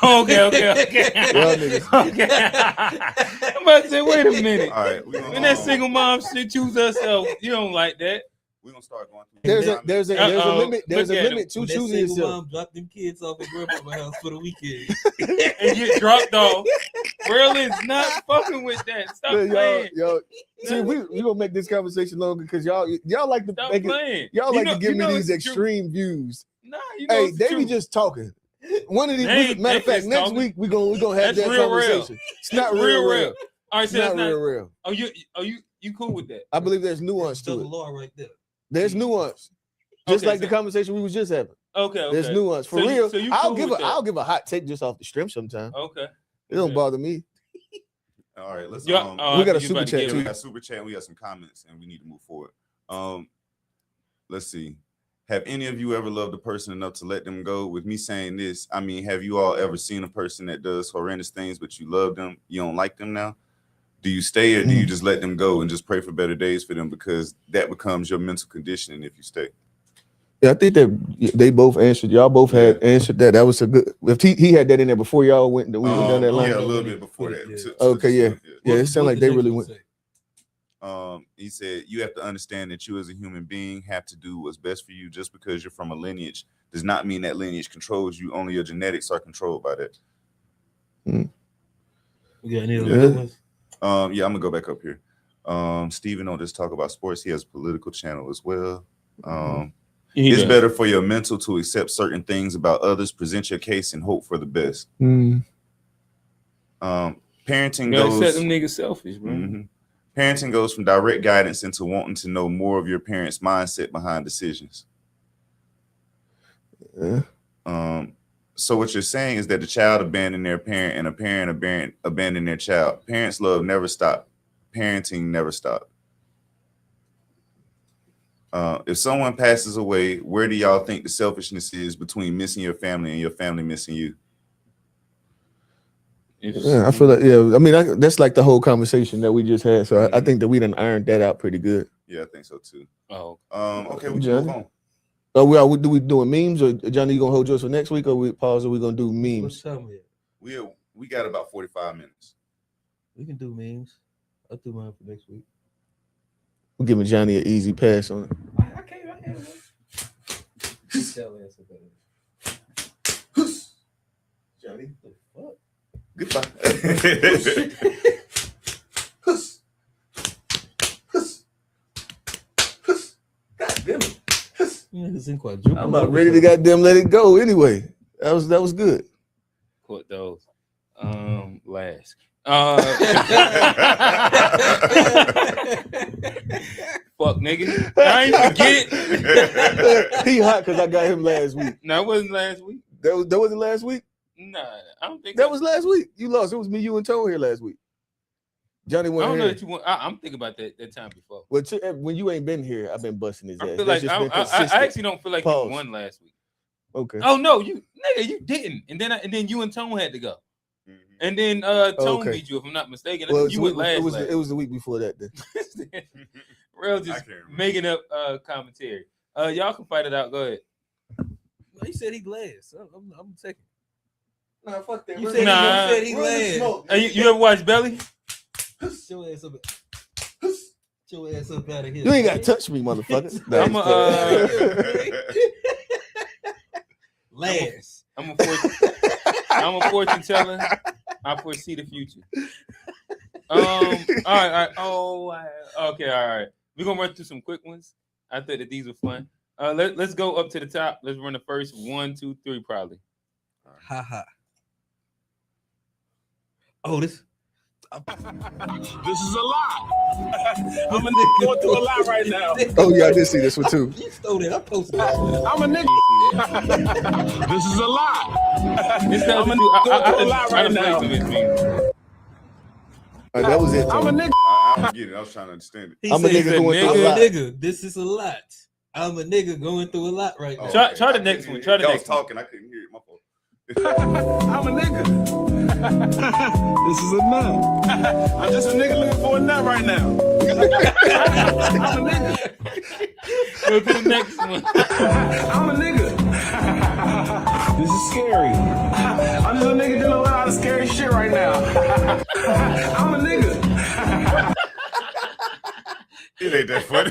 Oh, okay. Y'all niggas. Okay. I'm about to say, wait a minute. all right. When that single mom shit choose herself, you don't like that. We're gonna start going through. There's a limit. There's a Look at limit to When that choosing single yourself. mom dropped them kids off at grandpa's house for the weekend. And get dropped off. Berlin's not fucking with that. Stop playing. Y'all, see, we gonna make this conversation longer because y'all like to Stop make playing. it. Y'all You like know- to give you me know these it's true. extreme views. Nah, you know Hey, it's they true. be just talking. One of these, They ain't- matter of they fact, just next talking. week we gonna have That's that real, conversation. It's not real. All right, It's so not that's not. real. Oh, you cool with that? I believe there's nuance to Double it. law right there. There's nuance. Just Okay, like the so- conversation we was just having. Okay. There's nuance. For So real, so you I'll cool give with that? I'll give a hot take just off the strength sometimes. Okay. It don't Okay. bother me. All right, let's Yeah, we got I a think you super about to chat get Yeah, too. we it. got super chat. We got some comments, and we need to move forward. Let's see. Have any of you ever loved a person enough to let them go? With me saying this, I mean, have you all ever seen a person that does horrendous things, but you love them, you don't like them now? Do you stay or do you just let them go and just pray for better days for them because that becomes your mental conditioning if you stay? Yeah, I think that they both answered. Y'all both had answered that. That was a good. If he had that in there before y'all went, we went down that line. Yeah, a little bit before that. Yeah. Okay, yeah. Yeah, it sounded like they really went. He said, you have to understand that you as a human being have to do what's best for you. Just because you're from a lineage does not mean that lineage controls you. Only your genetics are controlled by that. We got any other ones? Yeah, I'm gonna go back up here. Steven don't just talk about sports. He has a political channel as well. It's better for your mental to accept certain things about others, present your case, and hope for the best. Parenting goes. Set them niggas selfish, bro. Mm-hmm. Parenting goes from direct guidance into wanting to know more of your parents' mindset behind decisions. So what you're saying is that the child abandoned their parent and a parent abandoned their child. Parents' love never stopped. Parenting never stopped. If someone passes away, where do y'all think the selfishness is between missing your family and your family missing you? Yeah, I feel like, I mean, that's like the whole conversation that we just had. So I think that we done ironed that out pretty good. Yeah, I think so too. Oh, okay, we can move on. Do we doing memes, or Johnny, you gonna hold yours for next week, or we pause, or we gonna do memes? We We got about 45 minutes. We can do memes. I'll do mine for next week. We're giving Johnny an easy pass on it. I can't. I can't. Tell ass about it. Johnny. The fuck? Goodbye. Huss. Huss. Huss. God damn it. Huss. It's in quadruple. I'm about ready to goddamn let it go anyway. That was good. Caught those. Last. Fuck, nigga. I ain't forget it. He hot because I got him last week. No, it wasn't last week. That wasn't last week. Nah, I don't think That was last week. You lost. It was me, you, and Tone here last week. Johnny I went don't know here. that you want. I'm thinking about that time before. Well, when you ain't been here, I've been busting his ass. I feel That's like just been I consistent. actually don't feel like Pause. you won last week. Okay. Oh no, you didn't. And then you and Tone had to go. And then Tone Okay. beat you, if I'm not mistaken. Well, You went last. it was the week before that. Then. Real I just can't remember. making up commentary. Y'all can fight it out. Go ahead. He said he last. I'm second. Nah, fuck that. You Run said the- Nah. he said he run the last. smoke. Hey, you ever watch Belly? Huss. Your ass up. Huss. Your ass up out of here. You ain't got to touch me, motherfucker. I'm last. I'm a fortune teller. I foresee the future. All right. Okay, all right. We're gonna run through some quick ones. I thought that these were fun. Let's go up to the top. Let's run the first 1, 2, 3, probably. Ha ha. Oh, this. This is a lot. I'm a nigga going through a lot right now. Oh yeah, I did see this one too. You stole it. I posted it. I'm a nigga. This is a lot. This I'm a doesn't nigga do. going through a lot right now. That was it. I'm a Tony. nigga. I don't get it. I was trying to understand it. He I'm a said, nigga going through a I'm a lot. nigga. This is a lot. I'm a nigga going through a lot right now. Try the I next couldn't one. hear Try it. the Y'all next was one. talking. I couldn't hear it. My fault. I'm a nigga. This is a nut. I'm just a nigga looking for a nut right now. I'm a nigga. Go to the next one. I'm a nigga. This is scary. I'm just a nigga doing a lot of scary shit right now. I'm a nigga. It ain't that funny.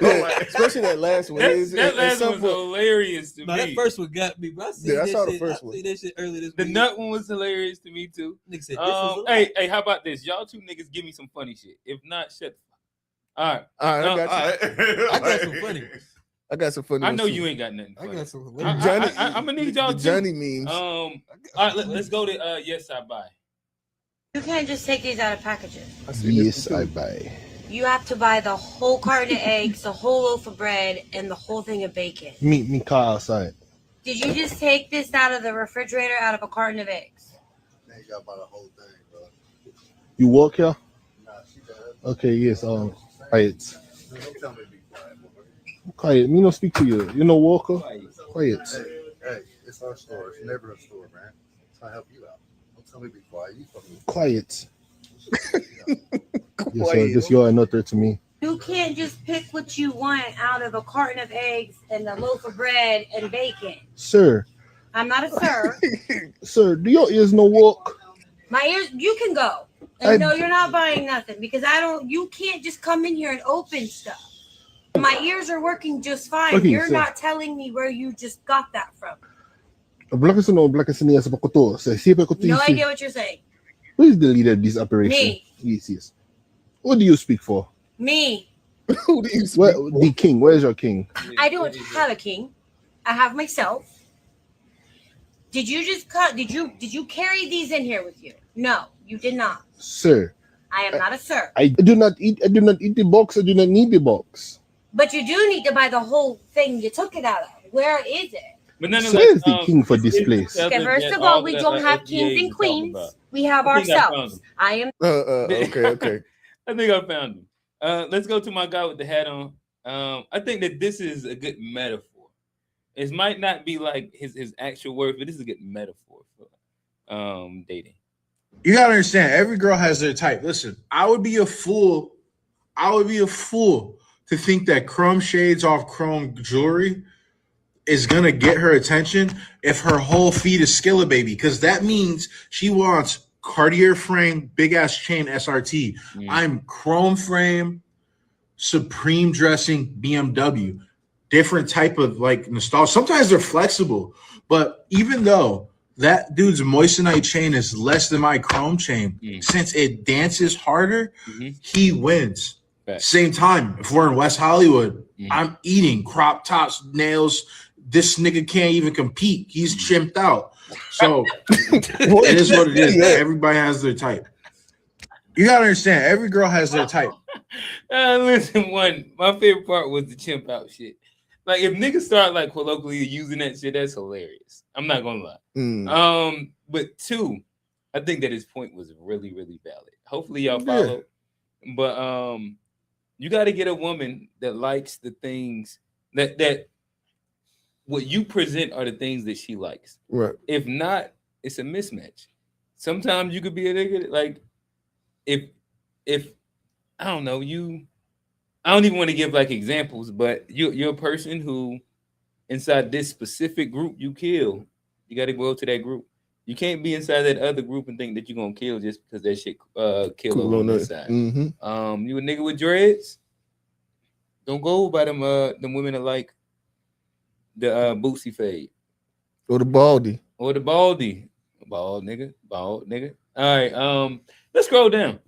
Yeah, especially that last one. That last one was hilarious to No, me. that first one got me. But I seen Yeah, I that saw the shit. first I one. seen that shit earlier this The week. nut one was hilarious to me too. Nigga said, this is a lot. Hey, how about this? Y'all two niggas give me some funny shit. If not, shut the fuck. All right. All right, I got you. I got some funny ones. I got some funny. I know ones, you too. ain't got nothing I funny. got some. Johnny, I'm gonna need y'all the too. Johnny memes. All right, let's go to Yes I Buy. You can't just take these out of packages. I see this one, too. buy. You have to buy the whole carton of eggs, the whole loaf of bread, and the whole thing of bacon. Meet me car outside. Did you just take this out of the refrigerator out of a carton of eggs? Now you gotta buy the whole thing, bro. You work here? Nah, she does. Okay, yes. Quiet. Don't tell me to be quiet. Quiet. Me no speak to you. You know Walker? Quiet. Hey, it's our store. It's a neighborhood store, man. So I help you out. Don't tell me to be quiet. You fucking Quiet. Yes, Quiet. sir. This you're another to me. You can't just pick what you want out of a carton of eggs and a loaf of bread and bacon. Sir. I'm not a sir. Sir, do your ears no work? My ears, you can go. And no, you're not buying nothing because you can't just come in here and open stuff. My ears are working just fine. Okay, You're sir. not telling me where you just got that from. Black no black niya sa pakoto. Sa siya pakoto. No idea what you're saying. Who is the leader of this operation? Me. Yes. What do you speak for? Me. Who do you speak Where, for? the king. Where's your king? I don't have a king. I have myself. Did you just cut? Did you carry these in here with you? No, you did not. Sir, I am not a sir. I do not eat the box. I do not need the box. But you do need to buy the whole thing you took it out of. Where is it? But nonetheless, Sir is the king for this place. Okay, first of all, we don't have kings and queens. We have ourselves. I am. Okay. I think I found him. Let's go to my guy with the hat on. I think that this is a good metaphor. It might not be like his actual words, but this is a good metaphor for dating. You gotta understand, every girl has their type. Listen, I would be a fool to think that chrome shades off chrome jewelry is gonna get her attention if her whole feed is Skilla Baby, because that means she wants Cartier frame, big ass chain SRT. I'm chrome frame, Supreme dressing, BMW. Different type of like nostalgia. Sometimes they're flexible, but even though that dude's moissanite chain is less than my chrome chain, since it dances harder, he wins. Same time, if we're in West Hollywood, I'm eating crop tops, nails. This nigga can't even compete. He's chimped out. So it is what it is. Everybody has their type. You gotta understand, every girl has their type. Listen, my favorite part was the chimp out shit. Like, if niggas start like colloquially using that shit, that's hilarious. I'm not gonna lie. But two, I think that his point was really, really valid. Hopefully y'all follow. But you got to get a woman that likes the things that what you present are the things that she likes. Right. If not, it's a mismatch. Sometimes you could be a nigga like if I don't know, I don't even want to give like examples, but you're a person who inside this specific group you kill. You got to go to that group. You can't be inside that other group and think that you're gonna kill just because that shit kill over on this side. You a nigga with dreads? Don't go by them women that like the Boosie fade. Or the baldy. Or the baldy. Bald nigga. All right. Let's scroll down.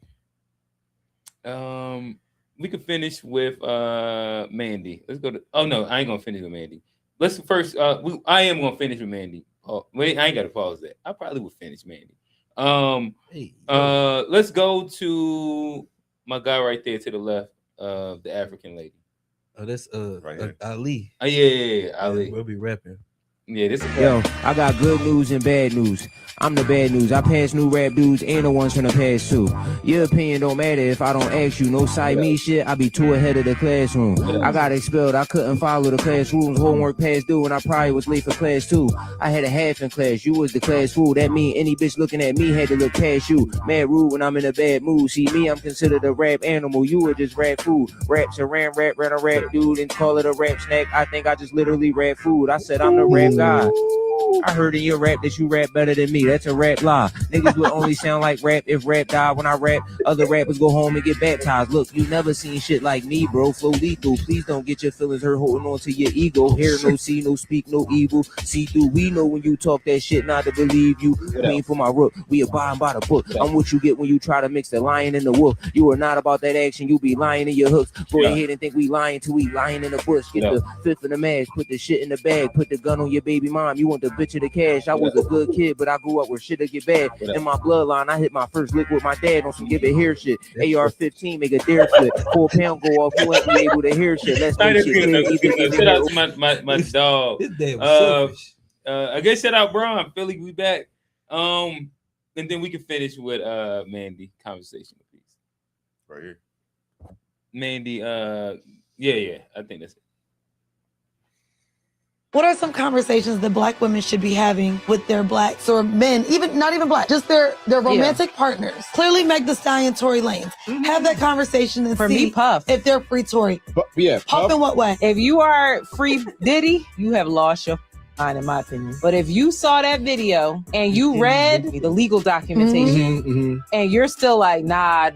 We could finish with Mandy. Let's go to I ain't gonna finish with Mandy. Let's first I am gonna finish with Mandy. Wait, I ain't gotta pause that. I probably would finish Mandy. Let's go to my guy right there to the left of the African lady. Oh, that's right here. Ali. Oh, yeah, Ali. We'll be rapping. Yeah, this Yo, I got good news and bad news. I'm the bad news. I pass new rap dudes and the ones from the past too. Your opinion don't matter if I don't ask you. No side me shit, I be too ahead of the classroom. I got expelled, I couldn't follow the class rules. Homework past due and I probably was late for class too. I had a half in class, you was the class fool. That mean any bitch looking at me had to look past you. Mad rude when I'm in a bad mood. See me, I'm considered a rap animal. You were just rap food. Raps a ran a rap dude and call it a rap snack. I think I just literally rap food. I said I'm the rap guy. I heard in your rap that you rap better than me. That's a rap lie. Niggas would only sound like rap if rap died. When I rap, other rappers go home and get baptized. Look, you never seen shit like me, bro. Flow lethal. Please don't get your feelings hurt holding on to your ego. Hear no, see no, speak no evil. See through. We know when you talk that shit, not to believe you. Queen for my rook. We abide by the book. I'm what you get when you try to mix the lion and the wolf. You are not about that action. You be lying in your hooks. Go ahead and think we lying till we lying in the bush. Get the fifth in the mask. Put the shit in the bag. Put the gun on your baby mom. You want the bitch of the cash. I was a good kid, but I grew up where shit'll get bad. In my bloodline, I hit my first lick with my dad on some give it here shit. AR-15 make a dare flip. 4 pound go off. You ain't be able to hear shit. Let's make shit. Shout out to my dog. I guess shout out Brian. Philly, we back. And then we can finish with Mandy conversation with peace. Right here. Mandy, yeah, I think that's it. What are some conversations that Black women should be having with their Blacks or men, even not even Black, just their romantic partners? Clearly, Meg Thee Stallion, Tory Lanez. Have that conversation and For see me, Puff. if they're free Tory. Puff in what way? If you are free Diddy, you have lost your mind, in my opinion. But if you saw that video and you read the legal documentation and you're still like, nah,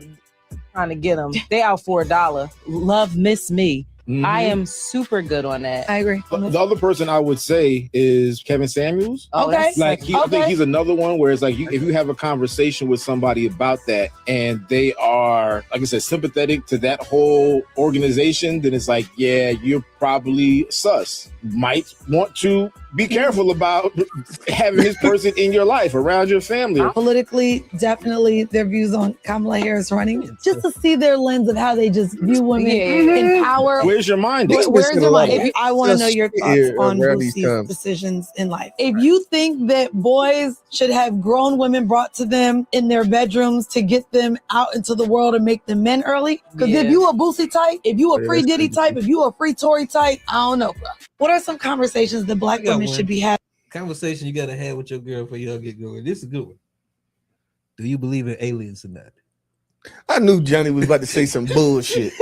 trying to get them, they out for $1. Love, miss me. I am super good on that. I agree. The other person I would say is Kevin Samuels. Okay. Like I think he's another one where it's like if you have a conversation with somebody about that and they are, like I said, sympathetic to that whole organization, then it's like, yeah, you're probably sus. Might want to be careful about having this person in your life, around your family. Politically, definitely their views on Kamala Harris running, just to see their lens of how they just view women in power. Where's your mind? Where's your mind? I want to know your thoughts on Boosie's decisions in life. If you think that boys should have grown women brought to them in their bedrooms to get them out into the world and make them men early, because if you a Boosie type, if you a free Diddy type, if you a free Tory type, I don't know, bro. What are some conversations that Black women should be having? Conversation you gotta have with your girl before y'all get going. This is a good one. Do you believe in aliens or not? I knew Johnny was about to say some bullshit.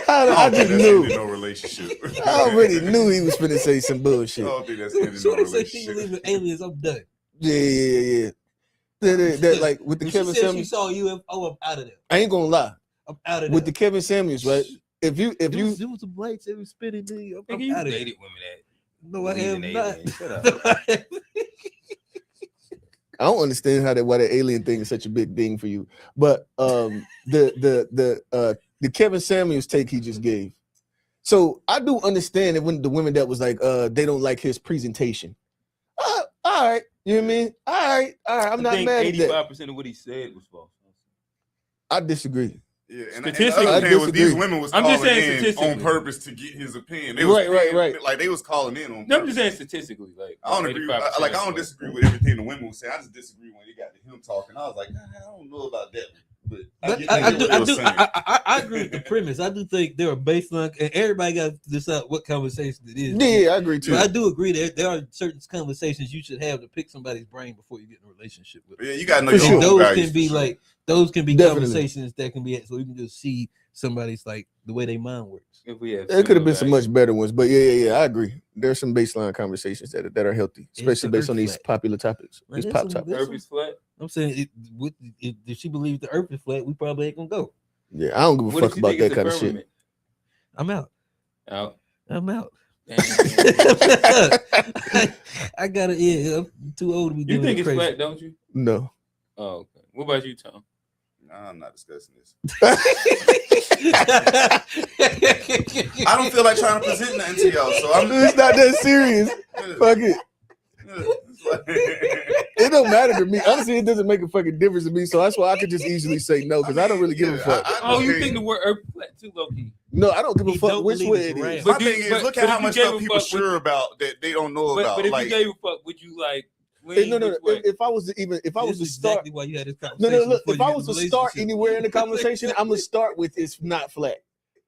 I just knew. No relationship. I already knew he was finna say some bullshit. I don't think that's ending no Soon as she relationship. believe in aliens, I'm done. Yeah. That like with the When Kevin she said Samuels. she saw UFO, I'm out of there. I ain't gonna lie. I'm out of there. With the Kevin Samuels, right? If you there was some lights that was spinning me. I'm You out of there. dated women that No, I believe have in not. aliens. Shut up. No, I have- I don't understand why the alien thing is such a big thing for you. But the Kevin Samuels take he just gave. So I do understand that when the women that was like they don't like his presentation. All right, you know what I mean? All right. I'm not mad at that. 85% of what he said was false. I disagree. Yeah, and Statistically, the other thing was these disagree. women was I'm calling just saying in on statistically. purpose to get his opinion. They was Right. Like they was calling in on purpose. No, I'm just saying statistically. Like I don't agree. 85% Like I don't disagree with everything the women were saying. I just disagree when it got to him talking. I was like, I don't know about that. But I agree with the premise. I do think there are baseline, and everybody got to decide what conversation it is. Yeah, I agree too. But I do agree that there are certain conversations you should have to pick somebody's brain before you get in a relationship with them. Yeah, you gotta know For your sure. own Those values, can be for sure. like those can be Definitely. conversations that can be so you can just see somebody's like the way their mind works. If we have There could have been some similar much better ones, but yeah, I agree. There's some baseline conversations that are healthy, especially the based on earth these flat. popular topics, Man, these there's pop some- topics. values. Earth is flat. I'm saying, if she believes the earth is flat, we probably ain't gonna go. Yeah, I don't give a What fuck if you about think that it's a kind of shit. firmament? I'm out. Out. I'm out. Damn. I gotta. Yeah, I'm too old to be You doing think that it's crazy. flat, don't you? No. Oh, okay. What about you, Tom? Nah, I'm not discussing this. I don't feel like trying to present nothing to y'all, so I'm. It's not that serious. Fuck it. It don't matter to me. Honestly, it doesn't make a fucking difference to me. So that's why I could just easily say no, because I don't really give a fuck. Oh, you think the word earth is flat too, low key? No, I don't give a He fuck don't which believe way it's it round. is. My But thing do- is, but- look but at how if you much gave stuff a people fuck, would sure about that they don't know about. But if like, you gave a fuck, would you like? Hey, lean no. which way? If I was to This to is start, exactly why you had this no. conversation. Look, before if you I get was in to a start relationship. anywhere in the conversation, I'm gonna start with it's not flat.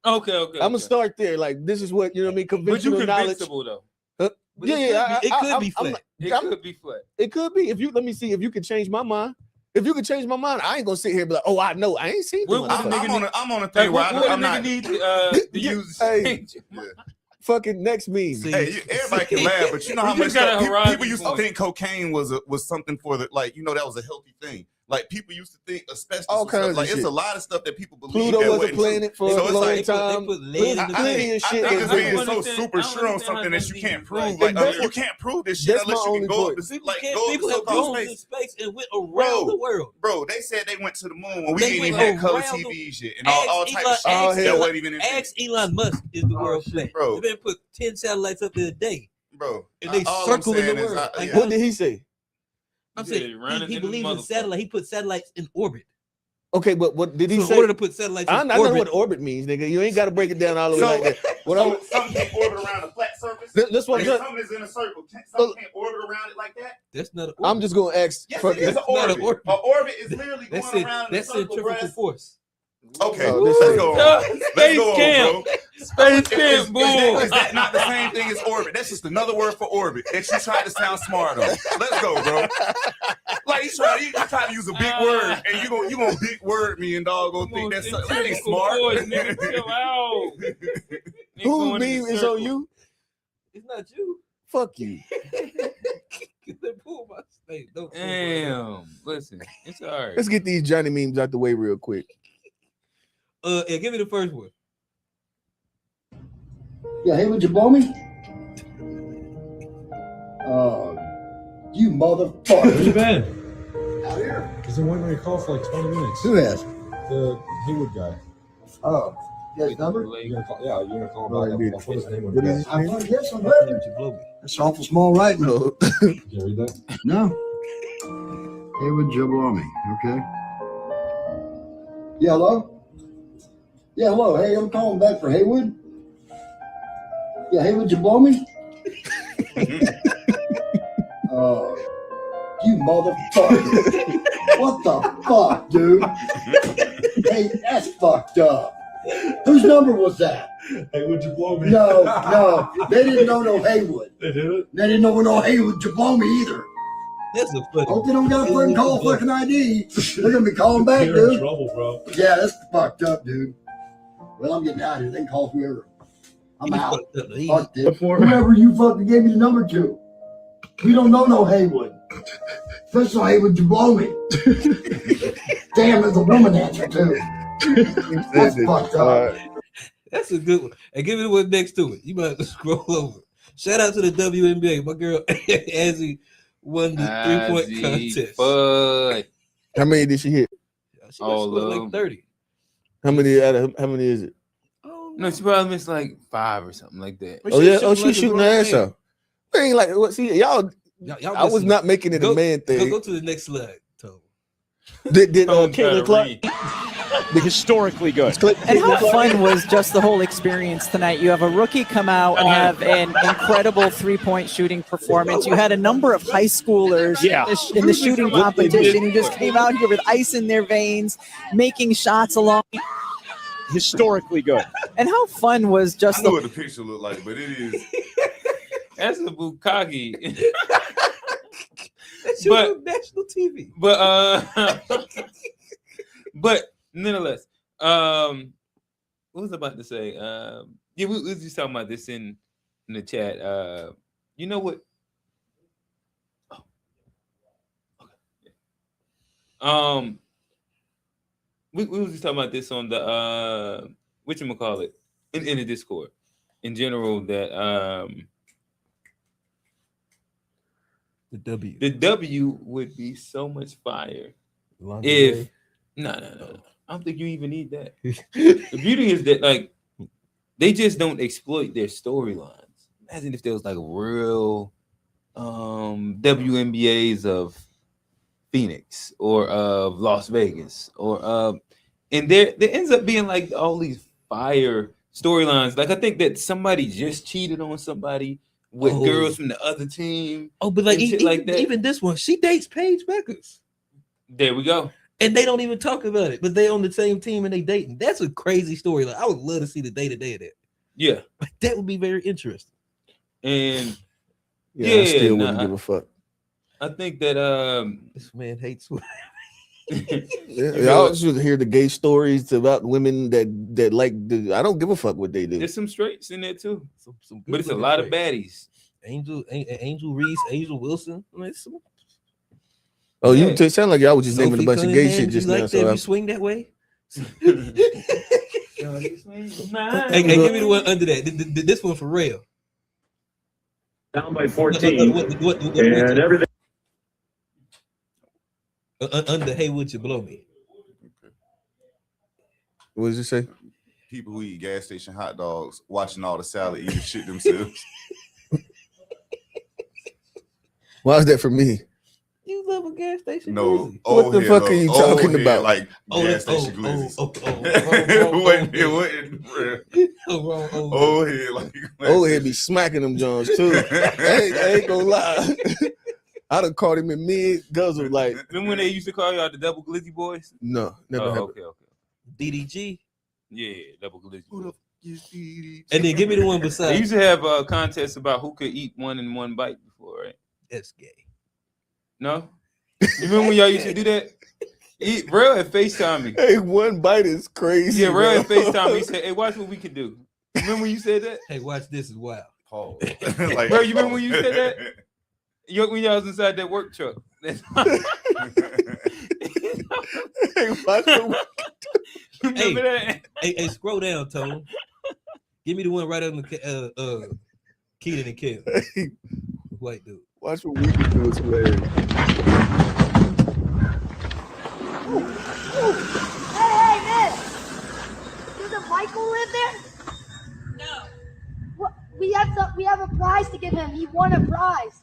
Okay. I'm gonna start there. Like this is what you know what I mean. But you Conventional knowledge. convincible though. But it could be flat. It I'm- could be flat. It could be. If you let me see if you can change my mind. If you can change my mind, I ain't gonna sit here and be like, oh, I know. I ain't seen What the would a motherfucker. I'm on a Like, thing where what would a I'm nigga not. need to use? Hey. Change? Fucking next meme. See, Hey, everybody can laugh, but you know how You much just got a stuff, people horizon used point. to think cocaine was something for the that was a healthy thing. Like people used to think asbestos. All was stuff. kinds of Like it's shit. a lot of stuff that people believe. Pluto that was a wasn't true. planet for So a it's long like, time. they put lead in the Plenty of shit. I think was it's there. being so understand- super I don't sure on understand something how that you some can't niggas prove. like- Like And you can't prove this shit that's unless my you only can go point. up to People like can't. go up to People have so-called flown in space. space and went around the world. Bro, they said they went to the moon when we They didn't even went have color around the- TVs yet and all type of shit. Elon- That wasn't even in Ask Elon Musk is the world flat. bro. They been put 10 satellites up there a day, Bro. and they all I'm circle in the saying is, world. Like, What did he say? I'm He said saying running he into believes in motherfucker. satellite. He put satellites in orbit. Okay, but what did he So in say? order to put satellites I in know orbit, what orbit means, nigga. You ain't got to break it down all the way like that. What so I'm, some can't orbit around a flat surface. That's what I'm Like, saying. something is in a circle. Some can't orbit around it like that. that's not an orbit. I'm just gonna ask. Yes, fuck it is it. an orbit. not an orbit. An orbit is literally going That's it. around in a That's circle, centrifugal bruh. force. Okay, Oh, this let's is- go on. Let's Space go on, camp. bro. Space camp, Is boom. that not the same thing as orbit? That's just another word for orbit that you tried to sound smart on. Let's go, bro. Like you try to use a big word, and you gonna big word me and dog gonna think that's something. That ain't smart. Chill out. Whose beam is on you? It's not you. Fuck you. They pull my snake. Don't pull my- Damn. Listen, it's all right. Let's get these Johnny memes out the way real quick. Yeah, give me the first one. Yeah, hey, would you blow me? You motherfucker. Where you been? Out here. He's been waiting on your call for like 20 minutes. Who has? The Haywood guy. Oh, you got his number? You're gonna call, yeah, you're gonna call him Oh, back. indeed. I'll put his name on What it. is his I name? thought, yes, I'm Why ready. don't you blow me? That's awful small writing. No. Did you read that? No. Hey, would you blow me? Okay. Yeah, hello? Yeah, hello. Hey, I'm calling back for Haywood. Yeah, hey, would you blow me? You motherfucker. What the fuck, dude? Hey, that's fucked up. Whose number was that? Hey, would you blow me? No. They didn't know no Haywood. They did it? They didn't know no Haywood blow me either. That's a funny. Hope they don't got a fucking call fucking ID. They're gonna be calling back, You're in dude. trouble, bro. Yeah, that's fucked up, dude. Well, I'm getting out of here. They can call whoever. I'm out. He Fuck this. Whoever you fucking gave me the number to. We don't know no Haywood. Especially Haywood, you blow me. Damn, there's a woman answer too. That's fucked up. That's a good one. And give me the one next to it. You might have to scroll over. Shout out to the WNBA. My girl Azzy won the 3-point contest. But How many did she hit? She must score like 30. How many is it? No, she probably missed like 5 or something like that. Oh yeah, she's shooting her ass off. Ain't like what? See, y'all I was not making it a man thing. Go to the next slide, Tone. Did Caitlin Clark? Historically good. And how fun was just the whole experience tonight? You have a rookie come out and have an incredible 3-point shooting performance. You had a number of high schoolers in the shooting competition who just came out here with ice in their veins, making shots along. Historically good. And how fun was just I know what the picture looked like, but it is. That's a bukkake. That's your national TV. But nonetheless, what was I about to say? We was just talking about this in the chat. You know what? We was just talking about this on the whatchamacallit in the Discord in general that the W would be so much fire if no. I don't think you even need that. The beauty is that like they just don't exploit their storylines. Imagine if there was like real WNBAs of Phoenix or of Las Vegas or and there ends up being like all these fire storylines. Like I think that somebody just cheated on somebody with girls from the other team. Oh, but like shit like that. Even this one, she dates Paige Beckers. There we go. And they don't even talk about it, but they on the same team and they dating. That's a crazy story. Like I would love to see the day-to-day of that. Yeah. Like, that would be very interesting. And I still wouldn't give a fuck. I think that this man hates y'all should hear the gay stories about women that like I don't give a fuck what they do. There's some straights in there too. Some but it's a lot of baddies. Angel Reese, Angel Wilson. Oh, you sound like y'all was just naming a bunch of gay shit just now. So you swing that way. Hey, give me the one under that. This one for real. Down by 14. And everything. Under Haywood, you blow me. What does it say? People who eat gas station hot dogs watching all the salad eating shit themselves. Why is that for me? You love a gas station? No. Glizzy. What the fuck are you talking about? Like gas station glizzies. Old head like old head be smacking them Jones too. I ain't gonna lie. I done caught him in mid guzzle. Like, remember when they used to call y'all the double glizzy boys? No, never. Okay. DDG. Yeah, double glizzy. And then give me the one beside. They used to have a contest about who could eat one in one bite before, right? That's gay. No? You remember when y'all used to do that? Real had FaceTime me. Hey, one bite is crazy. Yeah, Real had FaceTime me. He said, hey, watch what we can do. Remember when you said that? Hey, watch this is wild. Oh. Bro, you remember when you said that? When y'all was inside that work truck. Hey, watch remember that? Hey, scroll down, Tone. Give me the one right under Keaton and Kim. White dude. Watch what we can do. It's hilarious. Hey, miss! Doesn't Michael live there? No. What? We have a prize to give him. He won a prize.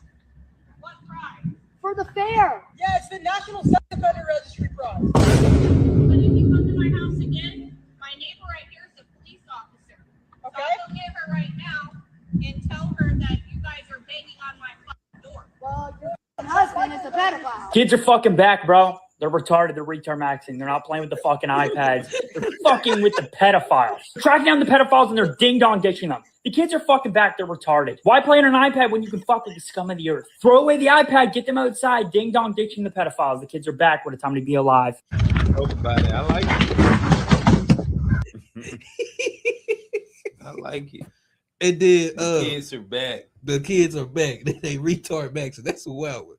What prize? For the fair. Yeah, it's the National Sex Offender Registry prize. But if you come to my house again, my neighbor right here is a police officer. Okay. So I'll go get her right now and tell her that you guys are banging on my front door. Well, your husband is a pedophile. Kids are fucking back, bro. They're retarded. They're retard maxing. They're not playing with the fucking iPads. They're fucking with the pedophiles. They're tracking down the pedophiles and they're ding-dong ditching them. The kids are fucking back. They're retarded. Why play on an iPad when you can fuck with the scum of the earth? Throw away the iPad. Get them outside. Ding-dong ditching the pedophiles. The kids are back. What a time to be alive. Everybody, I like it. I like it. And then The kids are back. The kids are back. They retard Max. That's a wild one.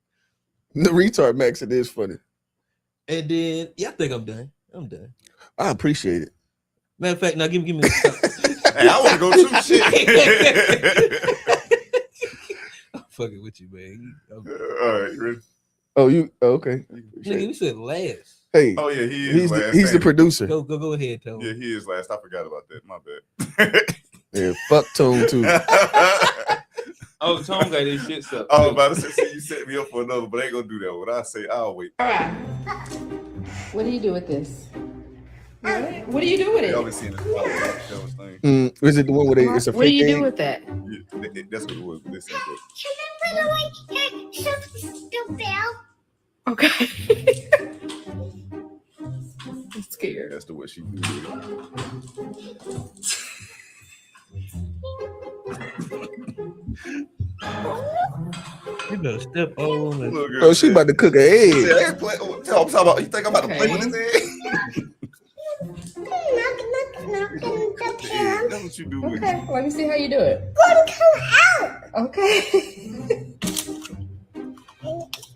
The retard Max, it is funny. And then I think I'm done. I'm done. I appreciate it. Matter of fact, now give me. Hey, I want to go too. Shit. I'm fucking with you, man. All right, ready? Oh, you okay? Nigga, you said last. Hey. Oh yeah, he is. He's last. he's the producer. Go ahead, Tone. Yeah, he is last. I forgot about that. My bad. Yeah, fuck Tone too. Oh, Tone got his shit stuff. I was about to say you set me up for another, but I ain't gonna do that. When I say I'll wait. All right. What do you do with this? What do you do with it? Y'all been seeing this thing. Is it the one where it's a What do you fake do game? with that? Yeah, that's what it was. Listen, Okay. I'm scared. that's the way she do You better step all on it. Oh, she about to cook an egg. I'm talking about. You think I'm about to play with this egg? That's what you do with it. Okay, let me see how you do it. Okay.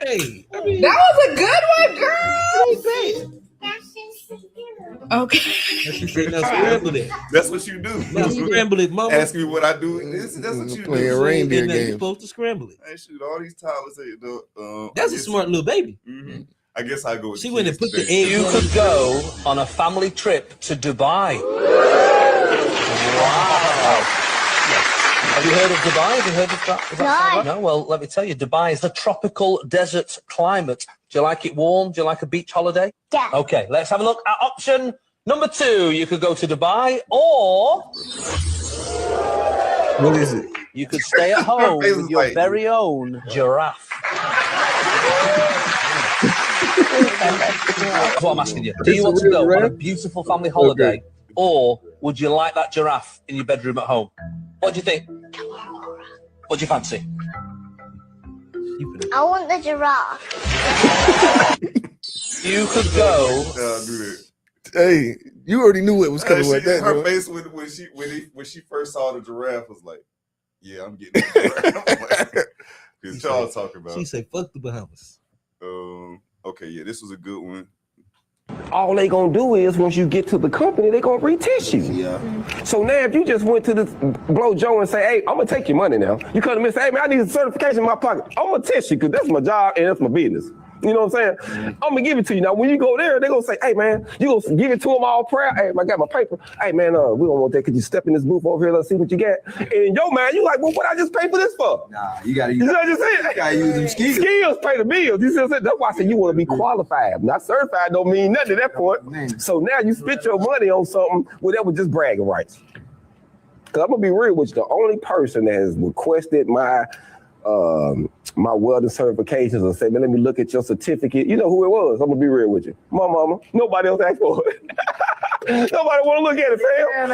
Hey, That was a good one, girl. Okay. She said, now scramble it. That's what you do. Now scramble it, mama. Ask me what I do. That's what you Playing do. reindeer And then you're games. supposed to scramble it. Hey, shoot, all these towers. That's a smart little baby. Mm-hmm. I guess I go with She the went and kids put the today. egg. You could go on a family trip to Dubai. Wow. Yes. Have you heard of Dubai? Have you heard of that? Is that sound right? No, well, let me tell you, Dubai is a tropical desert climate. Do you like it warm? Do you like a beach holiday? Yeah. Okay, let's have a look at option number 2. You could go to Dubai, or What is it? you could stay at home with your very own giraffe. That's what I'm asking you. Do you want to go on a beautiful family holiday, or would you like that giraffe in your bedroom at home? What do you think? What do you fancy? I want the giraffe. You could go. Do that. Hey, you already knew what was coming with that, her bro. face when she first saw the giraffe was like, "Yeah, I'm getting the giraffe." Because y'all talking about. She said, "Fuck the Bahamas." Okay, yeah, this was a good one. All they gonna do is once you get to the company, they gonna retest you. Yeah. So now if you just went to this Blow Joe and say, hey, I'm gonna take your money now. You come to me and say, hey man, I need a certification in my pocket. I'm gonna test you because that's my job and that's my business. You know what I'm saying? I'm gonna give it to you. Now when you go there, they gonna say, hey man, you gonna give it to them all prayer. Hey, I got my paper. Hey man, we don't want that. Could you step in this booth over here? Let's see what you got. And yo man, you like, well, what I just pay for this for? Nah, you gotta use. You know what I'm saying? You gotta use them skills. Skills pay the bills. You see what I'm saying? That's why I said you want to be qualified. Not certified don't mean nothing at that point. So now you spent your money on something where that was just bragging rights. Cause I'm gonna be real with you. The only person that has requested my welding certifications and say, man, let me look at your certificate. You know who it was? I'm gonna be real with you. My mama. Nobody else asked for it. Nobody want to look at it, fam.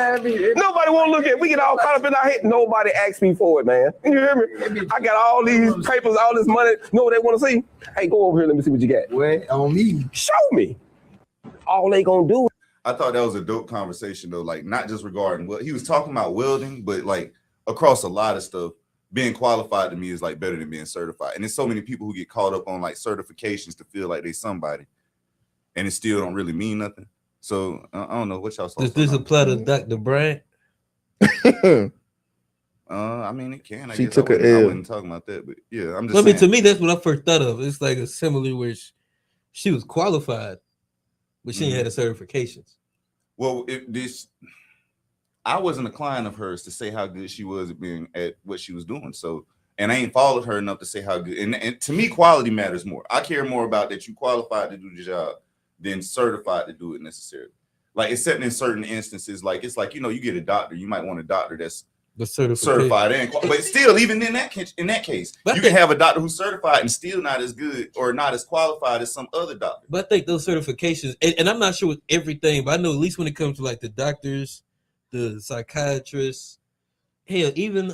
Nobody want to look at it. We get all caught up in our head. Nobody asked me for it, man. You hear me? I got all these papers, all this money. Know what they want to see? Hey, go over here. Let me see what you got. What on me? Show me. All they gonna do. I thought that was a dope conversation though, like not just regarding what he was talking about welding, but like across a lot of stuff. Being qualified to me is like better than being certified. And there's so many people who get caught up on like certifications to feel like they somebody, and it still don't really mean nothing. So I don't know what y'all. Does this apply to Dr. Bryant? I mean, it can. She guess took I a L. wasn't talking about that, but yeah, I'm just. I mean, saying. to me, that's what I first thought of. It's like a similar where she was qualified, but she ain't had the certifications. Well, I wasn't a client of hers to say how good she was at being at what she was doing. So, and I ain't followed her enough to say how good. And to me, quality matters more. I care more about that you qualified to do the job than certified to do it necessarily. Like, except in certain instances, like it's like, you know, you get a doctor, you might want a doctor that's certified and but still, even in that case, you can have a doctor who's certified and still not as good or not as qualified as some other doctor. But I think those certifications, and I'm not sure with everything, but I know at least when it comes to like the doctors, the psychiatrists, hell, even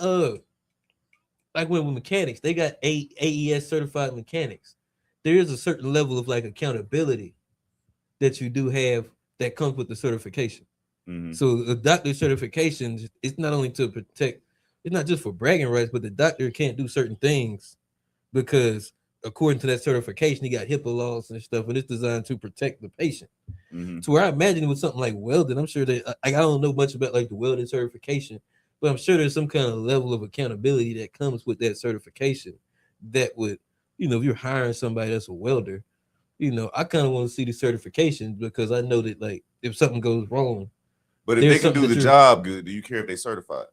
like when with mechanics, they got AES certified mechanics. There is a certain level of like accountability that you do have that comes with the certification. So a doctor certification it's not only to protect, it's not just for bragging rights, but the doctor can't do certain things because according to that certification, he got HIPAA laws and stuff, and it's designed to protect the patient. To where I imagine it was something like welding. I'm sure that I don't know much about like the welding certification, but I'm sure there's some kind of level of accountability that comes with that certification that would, if you're hiring somebody that's a welder, I kind of want to see the certification because I know that like if something goes wrong. But if they can do the job good, do you care if they certified?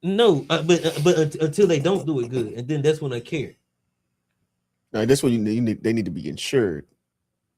No, but until they don't do it good, and then that's when I care. Now that's when they need to be insured.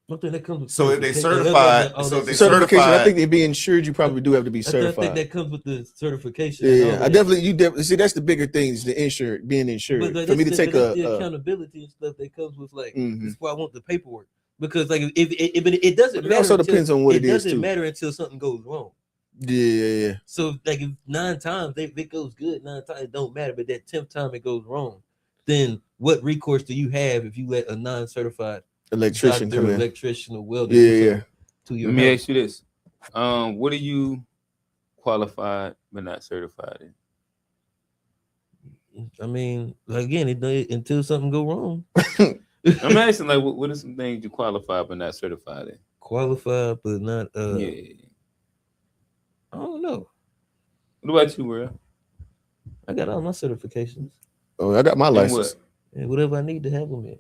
That comes with so if they certified, certification, I think they be insured. You probably do have to be certified. I think that comes with the certification. Yeah, I definitely see. That's the bigger things, the insured, being insured. But for me to take the accountability and stuff that comes with like that's why I want the paperwork because like if it doesn't matter. It also depends on what it is. It doesn't matter until something goes wrong. Yeah. So like if 9 times if it goes good, 9 times it don't matter. But that 10th time it goes wrong, then what recourse do you have if you let a non-certified electrician come in? Electrician or welder? To your Let me ask you this: what are you qualified but not certified in? I mean, again, until something go wrong. I'm asking, like, what are some things you qualified but not certified in? Qualified but not. Yeah. I don't know. What about you, bro? I got all my certifications. Oh, I got my license. And whatever I need to have them in.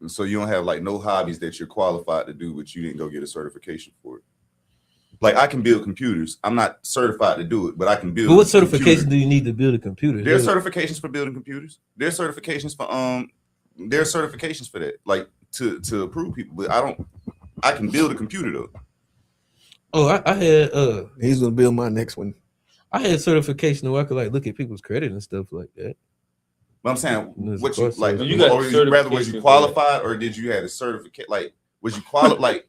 So you don't have like no hobbies that you're qualified to do, but you didn't go get a certification for it. Like I can build computers. I'm not certified to do it, but I can build. But what certification do you need to build a computer? There's certifications for building computers. There's certifications for There's certifications for that, like to approve people. But I can build a computer though. Oh, I had he's gonna build my next one. I had certification where I could like look at people's credit and stuff like that. But I'm saying, what you like? Was you qualified, or did you have a certificate? Like, was you qualified? Like,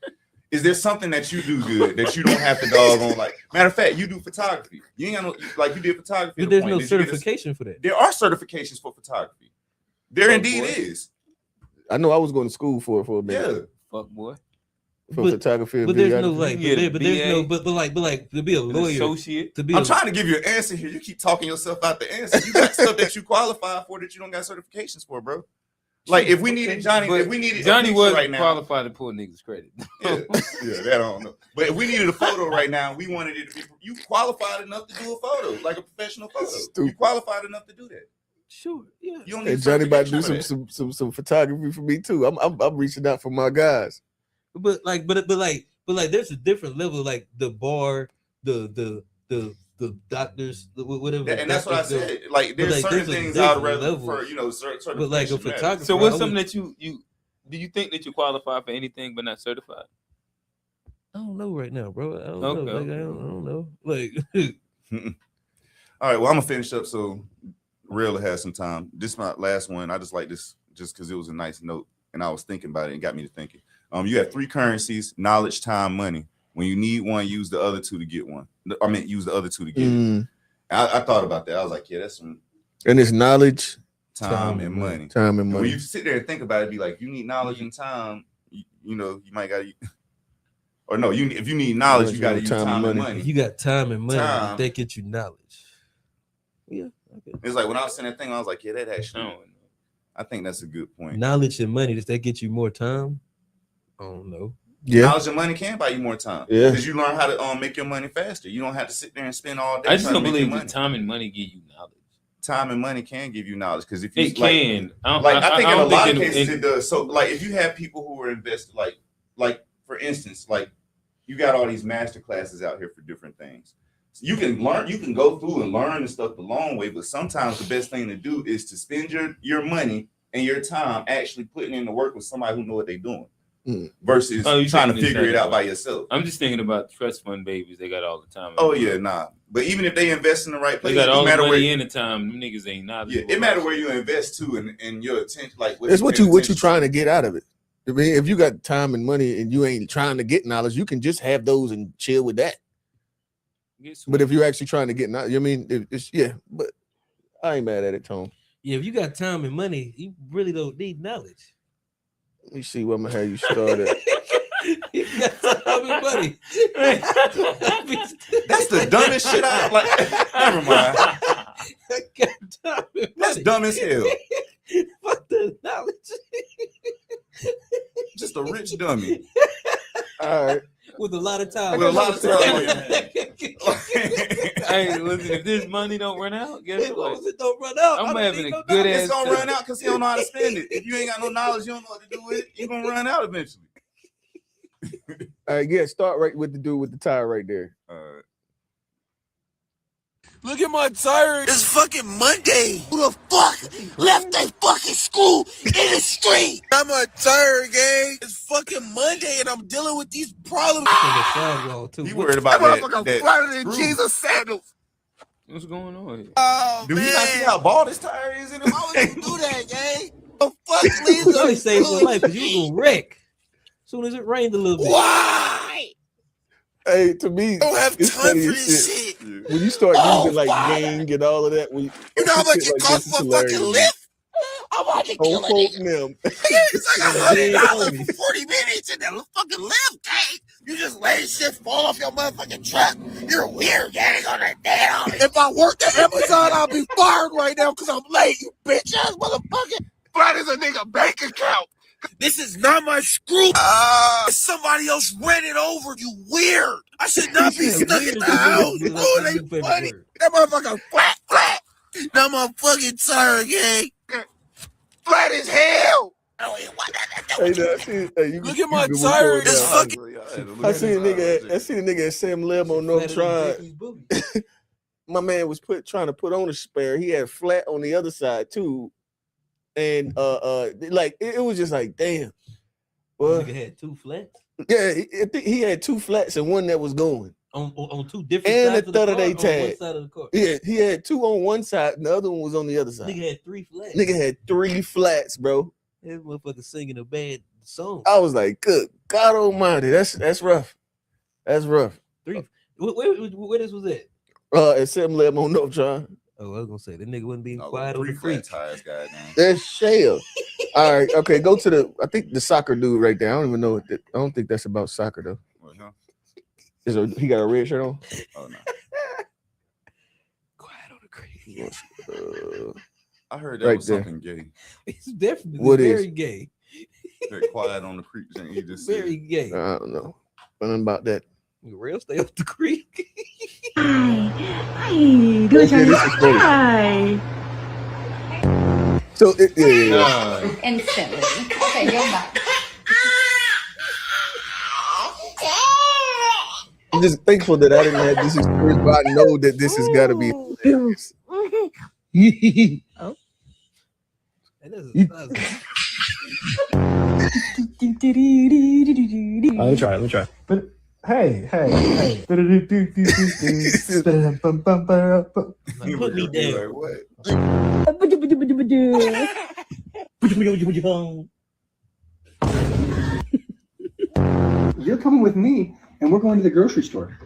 is there something that you do good that you don't have to dog on? Like, matter of fact, you do photography. You ain't got no like you did photography. But there's no certification for that. There are certifications for photography. There indeed is. I know I was going to school for a bit. Yeah, fuck boy. For photography, but there's no like, but there's no, but like to be a lawyer, associate. To be I'm trying to give you an answer here. You keep talking yourself out the answer. You got stuff that you qualify for that you don't got certifications for, bro. Like if we needed Johnny, if we needed Johnny was right now, qualified to pull niggas credit. yeah, that I don't know. But if we needed a photo right now, we wanted it to be. You qualified enough to do a photo, like a professional photo. You qualified enough to do that. Sure, yeah. You don't need Johnny about to do some photography for me too. I'm reaching out for my guys. But there's a different level, like the bar, the doctors, whatever. And that's what I said. Like there's certain things I'd rather prefer, certain. But like a photographer. So what's something that you do you think that you qualify for anything but not certified? I don't know right now, bro. I don't know. Like, I don't know. Like, all right. Well, I'm gonna finish up so Real has some time. This is my last one. I just like this just because it was a nice note, and I was thinking about it and got me to thinking. You have 3 currencies: knowledge, time, money. When you need one, use the other 2 to get one. I mean, use the other 2 to get it. I thought about that. I was like, yeah, that's some. And it's knowledge, time, and money. Time and money. When you sit there and think about it, be like, you need knowledge and time. You might got to. Or no, if you need knowledge, you got to use time and money. You got time and money. That get you knowledge. Yeah. Okay. It's like when I was saying that thing, I was like, yeah, that actually. I think that's a good point. Knowledge and money, does that get you more time? I don't know. Yeah. Knowledge and money can buy you more time. Yeah. Because you learn how to make your money faster. You don't have to sit there and spend all day. I just don't believe that time and money give you knowledge. Time and money can give you knowledge because if you I think in a lot of cases it does. So like if you have people who are invested, like for instance, like you got all these master classes out here for different things. So you can learn, you can go through and learn and stuff the long way, but sometimes the best thing to do is to spend your money and your time actually putting in the work with somebody who know what they're doing. Versus trying to figure it out by yourself. I'm just thinking about trust fund babies. They got all the time. Oh yeah, nah. But even if they invest in the right place, they got all the money in the time. Them niggas ain't not. Yeah, it matter where you invest to and your attention. Like it's what you trying to get out of it. I mean, if you got time and money and you ain't trying to get knowledge, you can just have those and chill with that. But if you're actually trying to get knowledge, I mean, but I ain't mad at it, Tom. Yeah, if you got time and money, you really don't need knowledge. Let me see where I'm gonna have you started. Buddy. That's the dumbest shit I like. Never mind. That's dumb as hell. Fuck the knowledge. Just a rich dummy. All right. With a lot of time. With a lot of time. Hey, listen, if this money don't run out, guess what? It don't run out. I'm having a good ass. It's gonna run out because he don't know how to spend it. If you ain't got no knowledge, you don't know what to do with it. You're gonna run out eventually. All right, yeah, start right with the dude with the tire right there. Look at my tire. It's fucking Monday. Who the fuck left their fucking school in the street? I'm a tire gang. It's fucking Monday and I'm dealing with these problems. You worried about that that? motherfucker flatter than Jesus sandals. What's going on here? Oh, Do man. you not see how bald his tire is in him? Why would you do that, gang? The fuck leave You probably them saved your life because you was gonna wreck as soon as it rained a little bit. Why? Hey, to me, don't have it's time funny for as this shit. When you start using like gang and all of that, when You know how much shit it like costs this is for a fucking hilarious. lift? I'm about to kill Don't it. quote them. It's like $100 for 40 minutes in that fucking lift, gang. You just let shit fall off your motherfucking truck. You're weird, gang, on that damn. If I worked at Amazon, I'll be fired right now because I'm late, you bitch ass motherfucker. Flat as a nigga bank account. This is not my screw. Somebody else ran it over, you weird. I should not be stuck in the house. Oh, they funny. That motherfucker flat. That motherfucking tire, gang. Flat as hell. Hey, you Look at my tire. It's fucking. I seen a nigga at Sam Lem on North Tribe. My man was trying to put on a spare. He had flat on the other side too. And like it was just like, damn. Well, Nigga had two flats. Yeah, I think he had two flats and one that was going on two different and sides a third of the they car, on one tag. side of the car. Yeah, he had two on one side, and the other one was on the other side. Nigga had three flats. Nigga had three flats, bro. This motherfucker singing a bad song. I was like, good God Almighty, that's rough. That's rough. Where this was at? At 7-Eleven on North Drive. Oh, I was gonna say that nigga wasn't being quiet on the Three creek. tires, goddamn. That's Shale. All right, okay, go to I think the soccer dude right there. I don't even know I don't think that's about soccer though. He got a red shirt on? Oh no. Quiet on the creek. I heard that Right was there. something gay. It's definitely What is? very gay. Very quiet on the creek. He just Very gay. I don't know. Nothing about that. Real stay up the creek. Hi, do Okay, this is funny. Hi. So yeah. Instantly. Okay, go back. I'm just thankful that I didn't have this experience, but I know that this has got to be hilarious. Oh. Let me try. But hey. Put me down. You're coming with me, and we're going to the grocery store.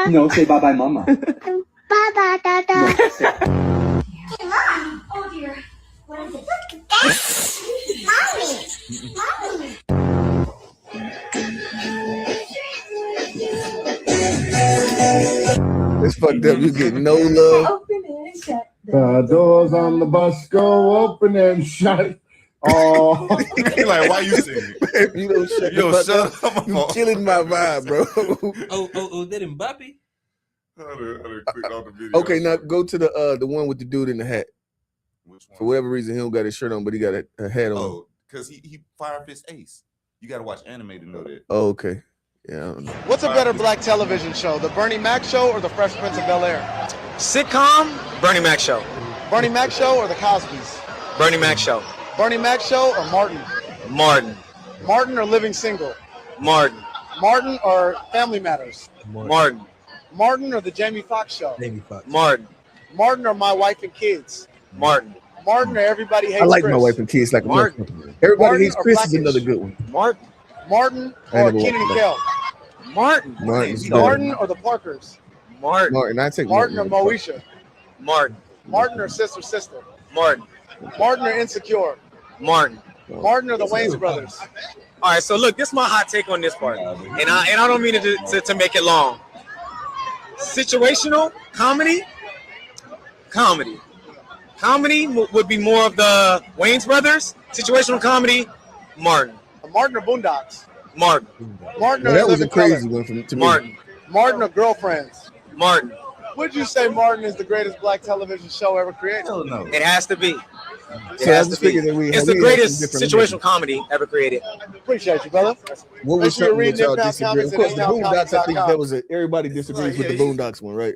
No, say bye-bye, mama. Bye-bye, Dada. No, say- Mom! Oh dear. What is it? Mommy! It's fucked up. You get no love. Open and shut. The doors on the bus go open and shut. Oh, like, why you singing? You don't shut Yo, the shut fuck up. up. You killing my vibe, bro. Oh, that Mbappe? Okay, now go to the one with the dude in the hat. For whatever reason, he don't got his shirt on, but he got a hat on. Oh, because he Fire Fist Ace. You got to watch anime to know that. Oh, okay. Yeah, I don't know. What's a better black television show, the Bernie Mac Show or the Fresh Prince of Bel-Air? Sitcom, Bernie Mac Show. Bernie Mac Show or the Cosbys? Bernie Mac Show. Bernie Mac Show or Martin? Martin. Martin or Living Single? Martin. Martin or Family Matters? Martin. Martin or the Jamie Foxx Show? Jamie Foxx. Martin. Martin or My Wife and Kids? Martin. Martin or Everybody Hates I like Chris? My Wife and Kids like a Martin. motherfucker. Everybody Martin Hates or Chris is Blackish? another good one. Martin. Martin I or never Keenan and watched Kel? Martin. Martin's Martin better. or the Parkers? Martin. Martin, I take Martin or Martin. Moesha? Martin. Martin or Sister? Martin. Martin or Insecure? Martin. Martin or the Wayans Brothers? All right, so look, this is my hot take on this part, and I don't mean to make it long. Situational comedy would be more of the Wayans brothers. Situational comedy, Martin or Boondocks. Martin Martin Now, or that was a Living Color. crazy one to me. Martin or Girlfriends. Martin. Would you say Martin is the greatest black television show ever created? Hell no. It has to be. It So I has just to be. figured that we It's had the some greatest different situational comedy ever created. Appreciate you, brother. What was Make sure you something that y'all read disagree? Of course, the Boondocks. I think NipNowComics.com. that was everybody disagrees with the Boondocks one, right?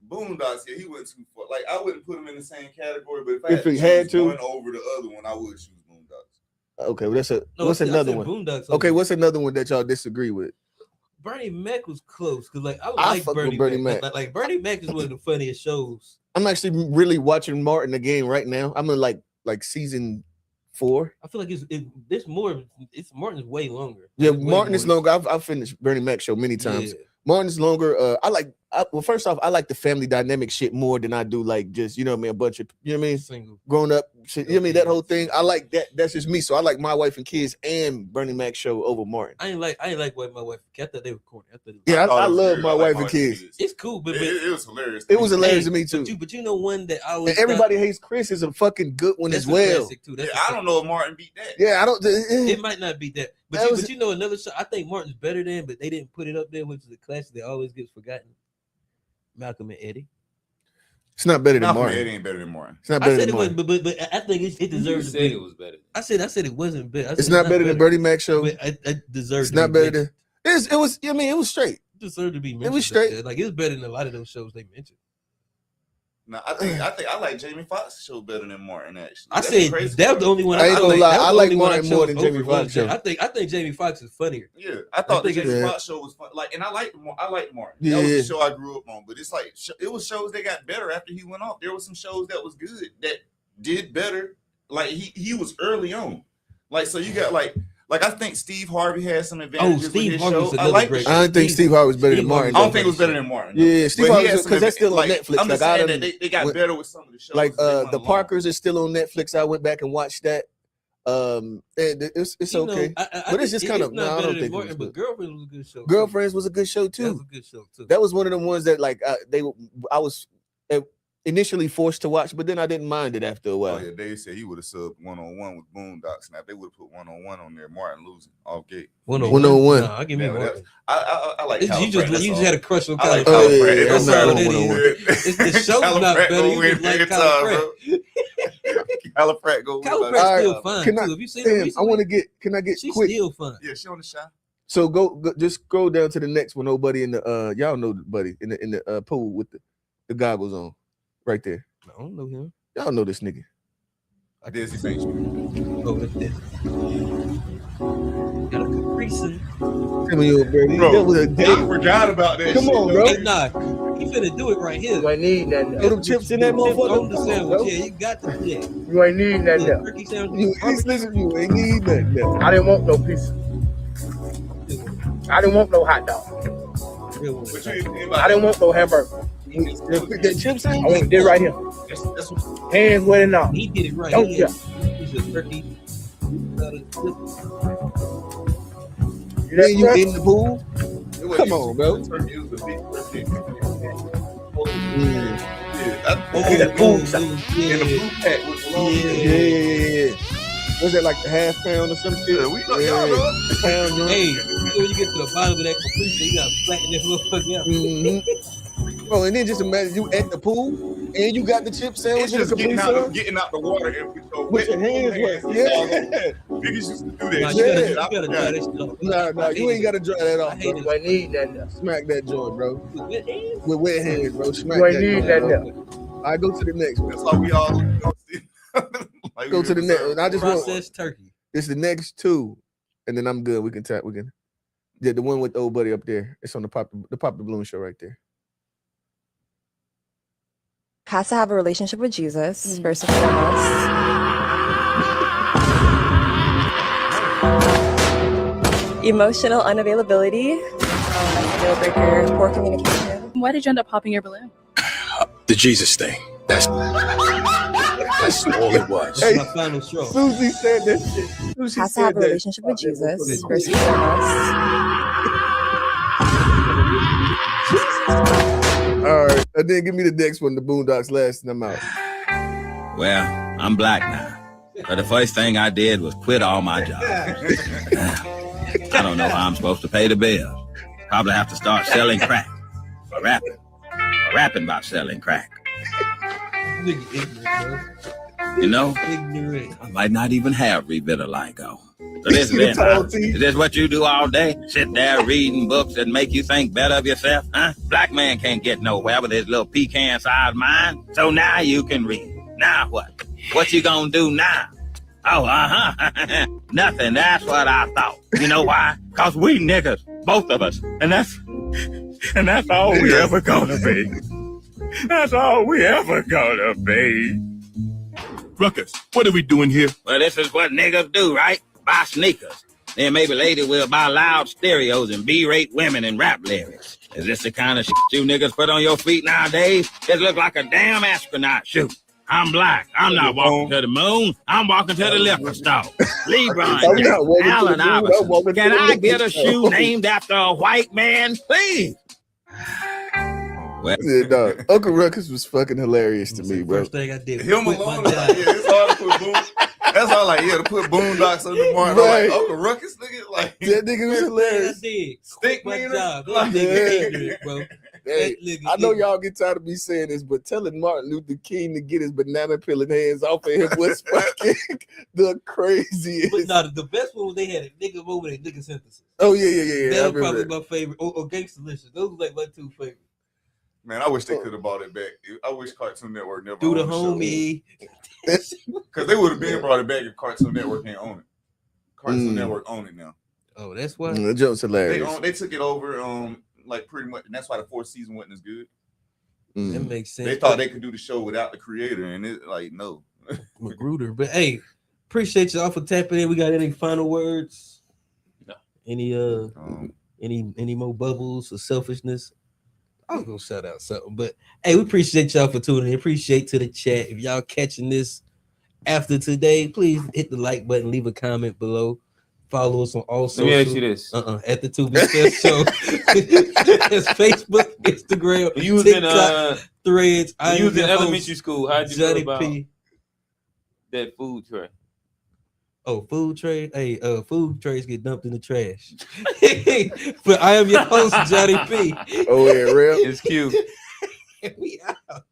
Boondocks, yeah, he went too far. Like I wouldn't put him in the same category, but If if he I had had to to? choose one over the other one, I would choose Boondocks. Okay, well, No, what's I another said one? Boondocks Okay, over- what's another one that y'all disagree with? Bernie Mac was close because like I I like fuck with Bernie, Bernie Mac. Mac. Like Bernie Mac is one of the funniest shows. I'm actually really watching Martin again right now. I'm in like season 4. I feel like it's Martin's way longer. Yeah, It's way Martin is more- longer. I've finished Bernie Mac show many times. Yeah. Martin's longer. Well, first off, I like the family dynamic shit more than I do like just, you know what I mean, a bunch of, you know what I mean, Single. grown up shit. You know what I mean, that whole thing. I like that. That's just me. So I like My Wife and Kids and Bernie Mac show over Martin. I ain't like what My Wife. I thought they were corny. Yeah, thought I it was love weird. My I Wife like and Kids. It's cool, but It was hilarious. It was hilarious to me too. But you know one that I always And Everybody Hates Chris is a fucking good one that's as a well. classic, too. That's I don't know if Martin beat that. Yeah, I don't. It might not be that, but That you, was- but you know another show I think Martin's better than, but they didn't put it up there, which is a classic that always gets forgotten. Malcolm and Eddie. It's not better than Malcolm Martin. Eddie ain't better than Martin. It's not I better said than it was, Martin. but I think it deserves to said be. it was better. I said it wasn't better. I It's said not better than Bernie Mac show. But it deserves. It's not better than. It was. I mean, it was straight. It deserved to be mentioned. It was straight. Like it was better than a lot of those shows they mentioned. No, I think I like Jamie Foxx's show better than Martin. Actually, I That's said crazy that's part. the only one. I ain't gonna lie, that was I the like only one Martin chose more than over Jamie one. Foxx show. I think Jamie Foxx is funnier. Yeah, I thought the think Jamie it's- Foxx show was fun. Like, and I liked Martin. Yeah. That was the show I grew up on. But it's like it was shows that got better after he went off. There were some shows that was good that did better. Like he was early on. Like so, you got like I think Steve Harvey had some advantages. Steve with his Harvey's show. I another like great the I show. don't think Steve Harvey's better than Steve Martin. I don't Harvey's think it was better than Martin. Yeah, Steve But he Harvey had because that's still on Netflix. I'm just Like, I saying done- that they got went- better with some of the shows. Like as they went the along. Parkers is still on Netflix. I went back and watched that. And it's You know, okay, I but it's think just kind of. not No, I better don't than think. It Martin, was but good. Girlfriends was a good show. Girlfriends was a good show That was too. a good show too. That was one of them ones that like I was initially forced to watch, but then I didn't mind it after a while. Oh yeah, Dave said he would have subbed 1-on-1 with Boondocks. Now if they would have put 1-on-1 on there, Martin losing off gate. 1-on-1. Nah, I give me Yeah, Martin. I like You Caliprat, just that's you all. just had a crush on I like Caliprat. Oh, yeah, Caliprat. yeah, That's I'm not all on it 1-on-1. is. It's the show's not Caliprat better. go You win just like every time, Caliprat. bro. Caliprat go win. Caliprat's All right, still fun can too. I- Have you seen her Damn, I recently? want to get. Can I get She's quick? still fun. Yeah, she on the shot. So go just scroll down to the next one. Nobody in the y'all know the buddy in the pool with the goggles on, right there. I don't know him. Y'all know this nigga. I did see St. Street. Oh, it's this. Got a Capri Sun. Come on, bro. Bro, That was a date. I forgot about that. Come shit, on, though. bro. Hey, nah, you finna do it right here. ain't need nothing. Put them chips in that On the motherfucker. sandwich. Bro. Yeah, you got to do that. You ain't need nothing. Yeah, turkey sandwich. You listen, you ain't need nothing. Now. I didn't want no pizza. I didn't want no hot dog. Real one. But you, I didn't want no hamburger. Put that chips I in. want this right here. That's what Hands wet and all. He did it right. Don't He ya? He's a turkey. You Then you that in the pool. it was. Come on, bro. The turkey was a big turkey. Yeah, Yeah, In the pool. in the blue pack with the long yeah. Was that like the half pound or some shit? Yeah, we know, y'all know. The pound joint. Hey, when you get to the bottom of that completion, you gotta flatten that motherfucker out. Mm-hmm. Bro, and then just imagine you at the pool and you got the chip sandwich It's and just the getting Capri out, Sun. getting out the water and With your hands wet. Yeah. Niggas used to do Nah, that. you shit. gotta dry that shit off. Nah, you ain't gotta dry that I off, hate bro. it. You ain't need nothing. Smack that joint, bro. With hands? With wet hands, bro. Smack You ain't that need joint, nothing. bro. All right, go to the next one. That's why we all like Go to the next one. I just want Processed turkey. it's the next two, and then I'm good. We can tap. We can. Yeah, the one with the old buddy up there. It's on the Pop the Balloon show right there. Has to have a relationship with Jesus, first and foremost. Emotional unavailability, deal breaker, poor communication. Why did you end up popping your balloon? The Jesus thing. That's That's all it was. That's my final straw. Susie said that shit. Susie Has to have a relationship with Jesus, first and foremost. All right, and then give me the next one, the Boondocks last, and I'm out. Well, I'm black now. But the first thing I did was quit all my jobs. I don't know how I'm supposed to pay the bills. Probably have to start selling crack. Or rapping about selling crack. Nigga ignorant, bro. You know, Ignorant. I might not even have revitiligo. So this is it, huh? Is this what you do all day? Sit there reading books that make you think better of yourself, huh? Black man can't get nowhere with his little pecan-sized mind. So now you can read. Now what? What you gonna do now? Oh, nothing. That's what I thought. You know why? Cause we niggas, both of us, and that's all we ever gonna be. That's all we ever gonna be. Ruckus, what are we doing here? Well, this is what niggas do, right? Buy sneakers. Then maybe later we'll buy loud stereos and B-rate women and rap lyrics. Is this the kind of shit you niggas put on your feet nowadays? It look like a damn astronaut shoe. I'm black. I'm not walking to the moon. I'm walking to the liquor store. LeBron, Allen Iverson. Can I get a shoe named after a white man, please? Well, Yeah, dog. Uncle Ruckus was fucking hilarious to me, bro. First thing I did. Him quit alone, my like, job. yeah, it's hard to put boom. That's all like, yeah, to put Boondocks on the mark. Right. Like, Uncle Ruckus, nigga, like That nigga was hilarious. I did. Stick My me job. Yeah. That nigga ignorant, bro. Hey, That nigga I know ignorant. y'all get tired of me saying this, but telling Martin Luther King to get his banana peeling hands off of him was fucking the craziest. But no, the best one was they had a nigga moment and nigga synthesis. Oh yeah. That I was probably remember my favorite. Or Gangsta-licious. Those were like my two favorites. man, I wish they could have brought it back. I wish Cartoon Network never Do the owned homie. because they would have been brought it back if Cartoon Network ain't own it. Cartoon Network own it now. Oh, that's why. that. The joke's hilarious. They took it over, like pretty much, and that's why the fourth season wasn't as good. That makes sense. They thought they could do the show without the creator, and it like no. Magruder. But hey, appreciate y'all for tapping in. We got any final words? No. Any more bubbles or selfishness? I was gonna shout out something, but hey, we appreciate y'all for tuning in. Appreciate to the chat. If y'all catching this after today, please hit the like button, leave a comment below. Follow us on all Let me ask social. you this. At the 2B Show. It's Facebook, Instagram, Using TikTok, Threads. I am using your host, elementary school. How'd you Johnny feel about P. that food tray? Oh, food tray. Hey, food trays get dumped in the trash. But I am your host, Johnny P. Oh yeah, real. It's cute. We out.